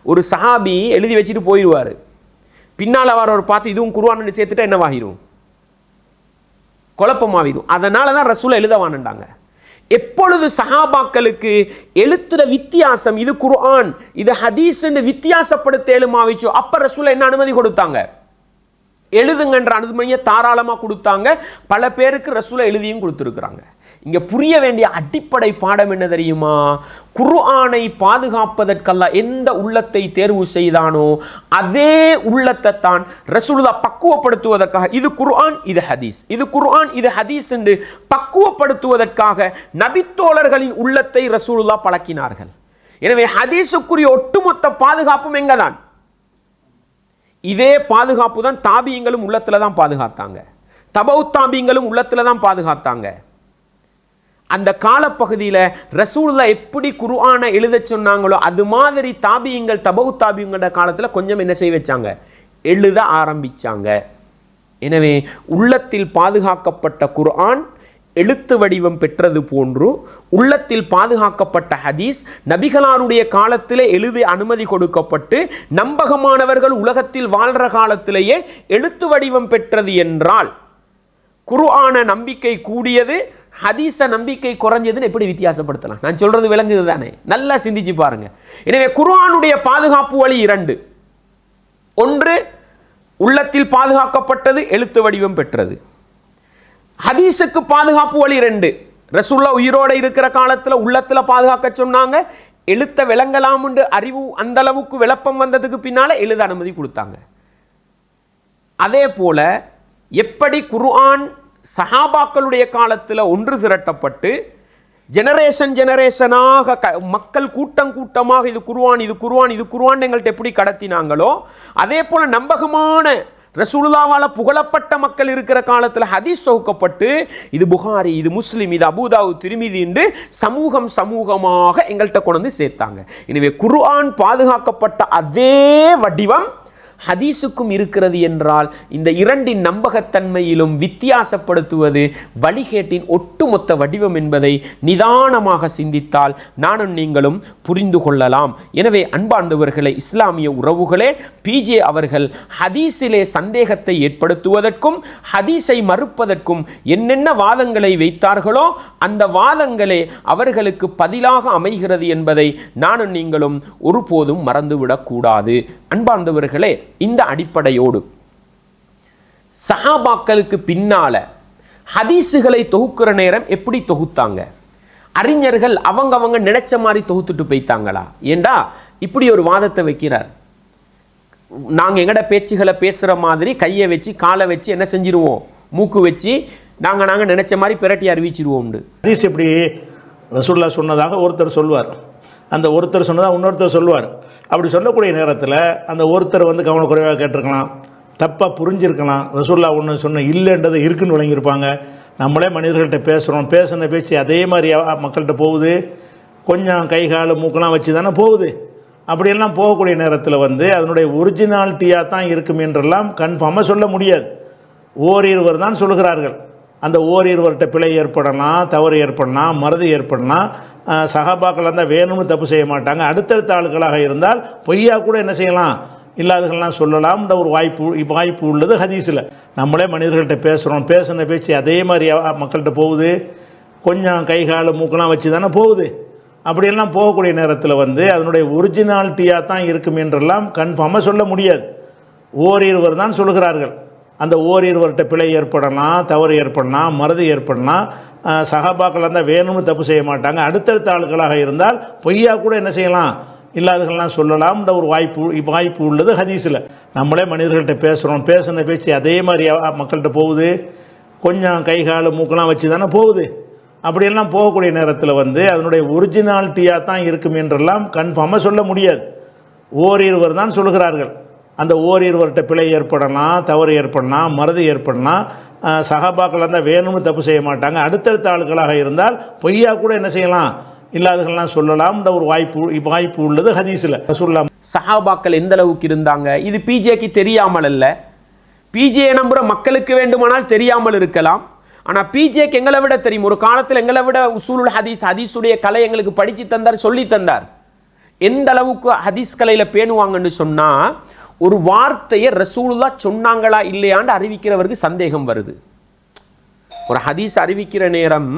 ஒரு சஹாபி எழுதி வச்சுட்டு போயிடுவார், பின்னால் வரவர் பார்த்து இதுவும் குர்ஆன் சேர்த்துட்டா என்னவாகிடும்? குழப்பமாகிடும். அதனால தான் ரசூல் எழுதவானண்டாங்க. எப்பொழுது சஹாபாக்களுக்கு எழுத்துற வித்தியாசம், இது குர்ஆன் இது ஹதீஸ்ன்னு வித்தியாசப்படுத்த எழுமாவிச்சோ, அப்போ ரசூல் என்ன அனுமதி கொடுத்தாங்க? எழுதுங்கன்ற அனுமதியை தாராளமாக கொடுத்தாங்க. பல பேருக்கு ரசூலை எழுதியும் கொடுத்துருக்குறாங்க. இங்க புரிய வேண்டிய அடிப்படை பாடம் என்ன தெரியுமா? குர்ஆனை பாதுகாப்பதற்கல்ல எந்த உள்ளத்தை தேர்வு செய்தானோ அதே உள்ளத்தை தான் ரசூலுல்லாஹ் பக்குவப்படுத்துவதற்காக இது குர்ஆன் இது ஹதீஸ், இது குர்ஆன் இது ஹதீஸ் என்று பக்குவப்படுத்துவதற்காக நபித்தோழர்களின் உள்ளத்தை ரசூலுல்லாஹ் பழக்கினார்கள். எனவே ஹதீஸுக்குரிய ஒட்டுமொத்த பாதுகாப்பும் எங்கதான்? இதே பாதுகாப்பு தான் தாபியங்களும் உள்ளத்துல தான் பாதுகாத்தாங்க, தபவு தாபியங்களும் உள்ளத்துல தான் பாதுகாத்தாங்க. அந்த காலப்பகுதியில் ரசூலுல்லாஹ் எப்படி குர்ஆனை எழுத சொன்னாங்களோ அது மாதிரி தாபியங்கள் தபவு தாபியங்களோட காலத்தில் கொஞ்சம் என்ன செய்ய வச்சாங்க, எழுத ஆரம்பிச்சாங்க. எனவே உள்ளத்தில் பாதுகாக்கப்பட்ட குர்ஆன் எழுத்து வடிவம் பெற்றது போன்று உள்ளத்தில் பாதுகாக்கப்பட்ட ஹதீஸ் நபிகளாருடைய காலத்திலே எழுதி அனுமதி கொடுக்கப்பட்டு நம்பகமானவர்கள் உலகத்தில் வாழ்ற காலத்திலேயே எழுத்து வடிவம் பெற்றது என்றால் குர்ஆன நம்பிக்கை கூடியது, ஹதீஸ நம்பிக்கை குறைஞ்சதுன்னு எப்படி வித்தியாசப்படுத்தலாம்? நான் சொல்றது விளங்குது தானே? நல்லா சிந்திச்சு பாருங்க. எனவே குர்ஆனுடைய பாதுகாப்பு வழி இரண்டு. ஒன்று உள்ளத்தில் பாதுகாக்கப்பட்டது, எழுத்து வடிவம் பெற்றது. ஹதீஸுக்கு பாதுகாப்பு வழி ரெண்டு. ரசூலுல்லாஹ் உயிரோட இருக்கிற காலத்தில் உள்ளத்தில் பாதுகாக்க சொன்னாங்க, எழுத்த விளங்கலாம் அறிவு அந்த அளவுக்கு விளப்பம் வந்ததுக்கு பின்னால எழுத அனுமதி கொடுத்தாங்க. அதே போல எப்படி குர்ஆன் சஹாபாக்களுடைய காலத்தில் ஒன்று திரட்டப்பட்டு ஜெனரேஷனாக மக்கள் கூட்டம் கூட்டமாக இது குர்ஆன் இது குர்ஆன் இது குர்ஆன் எங்கள்கிட்ட எப்படி கடத்தினாங்களோ அதே போல நம்பகமான ரசூலுல்லாஹ்வால புகழப்பட்ட மக்கள் இருக்கிற காலத்தில் ஹதீஸ் தொகுக்கப்பட்டு இது புகாரி இது முஸ்லிம் இது அபூதாவுத் திர்மிதி என்று சமூகமாக எங்கள்கிட்ட கொண்டு வந்து சேர்த்தாங்க. எனவே குர்ஆன் பாதுகாக்கப்பட்ட அதே வடிவம் ஹதீஸுக்கும் இருக்கிறது என்றால் இந்த இரண்டின் நம்பகத்தன்மையிலும் வித்தியாசப்படுத்துவது வழிகேட்டின் ஒட்டுமொத்த வடிவம் என்பதை நிதானமாக சிந்தித்தால் நானும் நீங்களும் புரிந்து கொள்ளலாம். எனவே அன்பார்ந்தவர்களே, இஸ்லாமிய உறவுகளே, பிஜே அவர்கள் ஹதீஸிலே சந்தேகத்தை ஏற்படுத்துவதற்கும் ஹதீஸை மறுப்பதற்கும் என்னென்ன வாதங்களை வைத்தார்களோ அந்த வாதங்களே அவர்களுக்கு பதிலாக அமைகிறது என்பதை நானும் நீங்களும் ஒருபோதும் மறந்துவிடக்கூடாது. அன்பார்ந்தவர்களே, இந்த அடிப்படையோடு சஹாபாக்களுக்கு பின்னால ஹதீஸுகளை தொகுக்கிற நேரம் எப்படி தொகுத்தாங்க? அறிஞர்கள் அவங்க நினைச்ச மாதிரி தொகுத்துட்டு போய்த்தாங்களா? ஏண்டா இப்படி ஒரு வாதத்தை வைக்கிறார். நாங்கள் எங்கட பேச்சுகளை பேசுகிற மாதிரி கையை வச்சு காலை வச்சு என்ன செஞ்சிருவோம், மூக்கு வச்சு நாங்கள் நினைச்ச மாதிரி பிரட்டி அறிவிச்சிருவோம். ஹதீஸ் எப்படி ரசூலுல்லாஹ் சொன்னதாக ஒருத்தர் சொல்வார், அந்த ஒருத்தர் சொன்னதாக இன்னொருத்தர் சொல்வார். அப்படி சொல்லக்கூடிய நேரத்தில் அந்த ஒருத்தர் கவனக்குறைவாக கேட்டிருக்கலாம், தப்பாக புரிஞ்சிருக்கலாம், ரசூலுல்லாஹ் ஒன்று சொன்ன இல்லைன்றதை இருக்குன்னு விளங்கியிருப்பாங்க. நம்மளே மனிதர்கள்ட்ட பேசுகிறோம், பேசின பேச்சு அதே மாதிரி மக்கள்கிட்ட போகுது, கொஞ்சம் கை கால் மூக்கெல்லாம் வச்சு தானே போகுது. அப்படியெல்லாம் போகக்கூடிய நேரத்தில் அதனுடைய ஒரிஜினாலிட்டியாக தான் இருக்கும் என்றெல்லாம் கன்ஃபார்மாக சொல்ல முடியாது. ஓரிருவர் தான் சொல்கிறார்கள். அந்த ஓரிருவர்கிட்ட பிழை ஏற்படலாம், தவறு ஏற்படலாம், மறதி ஏற்படலாம். சஹாபாக்கள் இருந்தால் வேணும்னு தப்பு செய்ய மாட்டாங்க. அடுத்தடுத்த ஆளுகளாக இருந்தால் பொய்யா கூட என்ன செய்யலாம், இல்லாதவர்கள்லாம் சொல்லலாம்ன்ற ஒரு வாய்ப்பு உள்ளது ஹதீஸில். நம்மளே மனிதர்கள்ட்ட பேசுகிறோம், பேசின பேச்சு அதே மாதிரி மக்கள்கிட்ட போகுது, கொஞ்சம் கை கால் மூக்கெல்லாம் வச்சு தானே போகுது. அப்படியெல்லாம் போகக்கூடிய நேரத்தில் அதனுடைய ஒரிஜினாலிட்டியாக தான் இருக்கும் என்றெல்லாம் கன்ஃபார்மாக சொல்ல முடியாது. ஓரிருவர் தான் சொல்கிறார்கள். அந்த ஓரிருவர்கிட்ட பிழை ஏற்படலாம், தவறு ஏற்படலாம், மறதி ஏற்படலாம். சஹாபாக்கள் இருந்தால் வேணும்னு தப்பு செய்ய மாட்டாங்க. அடுத்தடுத்த ஆளுகளாக இருந்தால் பொய்யா கூட என்ன செய்யலாம், இல்லாதவர்கள்லாம் சொல்லலாம்ன்ற ஒரு வாய்ப்பு உள்ளது ஹதீஸில். நம்மளே மனிதர்கள்ட்ட பேசுகிறோம், பேசின பேச்சு அதே மாதிரி மக்கள்கிட்ட போகுது, கொஞ்சம் கை கால் மூக்கெல்லாம் வச்சு தானே போகுது. அப்படியெல்லாம் போகக்கூடிய நேரத்தில் அதனுடைய ஒரிஜினாலிட்டியாக தான் இருக்கும் என்றெல்லாம் கன்ஃபார்மாக சொல்ல முடியாது. ஓரிருவர் தான் சொல்கிறார்கள். அந்த ஓரிருவர்கிட்ட பிழை ஏற்படலாம், தவறு ஏற்படலாம், மறதி ஏற்படலாம். சஹாபாக்கள் இருந்தால் வேணும்னு தப்பு செய்ய மாட்டாங்க. அடுத்தடுத்த ஆளுகளாக இருந்தால் பொய்யா கூட என்ன செய்யலாம், இல்லாதவர்கள்லாம் சொல்லலாம்ன்ற ஒரு வாய்ப்பு உள்ளது ஹதீஸில். ரசூலுல்லாஹ் சஹாபாக்கள் எந்த அளவுக்கு இருந்தாங்க இது பிஜேக்கு தெரியாமல் அல்ல. பிஜே நம்புகிற மக்களுக்கு வேண்டுமானால் தெரியாமல் இருக்கலாம். ஆனால் பிஜேக்கு எங்களை விட தெரியும். ஒரு காலத்தில் எங்களை விட உசூலுல் ஹதீஸுடைய கலை எங்களுக்கு படித்து தந்தார், சொல்லி தந்தார். எந்த அளவுக்கு ஹதீஸ் கலையில் பேணுவாங்கன்னு சொன்னால் ஒரு வார்த்தையை ரசூலுல்லாஹ் சொன்னாங்களா இல்லையான்னு அறிவிக்கிறவருக்கு சந்தேகம் வருது. ஒரு ஹதீஸ் அறிவிக்கிற நேரம்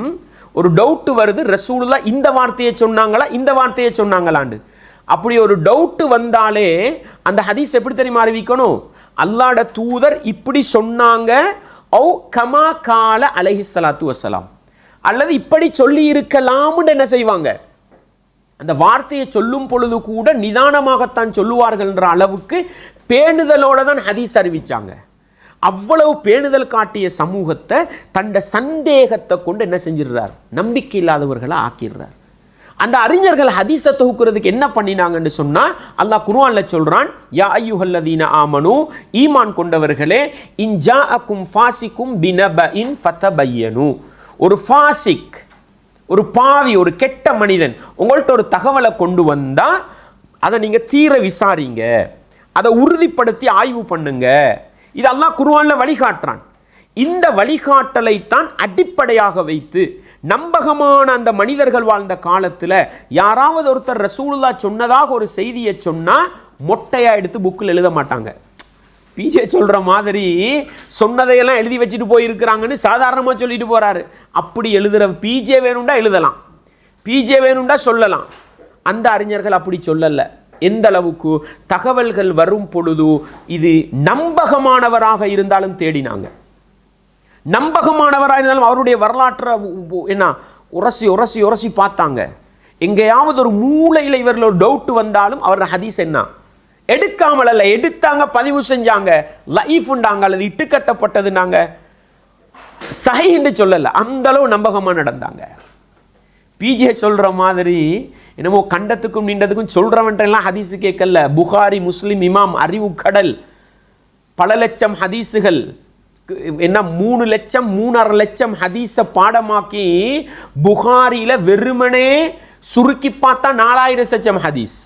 ஒரு டவுட்டு வருது, ரசூலுல்லாஹ் இந்த வார்த்தையை சொன்னாங்களா இந்த வார்த்தையை சொன்னாங்களான்னு. அப்படி ஒரு டவுட்டு வந்தாலே அந்த ஹதீஸ் எப்படி தெரியுமா அறிவிக்கணும், அல்லாஹ்ட தூதர் இப்படி சொன்னாங்க, ஓ கமா கால அலைஹிஸ்ஸலாத்து வஸ்ஸலாம், அல்லது இப்படி சொல்லி இருக்கலாம்னு என்ன செய்வாங்க, அந்த வார்த்தையை சொல்லும் பொழுது கூட நிதானமாகத்தான் சொல்லுவார்கள் என்ற அளவுக்கு பேணுதலோட தான் ஹதீஸ் அறிவிச்சாங்க. அவ்வளவு பேணுதல் காட்டிய சமூகத்தை தண்ட சந்தேகத்தை கொண்டு என்ன செஞ்சிடுறார், நம்பிக்கை இல்லாதவர்களை ஆக்கிடுறார். அந்த அறிஞர்கள் ஹதீஸை தொகுக்கிறதுக்கு என்ன பண்ணினாங்கன்னு சொன்னா, அல்லாஹ் குர்ஆன்ல சொல்றான், யா அய்யுஹல்லதீன ஆமனு, ஈமான் கொண்டவர்களே, இன் ஜாஅக்கும் ஃபாசிக்கும் பினபஇன் ஃபதபய்யனு. ஒரு ஃபாசிக், ஒரு பாவி, ஒரு கெட்ட மனிதன் உங்கள்கிட்ட ஒரு தகவலை கொண்டு வந்தா அதை நீங்க தீர விசாரிங்க, அதை உறுதிப்படுத்தி ஆய்வு பண்ணுங்க. இது அல்லாஹ் குர்ஆன்ல வழிகாட்டுறான். இந்த வழிகாட்டலை தான் அடிப்படையாக வைத்து நம்பகமான அந்த மனிதர்கள் வாழ்ந்த காலத்தில் யாராவது ஒருத்தர் ரசூலுல்லாஹ் சொன்னதாக ஒரு செய்தியை சொன்னா மொட்டையா எடுத்து புக்கில் எழுத மாட்டாங்க. பிஜே சொல்ற மாதிரி சொன்னதையெல்லாம் எழுதி வச்சுட்டு போயிருக்கிறாங்கன்னு சாதாரணமாக சொல்லிட்டு போறாரு. அப்படி எழுதுற பிஜே வேணும்டா எழுதலாம், பிஜே வேணும்டா சொல்லலாம். அந்த அறிஞர்கள் அப்படி சொல்லல. எந்த அளவுக்கு தகவல்கள் வரும் பொழுது இது நம்பகமானவராக இருந்தாலும் தேடினாங்க. நம்பகமானவராக இருந்தாலும் அவருடைய வரலாற்றை என்ன உரசி உரசி உரசி பார்த்தாங்க. எங்கேயாவது ஒரு மூளையில் இவர்கள் ஒரு டவுட் வந்தாலும் அவர்கள் ஹதீஸ் என்ன எடுக்காமல் அல்ல, எடுத்தாங்க, பதிவு செஞ்சாங்க, லைஃப் உண்டாங்க அல்லது இட்டுக்கட்டப்பட்டதுனாங்க, சஹீஹ்னு சொல்லல. அந்த அளவு நம்பகமாக நடந்தாங்க. பிஜே சொல்ற மாதிரி என்னமோ கண்டத்துக்கும் நீண்டதுக்கும் சொல்றவன்றெல்லாம் ஹதீஸு கேட்கல. புகாரி, முஸ்லிம், இமாம், அறிவு கடல், பல லட்சம் ஹதீஸுகள், என்ன 3 லட்சம் 3.5 லட்சம் ஹதீஸை பாடமாக்கி புகாரியில வெறுமனே சுருக்கி பார்த்தா 4000 சச்சம் ஹதீஸ்,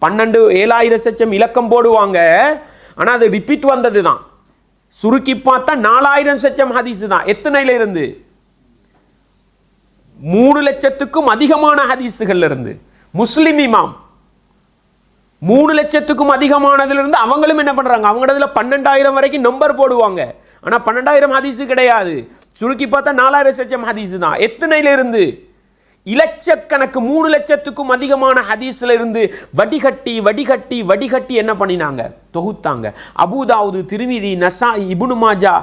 12,000 சச்சம் இலக்கம் போடுவாங்க. ஆனா அது ரிப்பீட் வந்தது தான். சுருக்கி பார்த்தா 4000 சச்சம் ஹதீஸ் தான். எத்தனையில இருந்து? 3 லட்சத்துக்கும் அதிகமான ஹதீஸுகள்ல இருந்து. முஸ்லிம் இமாம் 3 லட்சத்துக்கும் அதிகமானதிலிருந்து அவங்களும் என்ன பண்றாங்க, அவங்களதுல 12,000 வரைக்கும் நம்பர் போடுவாங்க. ஆனா 12,000 ஹதீஸ் கிடையாது, சுருக்கி பார்த்தா 4000 சச்சம் ஹதீஸ் தான். எத்தனையில இருந்து? இலட்சக்கணக்கு 3 லட்சத்துக்கும் அதிகமான ஹதீஸ்ல இருந்து வடிகட்டி வடிகட்டி வடிகட்டி என்ன பண்ணினாங்க, தொகுத்தாங்க. அபூதாவுது, திர்மிதி, நசாஇ, இப்னு மாஜா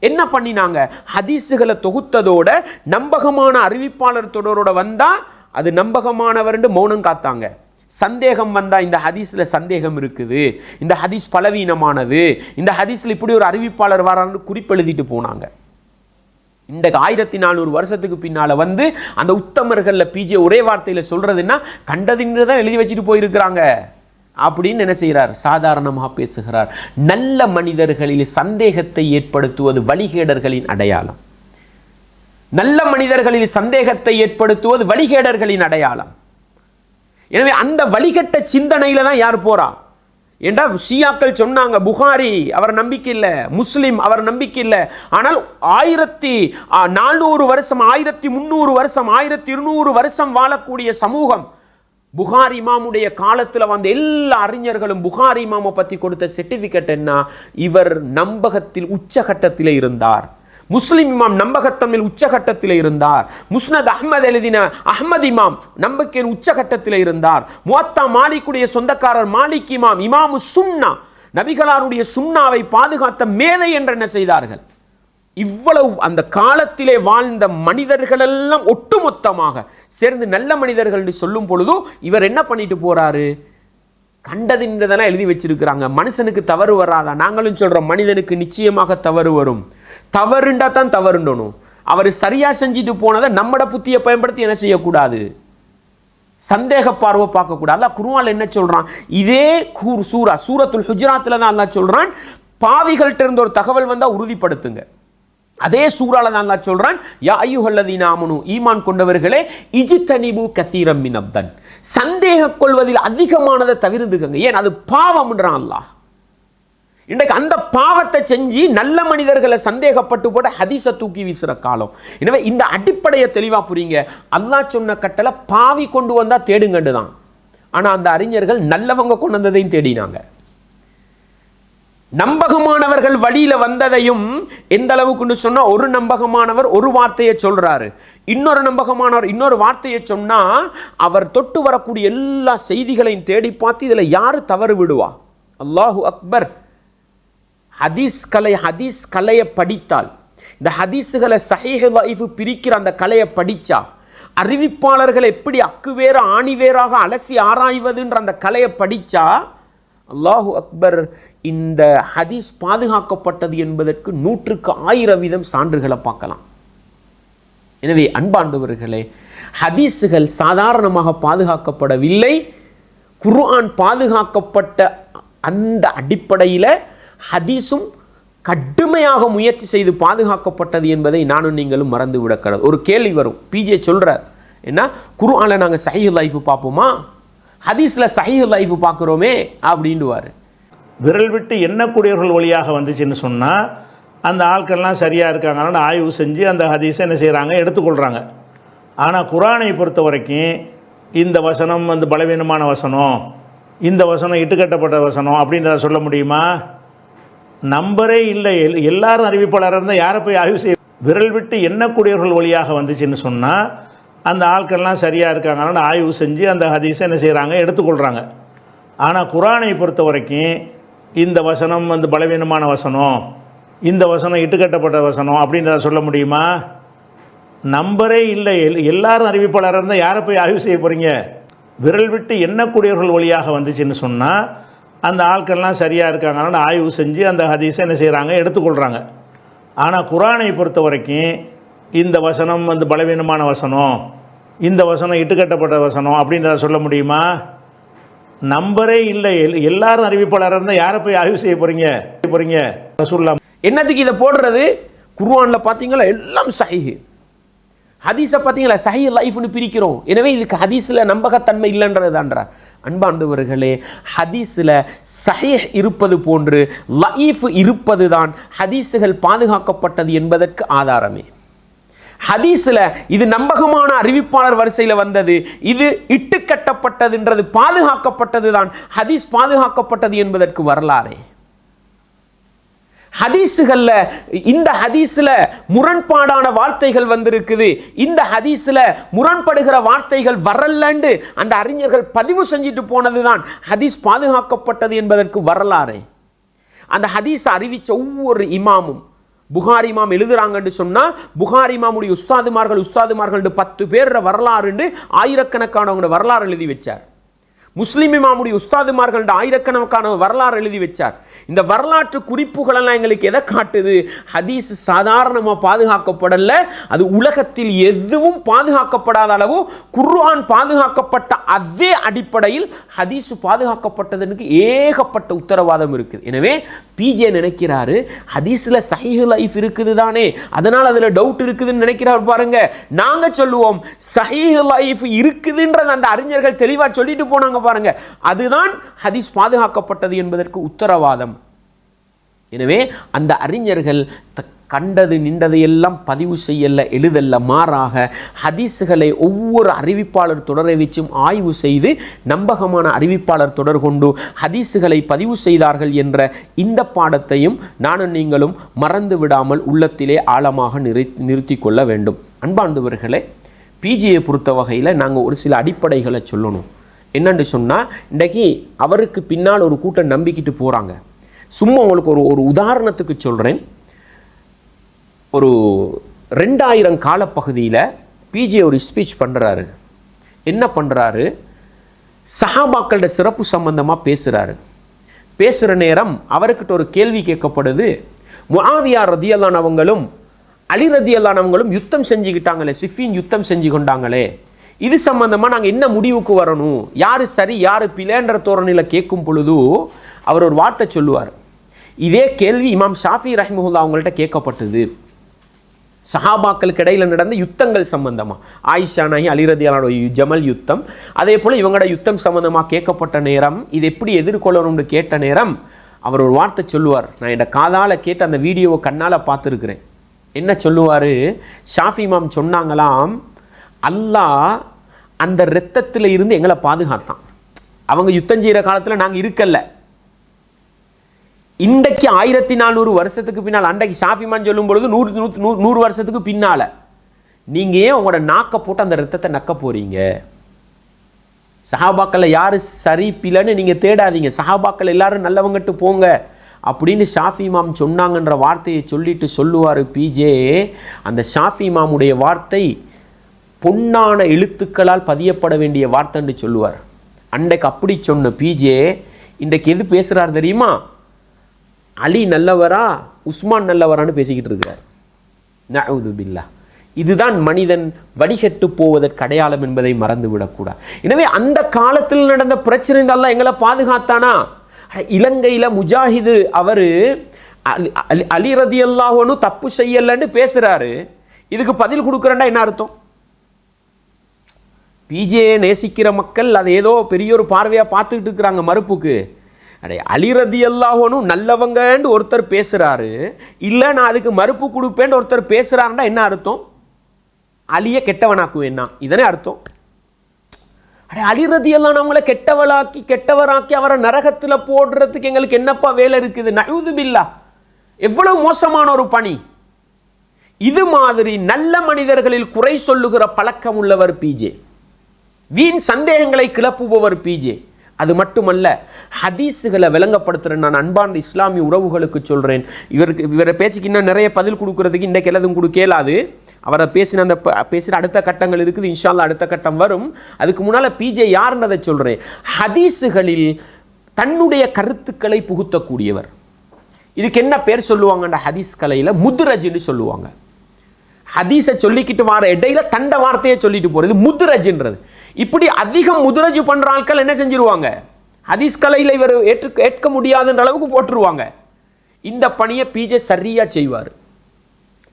என்ன பண்ணினாங்க, ஹதீஸுகளை தொகுத்ததோட நம்பகமான அறிவிப்பாளர் தொடரோட வந்தா அது நம்பகமானவர் மௌனம் காத்தாங்க. சந்தேகம் வந்தா இந்த ஹதீஸ்ல சந்தேகம் இருக்குது, இந்த ஹதீஸ் பலவீனமானது, இந்த ஹதீஸ்ல இப்படி ஒரு அறிவிப்பாளர் வரான்னு குறிப்பெழுதிட்டு போனாங்க. இந்த 1400 வருஷத்துக்கு பின்னால வந்து அந்த உத்தமர்கள்ல பிஜே ஒரே வார்த்தையில சொல்றதுன்னா கண்டதின்னு தான் எழுதி வச்சுட்டு போயிருக்கிறாங்க அப்படின்னு என்ன செய்கிறார், சாதாரணமாக பேசுகிறார். நல்ல மனிதர்களில் சந்தேகத்தை ஏற்படுத்துவது வழிகேடர்களின் அடையாளம். நல்ல மனிதர்களில் சந்தேகத்தை ஏற்படுத்துவது வழிகேடர்களின் அடையாளம். எனவே அந்த வழிகட்ட சிந்தனையில தான் யார் போறா என்றா ஷியாக்கள் சொன்னாங்க, புகாரி அவர் நம்பிக்கை இல்லை, முஸ்லிம் அவர் நம்பிக்கை இல்லை. ஆனால் 1400 வருஷம், 1300 வருஷம், 1200 வருஷம் வாழக்கூடிய சமூகம் புகாரி இமாமுடைய காலத்தில் வந்த எல்லா அறிஞர்களும் புகாரி இமாமை பற்றி கொடுத்த சர்டிஃபிகேட் என்ன, இவர் நம்பகத்தில் உச்சகட்டத்தில் இருந்தார். முஸ்லிம் இமாம் நம்பகத்தமிழ் உச்சகட்டத்தில் இருந்தார். முஸ்னத் அஹ்மத் எழுதின அஹ்மத் இமாம் நம்பிக்கையின் உச்சகட்டத்தில் இருந்தார். முவத்தா மாலிக்குடைய சொந்தக்காரர் மாலிக் இமாம், இமாமு சுன்னா, நபிகளாருடைய சுன்னாவை பாதுகாத்த மேதை என்று என்ன செய்தார்கள். இவ்வளவு அந்த காலத்திலே வாழ்ந்த மனிதர்கள் எல்லாம் ஒட்டுமொத்தமாக சேர்ந்து நல்ல மனிதர்கள் என்று சொல்லும் பொழுது இவர் என்ன பண்ணிட்டு போறாரு, கண்டதின்றதெல்லாம் எழுதி வச்சிருக்கிறாங்க. மனுஷனுக்கு தவறு வராதா? நாங்களும் சொல்றோம், மனிதனுக்கு நிச்சயமாக தவறு வரும். தவறுண்டா தான் தவறுண்டணும். அவர் சரியா செஞ்சுட்டு போனதை நம்மட புத்தியை பயன்படுத்தி என்ன செய்யக்கூடாது, சந்தேக பார்வை பார்க்கக்கூடாது. அல்லாஹ் குர்ஆன்ல என்ன சொல்றான், இதே சூரத்துல் ஹுஜராத்தில் தான் அல்லாஹ் சொல்றான், பாவிகள்கிட்ட இருந்து ஒரு தகவல் வந்தா உறுதிப்படுத்துங்க. அதே சூறால தான் அல்லாஹ் சொல்றான், யா அய்யுஹல்லதீன ஆமனு, ஈமான் கொண்டவர்களே, இஜ்தனிபு கஸீரம் மினத்தன், சந்தேகம் கொள்வதில் அதிகமானதை தவிர்த்துக்கங்க. ஏன் அது பாவம்ன்றான் அல்லாஹ். இன்றைக்கு அந்த பாவத்தை செஞ்சு நல்ல மனிதர்களை சந்தேகப்பட்டு போட ஹதீஸை தூக்கி வீசுற காலம். எனவே இந்த அடிப்படையை தெளிவா புரியுங்க. அல்லாஹ் சொன்ன கட்டளை பாவி கொண்டு வந்தா தேடுங்கண்டு தான். ஆனா அந்த அறிஞர்கள் நல்லவங்க கொண்டு வந்ததையும் தேடினாங்க. நம்பகமானவர்கள் வழியில வந்ததையும் எந்த அளவுக்கு சொன்னா, ஒரு நம்பகமானவர் ஒரு வார்த்தையை சொல்றாரு, இன்னொரு நம்பகமானவர் இன்னொரு வார்த்தையை சொன்னா அவர் தொட்டு வரக்கூடிய எல்லா செய்திகளையும் தேடி பார்த்து இதுல யாரு தவறு விடுவா. அல்லாஹு அக்பர். ஹதீஸ் கலையை படித்தால் இந்த ஹதீஸுகளை சஹீஹ் லைஃப் பிரிக்கிற அந்த கலையை படித்தா, அறிவிப்பாளர்கள் எப்படி அக்குவேற ஆணிவேராக அலசி ஆராய்வதுன்ற அந்த கலையை படித்தா, அல்லாஹு அக்பர், இந்த ஹதீஸ் பாதுகாக்கப்பட்டது என்பதற்கு 100% சான்றுகளை பார்க்கலாம். எனவே அன்பாண்டவர்களே, ஹதீஸுகள் சாதாரணமாக பாதுகாக்கப்படவில்லை. குர்ஆன் பாதுகாக்கப்பட்ட அந்த அடிப்படையில் ஹதீஸும் கடுமையாக முயற்சி செய்து பாதுகாக்கப்பட்டது என்பதை நானும் நீங்களும் மறந்து விடக்கூடாது. ஒரு கேள்வி வரும், பிஜே சொல்கிறார், என்ன குர்ஆனில் நாங்கள் சஹீஹ் லைஃப் பார்ப்போமா, ஹதீஸில் சஹீஹ் லைஃப் பார்க்குறோமே அப்படின்டுவார். விரல் விட்டு எண்ணக்கூடியவர்கள் வழியாக வந்துச்சுன்னு சொன்னால் அந்த ஆட்கள்லாம் சரியாக இருக்காங்கன்னு ஆய்வு செஞ்சு அந்த ஹதீஸை என்ன செய்கிறாங்க, எடுத்துக்கொள்கிறாங்க. ஆனால் குர்ஆனை பொறுத்த வரைக்கும் இந்த வசனம் வந்து பலவீனமான வசனம், இந்த வசனம் இட்டுக்கட்டப்பட்ட வசனம் அப்படின்றத சொல்ல முடியுமா? நம்பரே இல்லை. எல்லாரும் அறிவிப்பாளராக இருந்தால் யாரை போய் ஆய்வு செய்ய? விரல் விட்டு எண்ணக்கூடியவர்கள் வழியாக வந்துச்சுன்னு சொன்னால் அந்த ஆட்கள்லாம் சரியாக இருக்காங்கன்னு ஆய்வு செஞ்சு அந்த ஹதீஸை என்ன செய்கிறாங்க, எடுத்துக்கொள்கிறாங்க. ஆனால் குர்ஆனை பொறுத்த வரைக்கும் இந்த வசனம் வந்து பலவீனமான வசனம், இந்த வசனம் இட்டுக்கட்டப்பட்ட வசனம் அப்படின்றத சொல்ல முடியுமா? நம்பரே இல்லை. எல்லாரும் அறிவிப்பாளராக இருந்தால் யாரை போய் ஆய்வு செய்ய போகிறீங்க? விரல் விட்டு எண்ணக்கூடியவர்கள் வழியாக வந்துச்சுன்னு சொன்னால் அந்த ஆட்கள்லாம் சரியாக இருக்காங்கன்னு ஆய்வு செஞ்சு அந்த ஹதீஸை என்ன செய்கிறாங்க, எடுத்துக்கொள்கிறாங்க. ஆனால் குர்ஆனை பொறுத்த வரைக்கும் இந்த வசனம் வந்து பலவீனமான வசனம், இந்த வசனம் இட்டுக்கட்டப்பட்ட வசனம் அப்படின்றத சொல்ல முடியுமா? நம்பரே இல்லை. எல்லாரும் அறிவிப்பாளராக இருந்தால் யாரை போய் ஆய்வு செய்ய போகிறீங்க? ரசூலுல்லாஹ் என்னத்துக்கு இதை போடுறது? குர்ஆனில் பார்த்தீங்களா எல்லாம் சஹீஹ், ஹதீஸை பார்த்தீங்களா சஹீஹ் லைஃப்னு பிரிக்கிறோம். எனவே இதுக்கு ஹதீஸில் நம்பகத்தன்மை இல்லைன்றது தான்றார். அன்பாண்டவர்களே, ஹதீஸில் சஹீஹ் இருப்பது போன்று லைஃப் இருப்பது தான் ஹதீஸுகள் பாதுகாக்கப்பட்டது என்பதற்கு ஆதாரமே. ஹதீஸில் இது நம்பகமான அறிவிப்பாளர் வரிசையில் வந்தது, இது இட்டுக்கட்டப்பட்டதுன்றது பாதுகாக்கப்பட்டது தான் ஹதீஸ் பாதுகாக்கப்பட்டது என்பதற்கு வரலாறே. ஹதீஸுகளில் இந்த ஹதீஸில் முரண்பாடான வார்த்தைகள் வந்திருக்குது, இந்த ஹதீஸில் முரண்படுகிற வார்த்தைகள் வரலன்னு அந்த அறிஞர்கள் பதிவு செஞ்சுட்டு போனது தான் ஹதீஸ் பாதுகாக்கப்பட்டது என்பதற்கு வரலாறே. அந்த ஹதீஸை அறிவித்த ஒவ்வொரு இமாமும், புகாரி இமாம் எழுதுறாங்கன்னு சொன்னால் புகாரி இமாமுடைய உஸ்தாதுமார்கள் 10 பேர் வரலாறுண்டு ஆயிரக்கணக்கானவங்க வரலாறு எழுதி வச்சார். முஸ்லிம் இமாமுடைய உஸ்தாதுமார்கள் ஆயிரக்கணக்கான வரலாறு எழுதி வச்சார். இந்த வரலாற்று குறிப்புகள் எல்லாம் எங்களுக்கு எதை காட்டுது? ஹதீஸ் சாதாரணமாக பாதுகாக்கப்படல, அது உலகத்தில் எதுவும் பாதுகாக்கப்படாத அளவு குர்ஆன் பாதுகாக்கப்பட்ட அதே அடிப்படையில் ஹதீஸ் பாதுகாக்கப்பட்டதுக்கு ஏகப்பட்ட உத்தரவாதம் இருக்குது. எனவே பிஜே நினைக்கிறாரு ஹதீஸில் சஹீஹ் லைஃப் இருக்குது தானே, அதனால் அதில் டவுட் இருக்குதுன்னு நினைக்கிறார். பாருங்க, நாங்கள் சொல்லுவோம் சஹீஹ் லைஃப் இருக்குதுன்றது அந்த அறிஞர்கள் தெளிவாக சொல்லிட்டு போனாங்க பாருங்க, அதுதான் ஹதீஸ் பாதுகாக்கப்பட்டது என்பதற்கு உத்தரவாதம். எனவே அந்த அறிஞர்கள் கண்டது நின்றதை எல்லாம் பதிவு செய்யல, எழுதல்ல, மாறாக ஹதீஸுகளை ஒவ்வொரு அறிவிப்பாளர் தொடரை வச்சும் ஆய்வு செய்து நம்பகமான அறிவிப்பாளர் தொடர் கொண்டு ஹதீஸுகளை பதிவு செய்தார்கள் என்ற இந்த பாடத்தையும் நானும் நீங்களும் மறந்து விடாமல் உள்ளத்திலே ஆழமாக நிறுத்தி கொள்ள வேண்டும். அன்பார்ந்தவர்களே, பிஜியை பொறுத்த வகையில் நாங்கள் ஒரு சில அடிப்படைகளை சொல்லணும். என்னென்னு சொன்னால், இன்றைக்கி அவருக்கு பின்னால் ஒரு கூட்டம் நம்பிக்கிட்டு போகிறாங்க. சும்மா உங்களுக்கு ஒரு உதாரணத்துக்கு சொல்கிறேன். ஒரு 2000 காலப்பகுதியில் பிஜே ஒரு ஸ்பீச் பண்ணுறாரு. என்ன பண்ணுறாரு? சஹாபாக்களோட சிறப்பு சம்பந்தமாக பேசுகிறாரு. பேசுகிற நேரம் அவர்கிட்ட ஒரு கேள்வி கேட்கப்படுது. முஆவியா ரதியல்லாஹு அவங்களும் அலி ரதியல்லாஹு அவங்களும் யுத்தம் செஞ்சுக்கிட்டாங்களே, சிஃபின் யுத்தம் செஞ்சு கொண்டாங்களே, இது சம்பந்தமாக நாங்கள் என்ன முடிவுக்கு வரணும், யார் சரி யார் பிழைன்ற தோரணையில் கேட்கும் பொழுது அவர் ஒரு வார்த்தை சொல்லுவார். இதே கேள்வி இமாம் ஷாஃபி ரஹ்மஹுல்லாஹ் அவங்கள்ட்ட கேட்கப்பட்டது. சஹாபாக்களுக்கு இடையில் நடந்த யுத்தங்கள் சம்பந்தமாக, ஆயிஷா நாயகி அலி ரலியல்லாஹு அன்ஹு ஜமல் யுத்தம், அதே போல் இவங்களோட யுத்தம் சம்பந்தமாக கேட்கப்பட்ட நேரம், இது எப்படி எதிர்கொள்ளணும்னு கேட்ட நேரம் அவர் ஒரு வார்த்தை சொல்லுவார். நான் என்னோட காதால் கேட்டு அந்த வீடியோவை கண்ணால் பார்த்துருக்குறேன். என்ன சொல்லுவார்? ஷாஃபி இமாம் சொன்னாங்களாம், அல்லாஹ் அந்த இரத்தத்தில் இருந்து எங்களை பாதுகாத்தான். அவங்க யுத்தம் செய்கிற காலத்தில் நாங்கள் இருக்கல. இன்றைக்கு 1400 வருஷத்துக்கு பின்னால், அன்றைக்கு ஷாஃபிமான் சொல்லும் பொழுது 100 வருஷத்துக்கு பின்னால் நீங்கள் ஏன் உங்களோட நாக்கை போட்டு அந்த ரத்தத்தை நக்க போகிறீங்க? சஹாபாக்களை யார் சரி பிள்ளைன்னு நீங்கள் தேடாதீங்க. சஹாபாக்கள் எல்லாரும் நல்லவங்கட்டு போங்க. அப்படின்னு ஷாஃபி இமாம் சொன்னாங்கன்ற வார்த்தையை சொல்லிட்டு சொல்லுவார் பிஜே, அந்த ஷாஃபி இமாமுடைய வார்த்தை பொன்னான எழுத்துக்களால் பதியப்பட வேண்டிய வார்த்தைன்னு சொல்லுவார். அன்றைக்கு அப்படி சொன்ன பிஜே இன்றைக்கு எது பேசுகிறார் தெரியுமா? அலி நல்லவரா உஸ்மான் நல்லவரான்னு பேசிக்கிட்டு இருக்கிறார். நஅூது பில்லாஹ். இதுதான் மனிதன் வடிகட்டு போவதற்கு அடையாளம் என்பதை மறந்து விடக்கூடாது. எனவே அந்த காலத்தில் நடந்த பிரச்சனை எல்லாம் எங்களை பாதுகாத்தானா? இலங்கையில் முஜாஹிது அவர் அலி ரதியல்லாஹு அன்ஹு தப்பு செய்யலன்னு பேசுறாரு. இதுக்கு பதில் கொடுக்குறேன்டா என்ன அர்த்தம்? பிஜே நேசிக்கிற மக்கள் அதை ஏதோ பெரிய ஒரு பார்வையாக பார்த்துக்கிட்டு இருக்கிறாங்க மறுப்புக்கு. அலி ரதியல்லாஹு அன்ஹு நல்லவங்கன்னு ஒருத்தர் பேசுறாரு, இல்லை நான் அதுக்கு மறுப்பு கொடுப்பேன்னு ஒருத்தர் பேசுறாருன்னா என்ன அர்த்தம்? அலியை கெட்டவனாக்குவேன்னா இதனே அர்த்தம். அலி ரதியல்லாஹு அவங்கள கெட்டவராக்கி அவரை நரகத்தில் போடுறதுக்கு எங்களுக்கு என்னப்பா வேலை இருக்குது? நஅூது பில்லாஹ். எவ்வளவு மோசமான ஒரு பணி இது! மாதிரி நல்ல மனிதர்களில் குறை சொல்லுகிற பழக்கம் உள்ளவர் பிஜே, வீண் சந்தேகங்களை கிளப்புபவர் பிஜே. அது மட்டுமல்ல, ஹதீஸுகளை விளங்கப்படுத்துகிற நான் அன்பான இஸ்லாமிய உறவுகளுக்கு சொல்கிறேன், இவரை பேச்சுக்கு இன்னும் நிறைய பதில் கொடுக்கறதுக்கு இன்றைக்கு எல்லாதும் கொடுக்கலாது. அவரை பேசின அடுத்த கட்டங்கள் இருக்குது, இன்ஷா அல்லாஹ் அடுத்த கட்டம் வரும். அதுக்கு முன்னால் பிஜே யாருன்றதை சொல்கிறேன். ஹதீஸுகளில் தன்னுடைய கருத்துக்களை புகுத்தக்கூடியவர். இதுக்கு என்ன பேர் சொல்லுவாங்கன்ற ஹதீஸ் கலையில் முத்ரஜ்னு சொல்லுவாங்க. ஹதீஸை சொல்லிக்கிட்டு வர இடையில தண்ட வார்த்தையை சொல்லிட்டு போகிறது முத்ரஜ்ன்றது. இப்படி அதிகம் முத்ரஜ் பண்ணுற ஆட்கள் என்ன செஞ்சிருவாங்க? ஹதீஸ் கலையில் இவர் ஏற்க முடியாதுன்ற அளவுக்கு போட்டுருவாங்க. இந்த பணியை பிஜே சரியாக செய்வார்.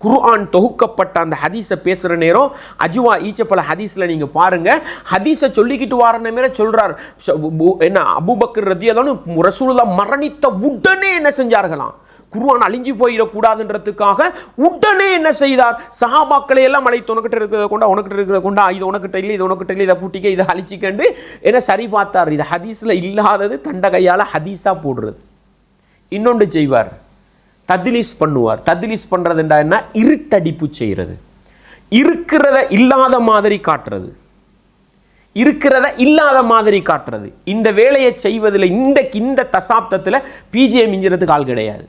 குர்ஆன் தொகுக்கப்பட்ட அந்த ஹதீஸை பேசுகிற நேரம் அஜுவா ஈச்சப்பல ஹதீஸில் நீங்கள் பாருங்கள், ஹதீஸை சொல்லிக்கிட்டு வாரன மாரி சொல்கிறார். என்ன அபூபக்கர் ரதியல்லாஹு அன்ஹு ரசூலுல்லாஹ் மரணித்த உடனே என்ன செஞ்சார்களாம்? குர்ஆன் அழிஞ்சு போயிடக்கூடாதுன்றதுக்காக உடனே என்ன செய்தார்? சஹாபாக்களை எல்லாம் அழைத்து உனக்கிட்ட இருக்கிறத கொண்டா, இது உனக்கிட்ட இல்லை, இது உனக்கிட்ட இல்லை, இதை பூட்டிக்க, இதை அழிச்சிக்கண்டு என்ன சரி பார்த்தார். இது ஹதீஸில் இல்லாதது தண்ட கையால் ஹதீஸாக போடுறது. இன்னொன்று செய்வார், தத்லீஸ் பண்ணுவார். தத்லீஸ் பண்ணுறதுண்டா என்ன? இருட்டடிப்பு செய்கிறது, இருக்கிறத இல்லாத மாதிரி காட்டுறது, இருக்கிறத இல்லாத மாதிரி காட்டுறது. இந்த வேலையை செய்வதில் இந்த தசாப்தத்தில் பிஜே மிஞ்சுறதுக்கு ஆள் கிடையாது.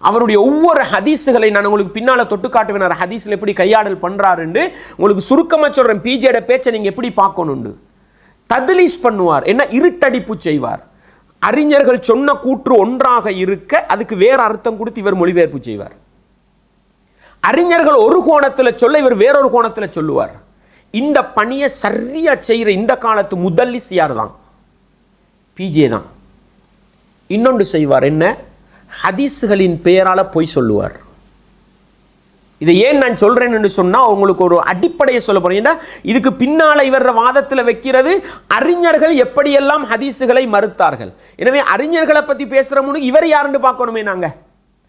அவருடைய ஒவ்வொரு ஹதீஸுகளை நான் உங்களுக்கு பின்னால் தொட்டு காட்டுவேன். ஹதீஸில் எப்படி கையாடல் பண்ணுறாருன்னு உங்களுக்கு சுருக்கமாக சொல்கிறேன். பிஜேட பேச்சை நீங்கள் எப்படி பார்க்கணுண்டு. தத்லீஸ் பண்ணுவார், என்ன இருட்டடிப்பு செய்வார். அறிஞர்கள் சொன்ன கூற்று ஒன்றாக இருக்க அதுக்கு வேற அர்த்தம் கொடுத்து இவர் மொழிபெயர்ப்பு செய்வார். அறிஞர்கள் ஒரு கோணத்தில் சொல்ல இவர் வேறொரு கோணத்தில் சொல்லுவார். இந்த பணியை சரியா செய்கிற இந்த காலத்து முதல்லிஸ் யார் தான்? பிஜே தான். இன்னொன்று செய்வார், என்ன? ஹதீஸுகளின் பெயரால் பொய் சொல்லுவார். இதை ஏன் நான் சொல்றேன் என்று சொன்னால் உங்களுக்கு ஒரு அடிப்படையை சொல்ல போறேன். இதுக்கு பின்னால் இவர் வாதத்தில் வைக்கிறது அறிஞர்கள் எப்படியெல்லாம் ஹதீஸுகளை மறுத்தார்கள். எனவே அறிஞர்களை பற்றி பேசுகிற முன்னு இவர் யாருன்னு பார்க்கணுமே. நாங்கள்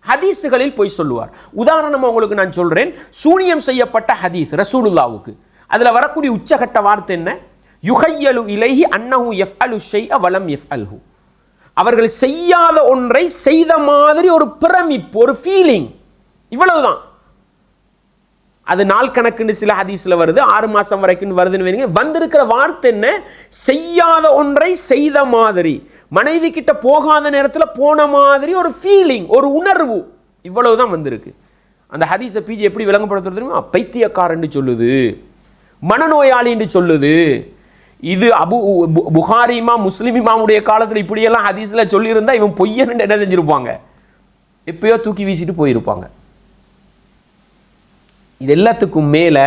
ஹதீஸுகளில் பொய் சொல்லுவார். உதாரணமாக உங்களுக்கு நான் சொல்றேன், சூனியம் செய்யப்பட்ட ஹதீஸ் ரசூலுல்லாவுக்கு அதில் வரக்கூடிய உச்சகட்ட வார்த்தை என்ன? யுஹய்யலு இலைஹி அன்னஹு யஃப்அலு ஷைஅ வலம் யஃப்அல்ஹு. அவர்கள் செய்யாத ஒன்றை செய்த மாதிரி ஒரு பிரமிப்பு, ஒரு ஃபீலிங், இவ்வளவுதான். அது நாள் கணக்குன்னு சில ஹதீஸ்ல வருது, 6 மாசம் வரைக்கும் வருதுன்னு வந்திருக்கிற வார்த்தை என்ன? செய்யாத ஒன்றை செய்த மாதிரி, மனைவி கிட்ட போகாத நேரத்தில் போன மாதிரி ஒரு ஃபீலிங், ஒரு உணர்வு, இவ்வளவுதான் வந்திருக்கு. அந்த ஹதீஸை பிஜி எப்படி விளங்கப்படுத்துறது தெரியுமா? பைத்தியக்காரன்னு சொல்லுது, மனநோயாளின்னு சொல்லுது. இது புகாரி இமாம் முஸ்லிம் இமாமுடைய காலத்தில் இப்படியெல்லாம் ஹதீஸ்ல சொல்லியிருந்தா இவன் பொய்யன்னு என்ன செஞ்சிருப்பாங்க? எப்பயோ தூக்கி வீசிட்டு போயிருப்பாங்க. இது எல்லாத்துக்கும் மேலே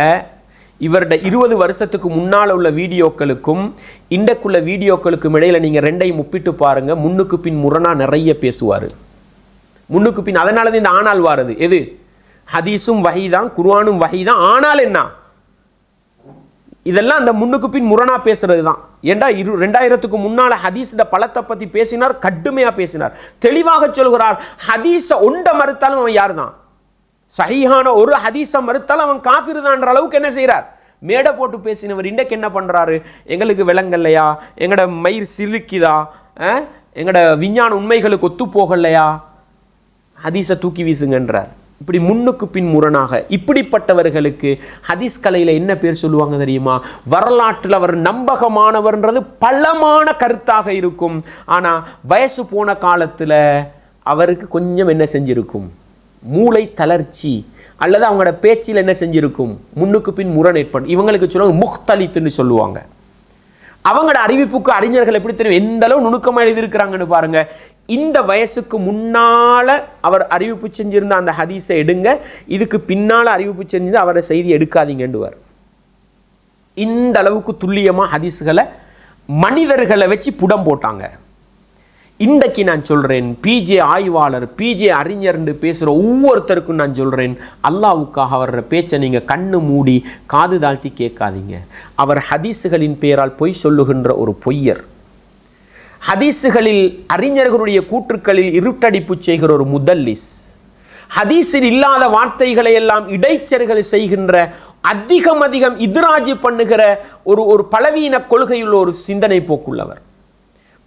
இவருடைய 20 வருஷத்துக்கு முன்னால் உள்ள வீடியோக்களுக்கும் இன்றைக்குள்ள வீடியோக்களுக்கும் இடையில் நீங்கள் ரெண்டையும் ஒப்பிட்டு பாருங்கள். முன்னுக்கு பின் முரணாக நிறைய பேசுவார். முன்னுக்கு பின் அதனால தான் இந்த ஆனால் வாரது. எது? ஹதீஸும் வஹி தான், குர்ஆனும் வஹி தான். ஆனால் என்ன? இதெல்லாம் அந்த முன்னுக்கு பின் முரணா பேசுறது தான். ஏண்டா 2000க்கு முன்னால் ஹதீஸோட பலத்தை பற்றி பேசினார், கடுமையாக பேசினார், தெளிவாக சொல்கிறார். ஹதீஸை ஒண்ட மறுத்தாலும் அவன் யார் தான்? சஹீஹான ஒரு ஹதீஸை மறுத்தாலும் அவன் காஃபிர் தான்ற அளவுக்கு என்ன செய்கிறார்? மேடை போட்டு பேசினவர் இன்றைக்கு என்ன பண்ணுறாரு? எங்களுக்கு விளங்கலையா, எங்களோட மயிர் சிலுக்குதா, எங்களோட விஞ்ஞான உண்மைகளுக்கு ஒத்து போகலையா, ஹதீஸை தூக்கி வீசுங்கன்றார். இப்படி முன்னுக்கு பின் முரணாக இப்படிப்பட்டவர்களுக்கு ஹதீஸ் கலையில் என்ன பேர் சொல்லுவாங்க தெரியுமா? வரலாற்றில் அவர் நம்பகமானவர்ன்றது பலமான கருத்தாக இருக்கும். ஆனால் வயசு போன காலத்தில் அவருக்கு கொஞ்சம் என்ன செஞ்சிருக்கும், மூளை தளர்ச்சி அல்லது அவங்களோட பேச்சில் என்ன செஞ்சிருக்கும், முன்னுக்கு பின் முரண் ஏற்படும். இவங்களுக்கு சொல்லுவாங்க முக்தலித்துன்னு சொல்லுவாங்க. அவங்களோட அறிவிப்புக்கு அறிஞர்கள் எப்படி தெரியும், எந்த அளவு நுணுக்கமாக எழுதியிருக்கிறாங்கன்னு பாருங்க. இந்த வயசுக்கு முன்னால அவர் அறிவிப்பு செஞ்சிருந்த அந்த ஹதீஸை எடுங்க, இதுக்கு பின்னால அறிவிப்பு செஞ்சு அவரை செய்தி எடுக்காதீங்கன்னுவார். இந்த அளவுக்கு துல்லியமாக ஹதீஸுகளை மனிதர்களை வச்சு புடம் போட்டாங்க. இன்றைக்கு நான் சொல்கிறேன், பிஜே ஆய்வாளர், பிஜே அறிஞர்னு பேசுகிற ஒவ்வொருத்தருக்கும் நான் சொல்கிறேன், அல்லாவுக்காக அவரோட பேச்சை நீங்கள் கண்ணு மூடி காது தாழ்த்தி கேட்காதீங்க. அவர் ஹதீஸுகளின் பெயரால் பொய் சொல்லுகின்ற ஒரு பொய்யர். ஹதீஸுகளில் அறிஞர்களுடைய கூற்றுக்களில் இருட்டடிப்பு செய்கிற ஒரு முதல்லிஸ். ஹதீஸில் இல்லாத வார்த்தைகளை எல்லாம் இடைச்செருகல் செய்கின்ற அதிகம் இதிராஜி பண்ணுகிற ஒரு பலவீன கொள்கையுள்ள ஒரு சிந்தனை போக்குள்ளவர்.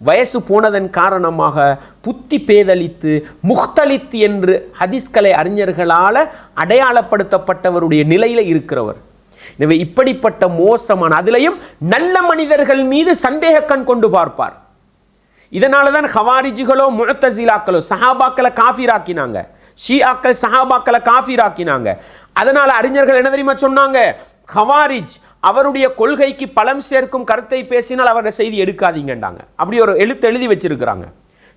வயசு போனதன் காரணமாக புத்தி பேதலித்து முக்தலித் என்று ஹதீஸ்கலை அறிஞர்களால் அடையாளப்படுத்தப்பட்டவருடைய நிலையில் இருக்கிறவர். எனவே இப்படிப்பட்ட மோசமான, அதிலையும் நல்ல மனிதர்கள் மீது சந்தேக கண் கொண்டு பார்ப்பார். இதனால தான் ஹவாரிஜிகளோ முஅத்தஸிலாக்களோ சஹாபாக்களை காஃபிராக்கினாங்க, ஷியாக்கள் சஹாபாக்களை காஃபிராக்கினாங்க. அதனால அறிஞர்கள் என்ன தெரியுமா சொன்னாங்க, ஹவாரிஜ் அவருடைய கொள்கைக்கு பலம் சேர்க்கும் கருத்தை பேசினால் அவருடைய செய்தி எடுக்காதீங்கன்றாங்க. அப்படி ஒரு எழுதி வச்சிருக்கிறாங்க.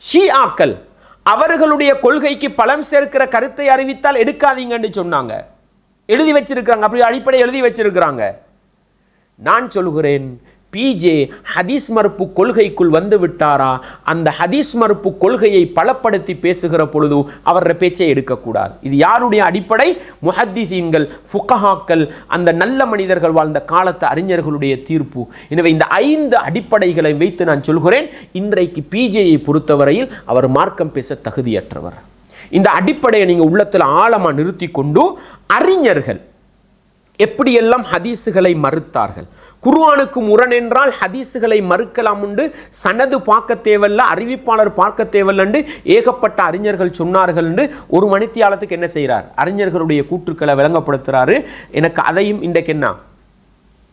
ஷியாக்கள் அவர்களுடைய கொள்கைக்கு பலம் சேர்க்கிற கருத்தை அறிவித்தால் எடுக்காதீங்கன்னு சொன்னாங்க, எழுதி வச்சிருக்கிறாங்க. அப்படி அடிப்படை எழுதி வச்சிருக்கிறாங்க. நான் சொல்கிறேன், பிஜே ஹதீஸ் மறுப்பு கொள்கைக்குள் வந்து விட்டாரா, அந்த ஹதீஸ் மறுப்பு கொள்கையை பலப்படுத்தி பேசுகிற பொழுது அவருடைய பேச்சை எடுக்கக்கூடாது. இது யாருடைய அடிப்படை? முஹத்திஸீன்கள், ஃபுகஹாக்கள், அந்த நல்ல மனிதர்கள் வாழ்ந்த காலத்து அறிஞர்களுடைய தீர்ப்பு. எனவே இந்த 5 அடிப்படைகளை வைத்து நான் சொல்கிறேன், இன்றைக்கு பிஜேயை பொறுத்தவரையில் அவர் மார்க்கம் பேச தகுதியற்றவர். இந்த அடிப்படையை நீங்கள் உள்ளத்தில் ஆழமாக நிறுத்தி கொண்டு, அறிஞர்கள் எப்படியெல்லாம் ஹதீஸுகளை மறுத்தார்கள், குர்ஆனுக்கு முரண் என்றால் ஹதீஸுகளை மறுக்கலாம் உண்டு, சனது பார்க்க தேவையில்ல, அறிவிப்பாளர் பார்க்க தேவையில்லை, ஏகப்பட்ட அறிஞர்கள் சொன்னார்கள் என்று ஒரு மணித்தியாலத்துக்கு என்ன செய்கிறார், அறிஞர்களுடைய கூற்றுக்களை விளங்கப்படுத்துகிறாரு. எனக்கு அதையும் இன்றைக்கு என்ன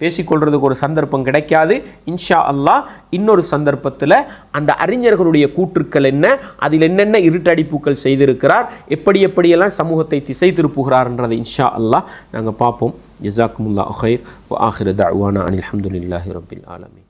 பேசிக்கொள்றதுக்கு ஒரு சந்தர்ப்பம் கிடைக்காது. இன்ஷா அல்லாஹ் இன்னொரு சந்தர்ப்பத்தில் அந்த அறிஞர்களுடைய கூற்றுக்கள் என்ன, அதில் என்னென்ன இருட்டடிப்புகள் செய்திருக்கிறார், எப்படியெல்லாம் சமூகத்தை திசை திருப்புகிறார்ன்றதை இன்ஷா அல்லாஹ் நாங்கள் பார்ப்போம். ஜஸாக்குமுல்லாஹு கைர் வ ஆகிரு தஅவானா அனில் ஹம்துலில்லாஹி ரப்பில் ஆலமீன்.